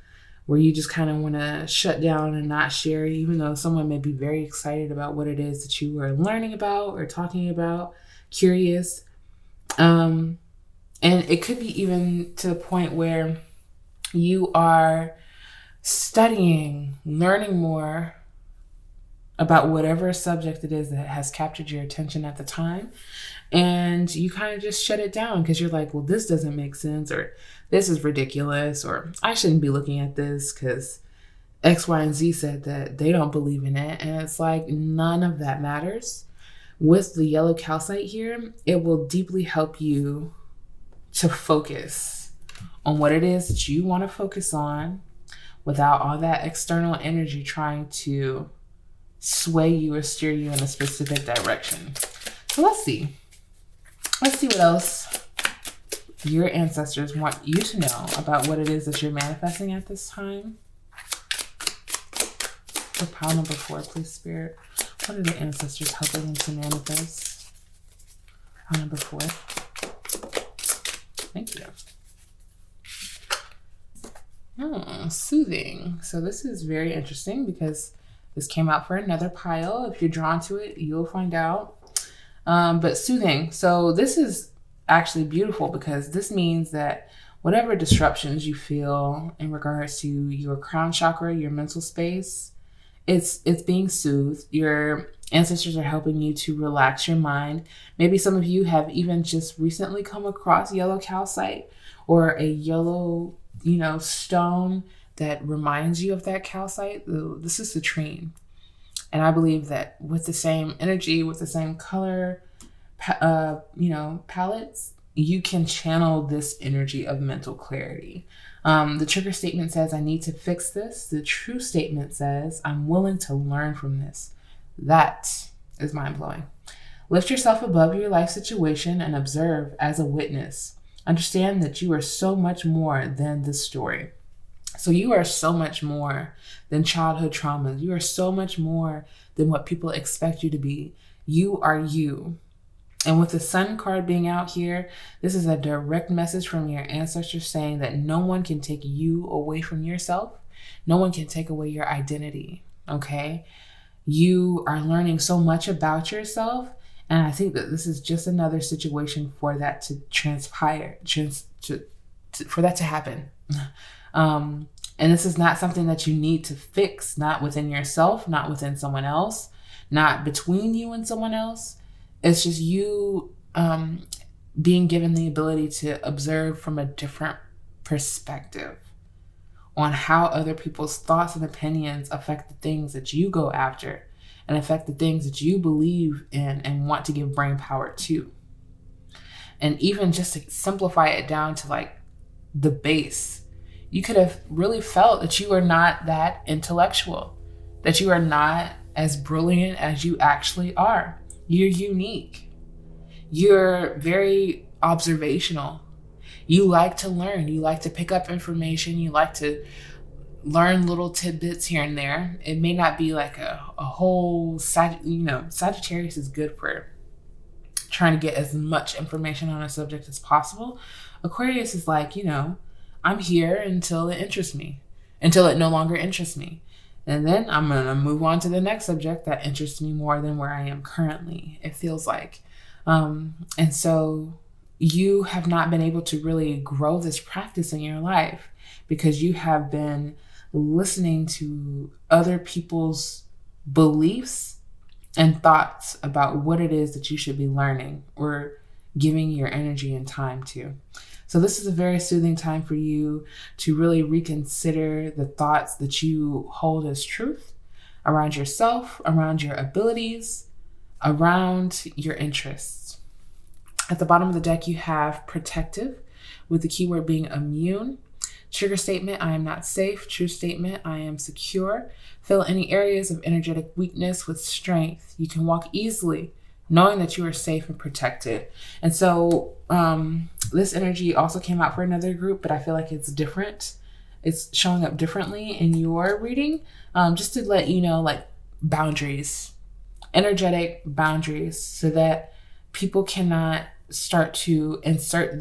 [SPEAKER 1] where you just kind of want to shut down and not share, even though someone may be very excited about what it is that you are learning about or talking about, curious. And it could be even to the point where you are studying, learning more about whatever subject it is that has captured your attention at the time. And you kind of just shut it down because you're like, well, this doesn't make sense, or this is ridiculous, or I shouldn't be looking at this because X, Y, and Z said that they don't believe in it. And it's like, none of that matters. With the yellow calcite here, it will deeply help you to focus on what it is that you want to focus on without all that external energy trying to sway you or steer you in a specific direction. So let's see. Let's see what else your ancestors want you to know about what it is that you're manifesting at this time. For pile number 4, please, Spirit. What are the ancestors helping them to manifest? Pile number 4. Thank you. Oh, soothing. So this is very interesting because this came out for another pile. If you're drawn to it, you'll find out. But soothing. So this is actually beautiful because this means that whatever disruptions you feel in regards to your crown chakra, your mental space, it's being soothed. Your ancestors are helping you to relax your mind. Maybe some of you have even just recently come across yellow calcite or a yellow, stone that reminds you of that calcite. This is citrine. And I believe that with the same energy, with the same color, palettes, you can channel this energy of mental clarity. The trigger statement says, I need to fix this. The true statement says, I'm willing to learn from this. That is mind-blowing. Lift yourself above your life situation and observe as a witness. Understand that you are so much more than this story. So you are so much more than childhood traumas. You are so much more than what people expect you to be. You are you. And with the Sun card being out here, this is a direct message from your ancestors saying that no one can take you away from yourself. No one can take away your identity, okay? You are learning so much about yourself. And I think that this is just another situation for that to transpire, for that to happen. And this is not something that you need to fix, not within yourself, not within someone else, not between you and someone else. It's just you being given the ability to observe from a different perspective on how other people's thoughts and opinions affect the things that you go after and affect the things that you believe in and want to give brain power to. And even just to simplify it down to like the base, you could have really felt that you are not that intellectual, that you are not as brilliant as you actually are. You're unique. You're very observational. You like to learn. You like to pick up information. You like to learn little tidbits here and there. It may not be like a whole, Sagittarius is good for trying to get as much information on a subject as possible. Aquarius is like, I'm here until it interests me, until it no longer interests me. And then I'm going to move on to the next subject that interests me more than where I am currently, it feels like. And so you have not been able to really grow this practice in your life because you have been listening to other people's beliefs and thoughts about what it is that you should be learning or giving your energy and time to. So this is a very soothing time for you to really reconsider the thoughts that you hold as truth around yourself, around your abilities, around your interests. At the bottom of the deck, you have protective with the keyword being immune. Trigger statement, I am not safe. True statement, I am secure. Fill any areas of energetic weakness with strength. You can walk easily, knowing that you are safe and protected. And so this energy also came out for another group, but I feel like it's different. It's showing up differently in your reading, just to let you know, like boundaries, energetic boundaries, so that people cannot start to insert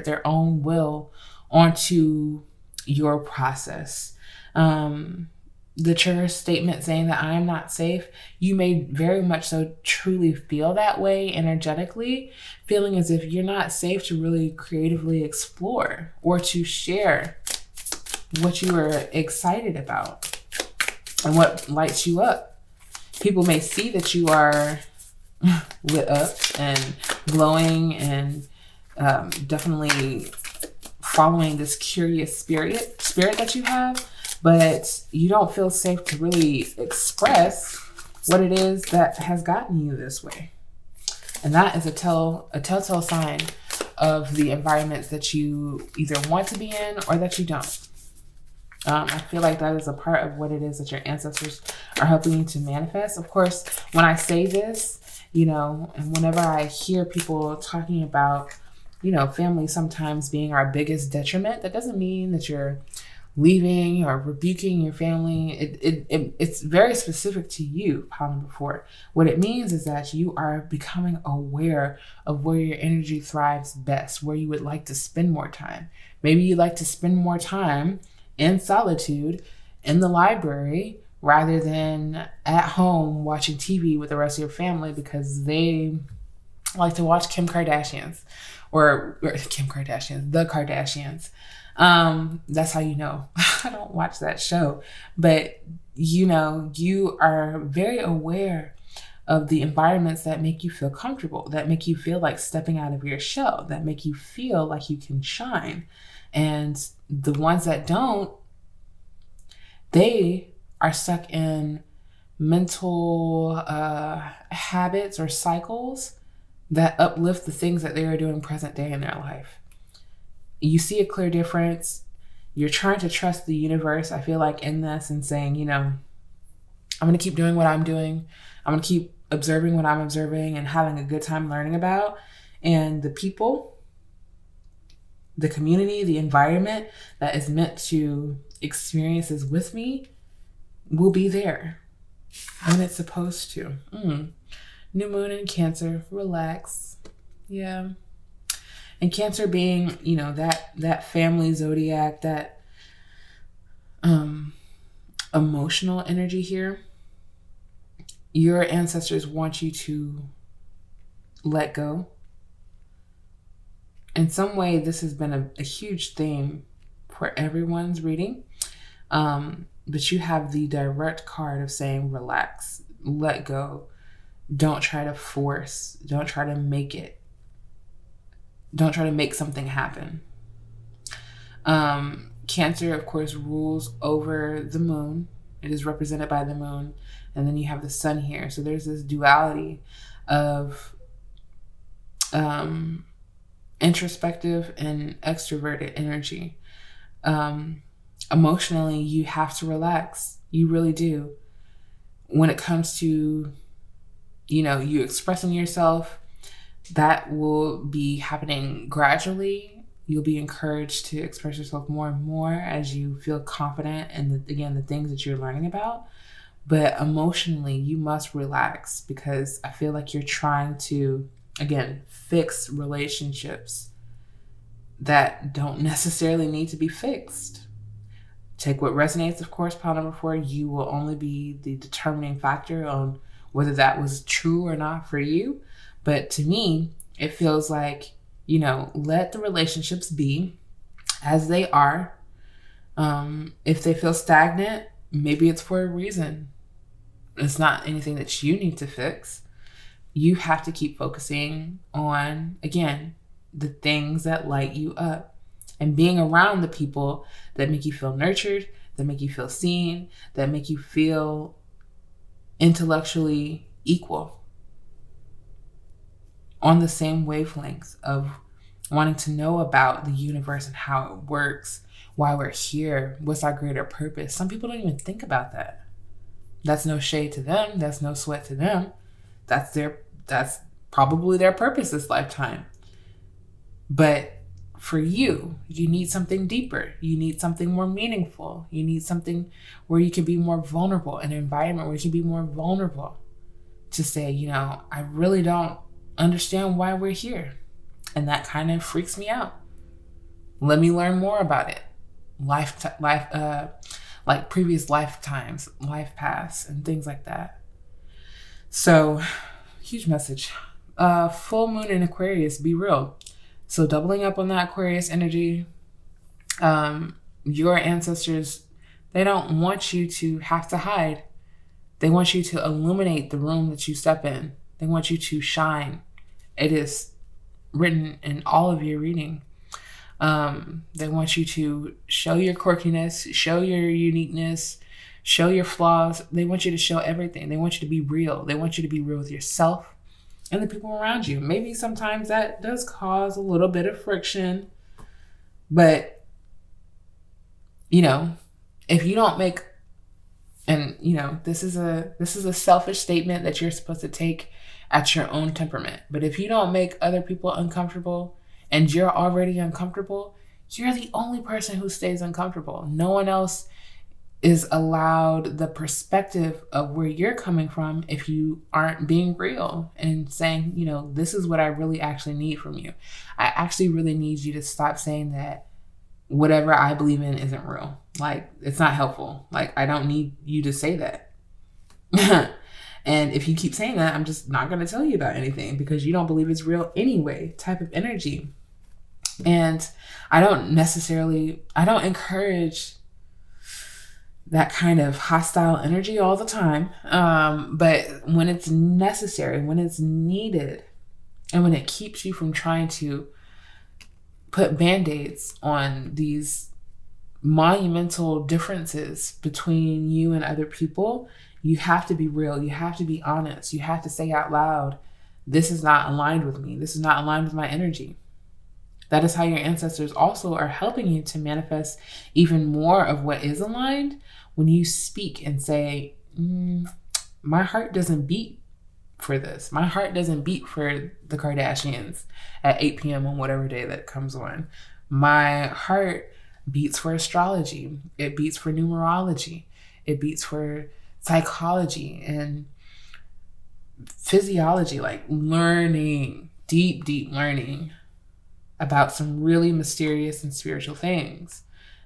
[SPEAKER 1] their own will onto your process. The trigger statement saying that I am not safe, you may very much so truly feel that way energetically, feeling as if you're not safe to really creatively explore or to share what you are excited about and what lights you up. People may see that you are lit up and glowing and definitely following this curious spirit that you have, but you don't feel safe to really express what it is that has gotten you this way. And that is a telltale sign of the environments that you either want to be in or that you don't. I feel like that is a part of what it is that your ancestors are helping you to manifest. Of course, when I say this, and whenever I hear people talking about, family sometimes being our biggest detriment, that doesn't mean that you're leaving or rebuking your family. It's very specific to you, Pollen Before. What it means is that you are becoming aware of where your energy thrives best, where you would like to spend more time. Maybe you'd like to spend more time in solitude in the library rather than at home watching TV with the rest of your family because they like to watch the Kardashians. That's how you know. I don't watch that show. But, you are very aware of the environments that make you feel comfortable, that make you feel like stepping out of your shell, that make you feel like you can shine. And the ones that don't, they are stuck in mental habits or cycles that uplift the things that they are doing present day in their life. You see a clear difference. You're trying to trust the universe, I feel like, in this and saying, I'm going to keep doing what I'm doing. I'm going to keep observing what I'm observing and having a good time learning about. And the people, the community, the environment that is meant to experience this with me will be there when it's supposed to. New moon in Cancer, relax. Yeah. And Cancer being, that family zodiac, that emotional energy here. Your ancestors want you to let go. In some way, this has been a huge theme for everyone's reading. But you have the direct card of saying relax, let go, Don't try to force. Don't try to make it. Don't try to make something happen. Cancer, of course, rules over the moon. It is represented by the moon. And then you have the sun here. So there's this duality of introspective and extroverted energy. Emotionally, you have to relax. You really do. When it comes to, you expressing yourself, that will be happening gradually. You'll be encouraged to express yourself more and more as you feel confident in, the things that you're learning about. But emotionally, you must relax, because I feel like you're trying to, again, fix relationships that don't necessarily need to be fixed. Take what resonates, of course, pile number 4. You will only be the determining factor on whether that was true or not for you. But to me, it feels like, let the relationships be as they are. If they feel stagnant, maybe it's for a reason. It's not anything that you need to fix. You have to keep focusing on, again, the things that light you up, and being around the people that make you feel nurtured, that make you feel seen, that make you feel intellectually equal, on the same wavelengths of wanting to know about the universe and how it works, why we're here, what's our greater purpose. Some people don't even think about that. That's no shade to them. That's no sweat to them. That's probably their purpose this lifetime. But for you need something deeper. You need something more meaningful. You need something where you can be more vulnerable, an environment where you can be more vulnerable to say, I really don't understand why we're here. And that kind of freaks me out. Let me learn more about it. Like previous lifetimes, life paths, and things like that. So, huge message. Full moon in Aquarius, be real. So doubling up on that Aquarius energy, your ancestors, they don't want you to have to hide. They want you to illuminate the room that you step in. They want you to shine. It is written in all of your reading. They want you to show your quirkiness, show your uniqueness, show your flaws. They want you to show everything. They want you to be real. They want you to be real with yourself and the people around you. Maybe sometimes that does cause a little bit of friction, but if you don't make, and this is a selfish statement that you're supposed to take at your own temperament. But if you don't make other people uncomfortable and you're already uncomfortable, you're the only person who stays uncomfortable. No one else is allowed the perspective of where you're coming from if you aren't being real and saying, this is what I really actually need from you. I actually really need you to stop saying that whatever I believe in isn't real. Like, it's not helpful. Like, I don't need you to say that. And if you keep saying that, I'm just not going to tell you about anything because you don't believe it's real anyway, type of energy. And I don't encourage that kind of hostile energy all the time. But when it's necessary, when it's needed, and when it keeps you from trying to put band-aids on these monumental differences between you and other people, you have to be real. You have to be honest. You have to say out loud, this is not aligned with me. This is not aligned with my energy. That is how your ancestors also are helping you to manifest even more of what is aligned when you speak and say, my heart doesn't beat for this. My heart doesn't beat for the Kardashians at 8 p.m. on whatever day that comes on. My heart beats for astrology. It beats for numerology. It beats for psychology and physiology, like learning, deep learning about some really mysterious and spiritual things.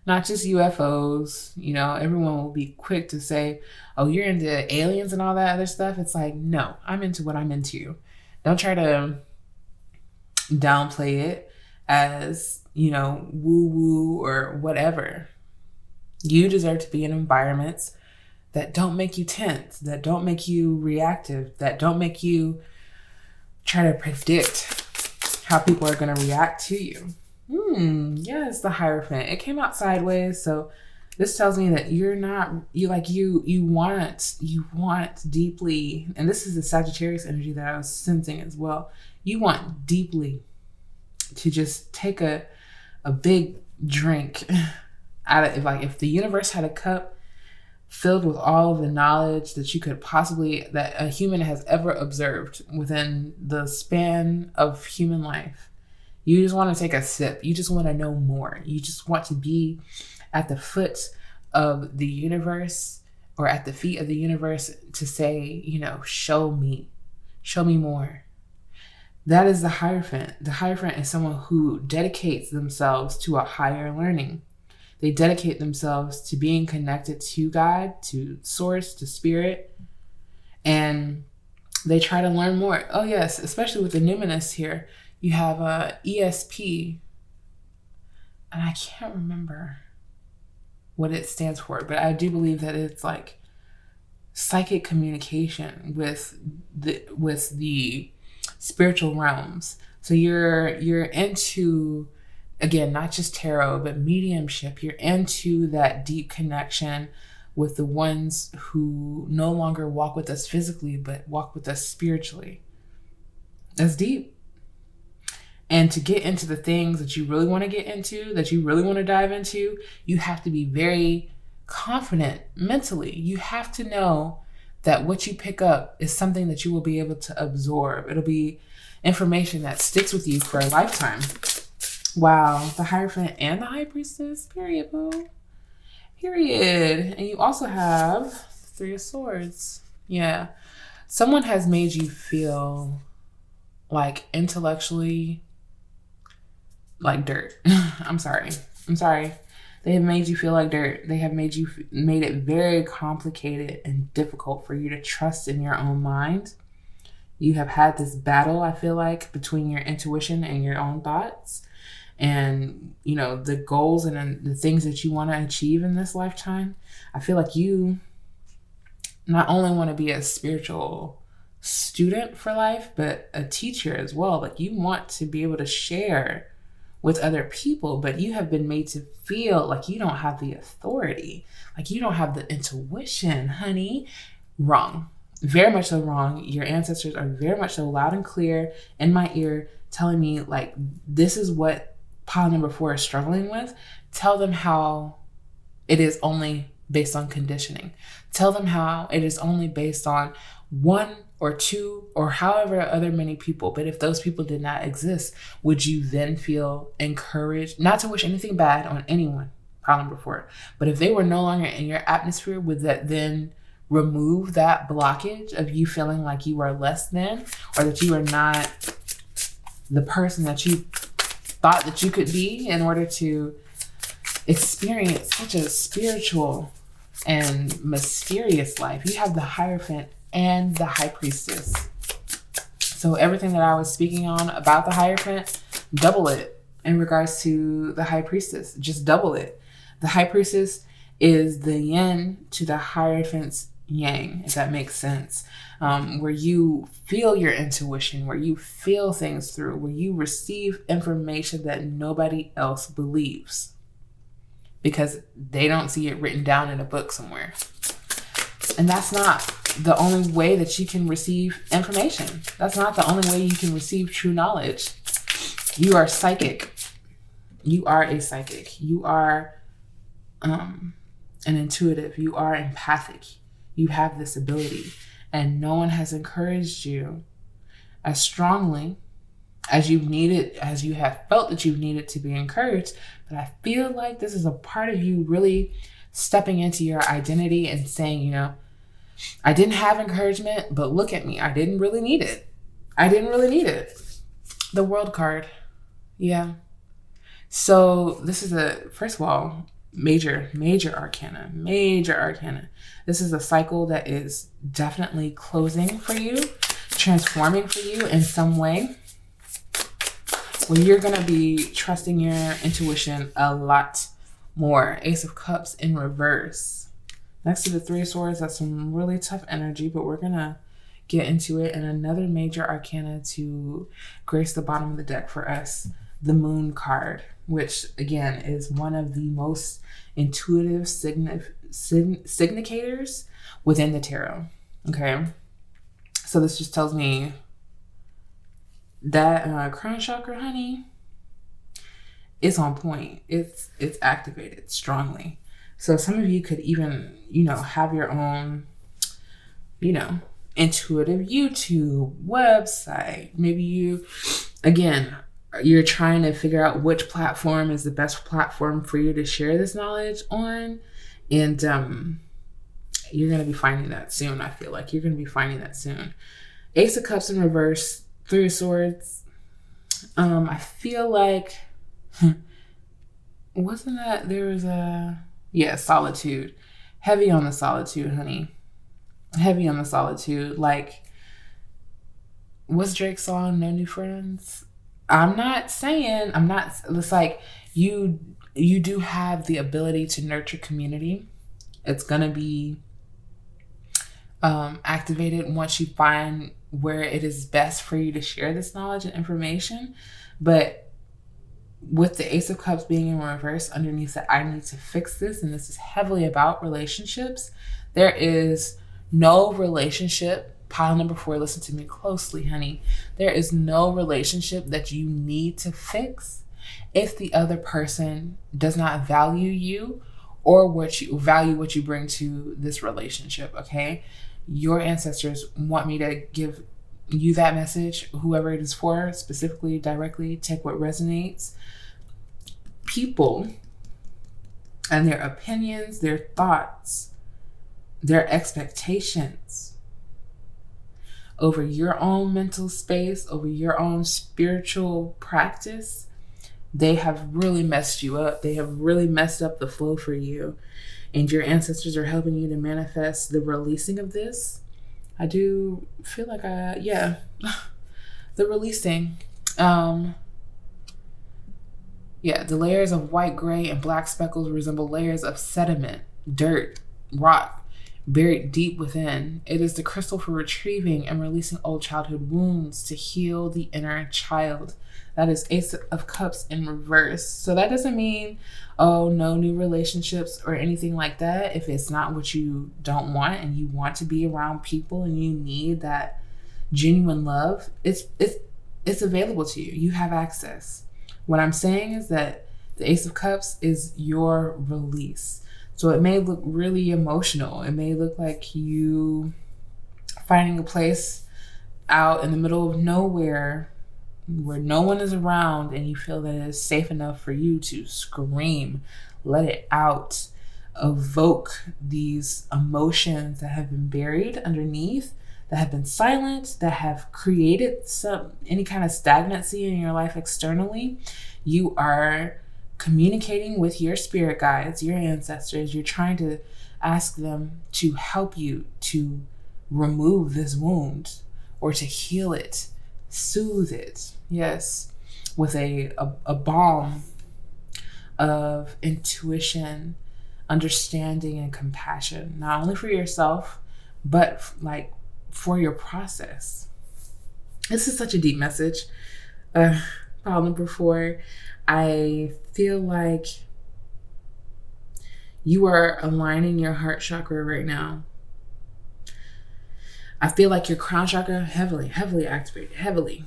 [SPEAKER 1] Not just UFOs. Everyone will be quick to say, oh, you're into aliens and all that other stuff. It's like, no, I'm into what I'm into. Don't try to downplay it as, woo-woo or whatever. You deserve to be in environments that don't make you tense, that don't make you reactive, that don't make you try to predict how people are going to react to you. Yes, the Hierophant. It came out sideways, so this tells me that you want deeply, and this is the Sagittarius energy that I was sensing as well. You want deeply to just take a big drink out of, like, if the universe had a cup filled with all of the knowledge that that a human has ever observed within the span of human life. You just want to take a sip. You just want to know more. You just want to be at the foot of the universe, or at the feet of the universe, to say, show me more. That is the Hierophant. The Hierophant is someone who dedicates themselves to a higher learning. They dedicate themselves to being connected to God, to source, to spirit, and they try to learn more. Oh yes, especially with the numinous here. You have ESP, and I can't remember what it stands for, but I do believe that it's like psychic communication with the spiritual realms. So you're into, again, not just tarot, but mediumship. You're into that deep connection with the ones who no longer walk with us physically, but walk with us spiritually. That's deep. And to get into the things that you really want to get into, that you really want to dive into, you have to be very confident mentally. You have to know that what you pick up is something that you will be able to absorb. It'll be information that sticks with you for a lifetime. Wow, the Hierophant and the High Priestess, period, boo. Period. And you also have Three of Swords. Yeah. Someone has made you feel like intellectually like dirt. I'm sorry. They have made you feel like dirt. They have made it very complicated and difficult for you to trust in your own mind. You have had this battle, I feel like, between your intuition and your own thoughts, and the goals and the things that you want to achieve in this lifetime. I feel like you not only want to be a spiritual student for life, but a teacher as well. Like, you want to be able to share with other people, but you have been made to feel like you don't have the authority, like you don't have the intuition, honey. Wrong. Very much so wrong. Your ancestors are very much so loud and clear in my ear, telling me, like, this is what pile number 4 is struggling with. Tell them how it is only based on conditioning. Tell them how it is only based on 1 or 2 or however other many people. But if those people did not exist, would you then feel encouraged? Not to wish anything bad on anyone, pile number 4. But if they were no longer in your atmosphere, would that then remove that blockage of you feeling like you are less than, or that you are not the person that you thought that you could be in order to experience such a spiritual and mysterious life? You have the Hierophant and the High Priestess. So everything that I was speaking on about the Hierophant, double it in regards to the High Priestess. Just double it. The High Priestess is the yin to the Hierophant's yang, if that makes sense. Where you feel your intuition, where you feel things through, where you receive information that nobody else believes because they don't see it written down in a book somewhere. And that's not the only way that you can receive information. That's not the only way you can receive true knowledge. You are psychic. You are a psychic. You are an intuitive. You are empathic. You have this ability, and no one has encouraged you as strongly as you have felt that you've needed to be encouraged. But I feel like this is a part of you really stepping into your identity and saying, I didn't have encouragement, but look at me. I didn't really need it. The World card. Yeah. So this is first of all, major arcana. This is a cycle that is definitely closing for you, transforming for you in some way, where you're going to be trusting your intuition a lot more. Ace of Cups in reverse. Next to the Three of Swords, that's some really tough energy, but we're going to get into it. And another major arcana to grace the bottom of the deck for us, the Moon card, which again is one of the most intuitive significators within the tarot. Okay. So this just tells me that crown chakra, honey, it's on point. It's activated strongly. So some of you could even, have your own, intuitive YouTube website. Maybe you're trying to figure out which platform is the best platform for you to share this knowledge on. And you're going to be finding that soon. I feel like you're going to be finding that soon. Ace of Cups in reverse, Three of Swords. I feel like, wasn't that, there was solitude. Heavy on the solitude, honey. Heavy on the solitude. Like, what's Drake's song, No New Friends? It's like you do have the ability to nurture community. It's going to be activated once you find where it is best for you to share this knowledge and information. But with the Ace of Cups being in reverse underneath that, I need to fix this, and this is heavily about relationships. There is no relationship, pile number 4, listen to me closely, honey. There is no relationship that you need to fix if the other person does not value you or what you bring to this relationship, okay? Your ancestors want me to give you that message, whoever it is for, specifically, directly, take what resonates. People and their opinions, their thoughts, their expectations over your own mental space, over your own spiritual practice, they have really messed you up. They have really messed up the flow for you. And your ancestors are helping you to manifest the releasing of this. I do feel like the releasing. The layers of white, gray, and black speckles resemble layers of sediment, dirt, rock, buried deep within. It is the crystal for retrieving and releasing old childhood wounds to heal the inner child. That is Ace of Cups in reverse. So that doesn't mean, no new relationships or anything like that. If it's not what you don't want and you want to be around people and you need that genuine love, it's available to you. You have access. What I'm saying is that the Ace of Cups is your release. So it may look really emotional. It may look like you finding a place out in the middle of nowhere where no one is around and you feel that it is safe enough for you to scream, let it out, evoke these emotions that have been buried underneath, that have been silent, that have created any kind of stagnancy in your life externally. You are communicating with your spirit guides, your ancestors. You're trying to ask them to help you to remove this wound or to heal it, soothe it, yes, with a balm of intuition, understanding, and compassion, not only for yourself, but for your process. This is such a deep message. File number 4, I feel like you are aligning your heart chakra right now. I feel like your crown chakra heavily activated, heavily.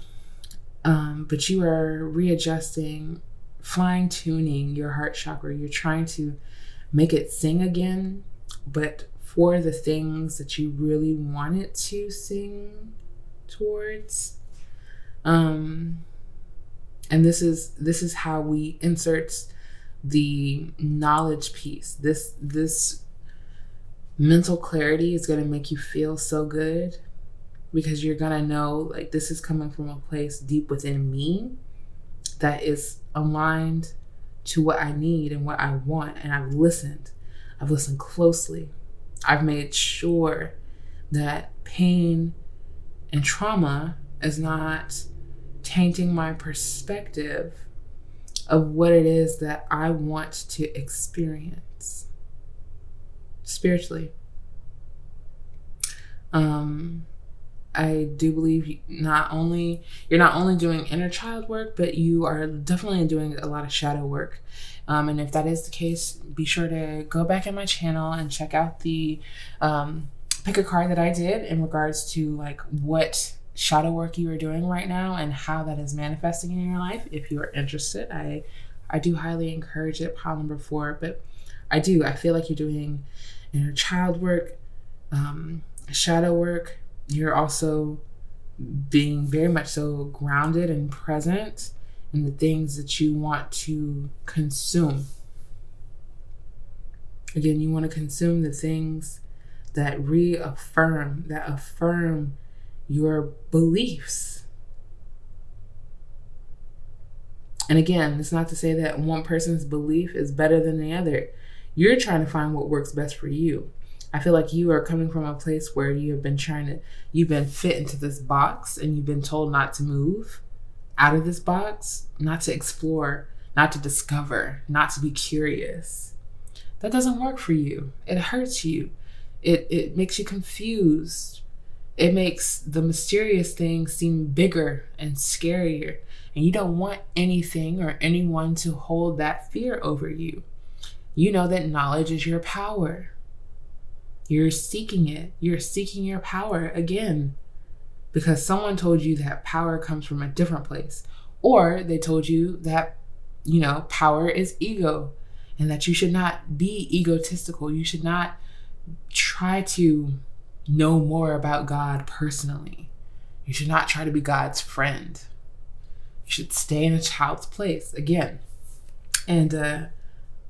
[SPEAKER 1] But you are readjusting, fine tuning your heart chakra. You're trying to make it sing again, but for the things that you really want it to sing towards. And this is how we insert the knowledge piece. This mental clarity is going to make you feel so good because you're going to know, like, this is coming from a place deep within me that is aligned to what I need and what I want. And I've listened closely. I've made sure that pain and trauma is not tainting my perspective of what it is that I want to experience. spiritually. I do believe you're not only doing inner child work, but you are definitely doing a lot of shadow work. And if that is the case, be sure to go back in my channel and check out the pick a card that I did in regards to like what shadow work you are doing right now and how that is manifesting in your life. If you are interested, I do highly encourage it, pile number 4. But I feel like you're doing inner child work, shadow work. You're also being very much so grounded and present in the things that you want to consume. Again, you want to consume the things that affirm your beliefs. And again, it's not to say that one person's belief is better than the other. You're trying to find what works best for you. I feel like you are coming from a place where you've been fit into this box and you've been told not to move out of this box, not to explore, not to discover, not to be curious. That doesn't work for you. It hurts you. It makes you confused. It makes the mysterious things seem bigger and scarier. And you don't want anything or anyone to hold that fear over you. You know that knowledge is your power. You're seeking it. You're seeking your power again because someone told you that power comes from a different place, or they told you that, power is ego and that you should not be egotistical. You should not try to know more about God personally. You should not try to be God's friend. You should stay in a child's place again. And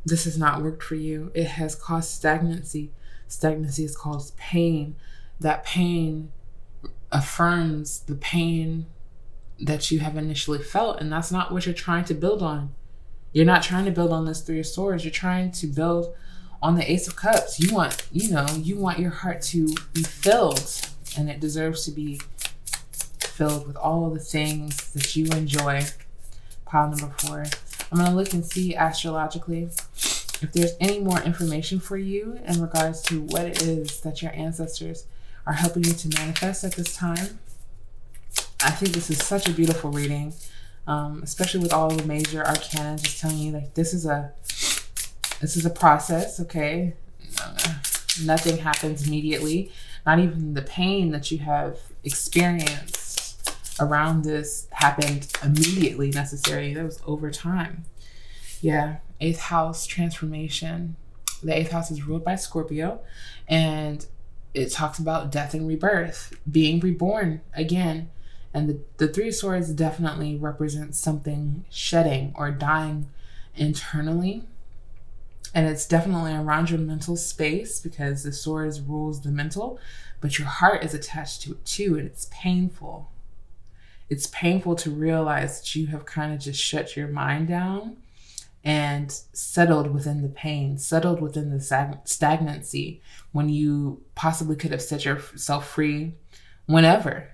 [SPEAKER 1] this has not worked for you. It has caused stagnancy. Stagnancy is caused pain. That pain affirms the pain that you have initially felt, and that's not what you're trying to build on. You're not trying to build on this 3 of Swords. You're trying to build on the Ace of Cups. You want your heart to be filled, and it deserves to be filled with all the things that you enjoy. Pile number 4. I'm going to look and see astrologically if there's any more information for you in regards to what it is that your ancestors are helping you to manifest at this time. I think this is such a beautiful reading, especially with all the major arcana just telling you like this is a process, okay? Nothing happens immediately. Not even the pain that you have experienced around this happened immediately necessarily. That was over time. Yeah, 8th house transformation. The 8th house is ruled by Scorpio, and it talks about death and rebirth, being reborn again. And the 3 of Swords definitely represents something shedding or dying internally. And it's definitely around your mental space because the Swords rules the mental, but your heart is attached to it too, and it's painful. It's painful to realize that you have kind of just shut your mind down and settled within the pain, settled within the stagnancy when you possibly could have set yourself free whenever,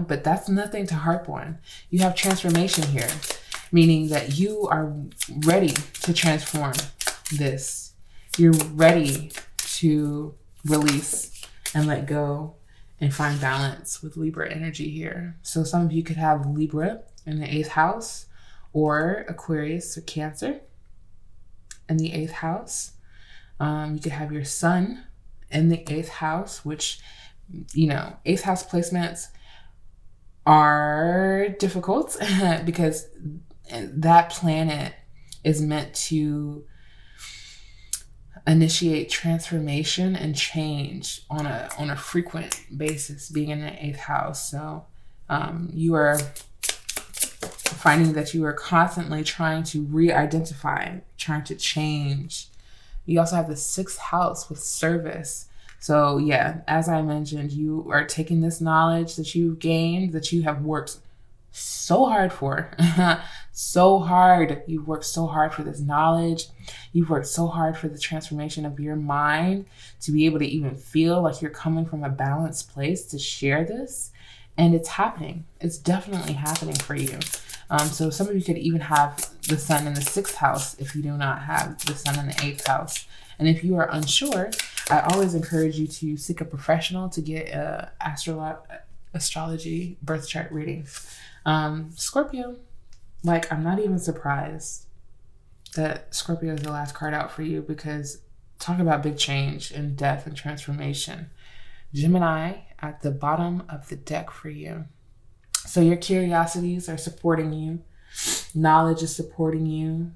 [SPEAKER 1] but that's nothing to harp on. You have transformation here, meaning that you are ready to transform this. You're ready to release and let go and find balance with Libra energy here. So some of you could have Libra in the 8th house or Aquarius or Cancer in the 8th house. You could have your sun in the 8th house, which, 8th house placements are difficult because that planet is meant to initiate transformation and change on a frequent basis, being in the 8th house. So you are finding that you are constantly trying to re-identify, trying to change. You also have the 6th house with service. So yeah, as I mentioned, you are taking this knowledge that you've gained, that you have worked so hard for, so hard. You've worked so hard for this knowledge. You've worked so hard for the transformation of your mind to be able to even feel like you're coming from a balanced place to share this. And it's happening. It's definitely happening for you. So some of you could even have the sun in the 6th house if you do not have the sun in the 8th house. And if you are unsure, I always encourage you to seek a professional to get a astrology birth chart reading. Scorpio, like, I'm not even surprised that Scorpio is the last card out for you, because talk about big change and death and transformation. Gemini at the bottom of the deck for you. So your curiosities are supporting you. Knowledge is supporting you.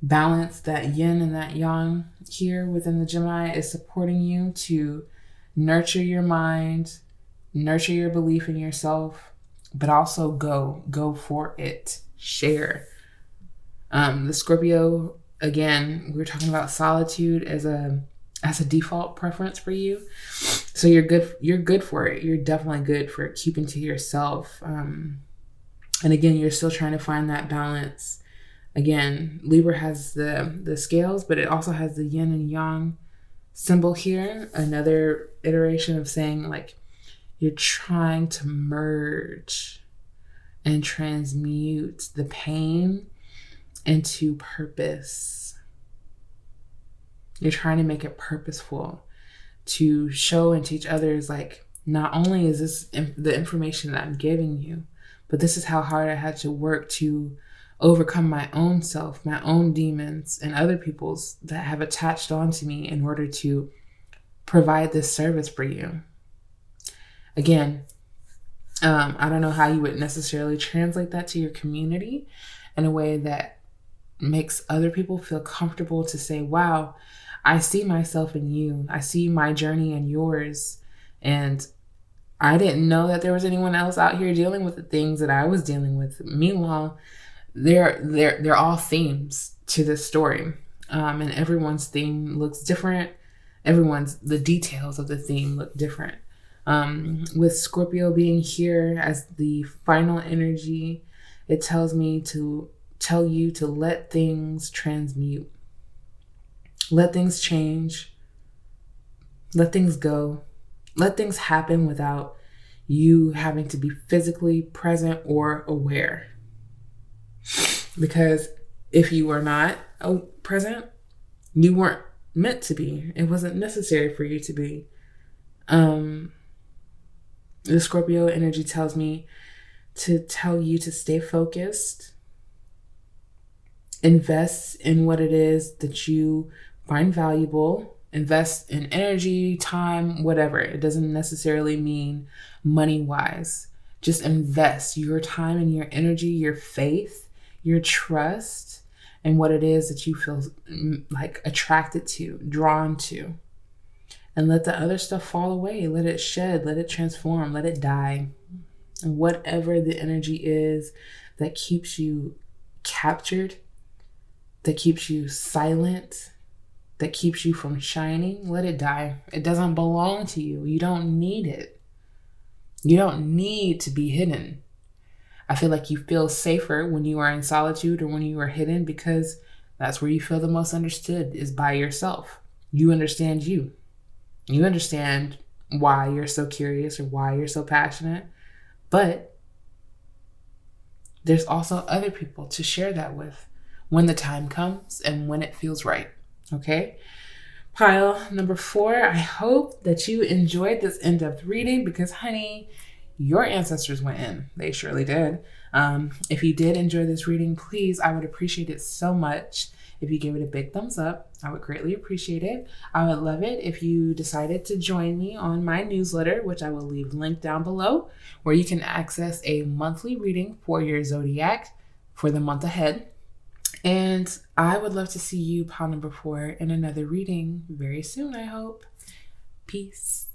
[SPEAKER 1] Balance, that yin and that yang here within the Gemini, is supporting you to nurture your mind, nurture your belief in yourself, but also go for it. Share. The Scorpio, again, we were talking about solitude as a default preference for you. So you're good for it. You're definitely good for keeping to yourself. And again, you're still trying to find that balance. Again, Libra has the scales, but it also has the yin and yang symbol here. Another iteration of saying, like, you're trying to merge and transmute the pain into purpose. You're trying to make it purposeful, to show and teach others, like, not only is this the information that I'm giving you, but this is how hard I had to work to overcome my own self, my own demons, and other people's that have attached onto me in order to provide this service for you. Again, I don't know how you would necessarily translate that to your community in a way that makes other people feel comfortable to say, wow, I see myself in you. I see my journey in yours. And I didn't know that there was anyone else out here dealing with the things that I was dealing with. Meanwhile, they're all themes to this story. And everyone's theme looks different. The details of the theme look different. With Scorpio being here as the final energy, it tells me to tell you to let things transmute. Let things change. Let things go. Let things happen without you having to be physically present or aware. Because if you were not present, you weren't meant to be. It wasn't necessary for you to be. The Scorpio energy tells me to tell you to stay focused. Invest in what it is that you find valuable. Invest in energy, time, whatever. It doesn't necessarily mean money-wise. Just invest your time and your energy, your faith, your trust, and what it is that you feel like attracted to, drawn to. And let the other stuff fall away. Let it shed, let it transform, let it die. And whatever the energy is that keeps you captured, that keeps you silent, that keeps you from shining, let it die. It doesn't belong to you. You don't need it. You don't need to be hidden. I feel like you feel safer when you are in solitude or when you are hidden, because that's where you feel the most understood, is by yourself. You understand you. You understand why you're so curious or why you're so passionate. But there's also other people to share that with when the time comes and when it feels right. Okay? Pile number 4, I hope that you enjoyed this in-depth reading, because, honey, your ancestors went in. They surely did. If you did enjoy this reading, please, I would appreciate it so much if you give it a big thumbs up. I would greatly appreciate it. I would love it if you decided to join me on my newsletter, which I will leave linked down below, where you can access a monthly reading for your zodiac for the month ahead. And I would love to see you, pile number 4, in another reading very soon, I hope. Peace.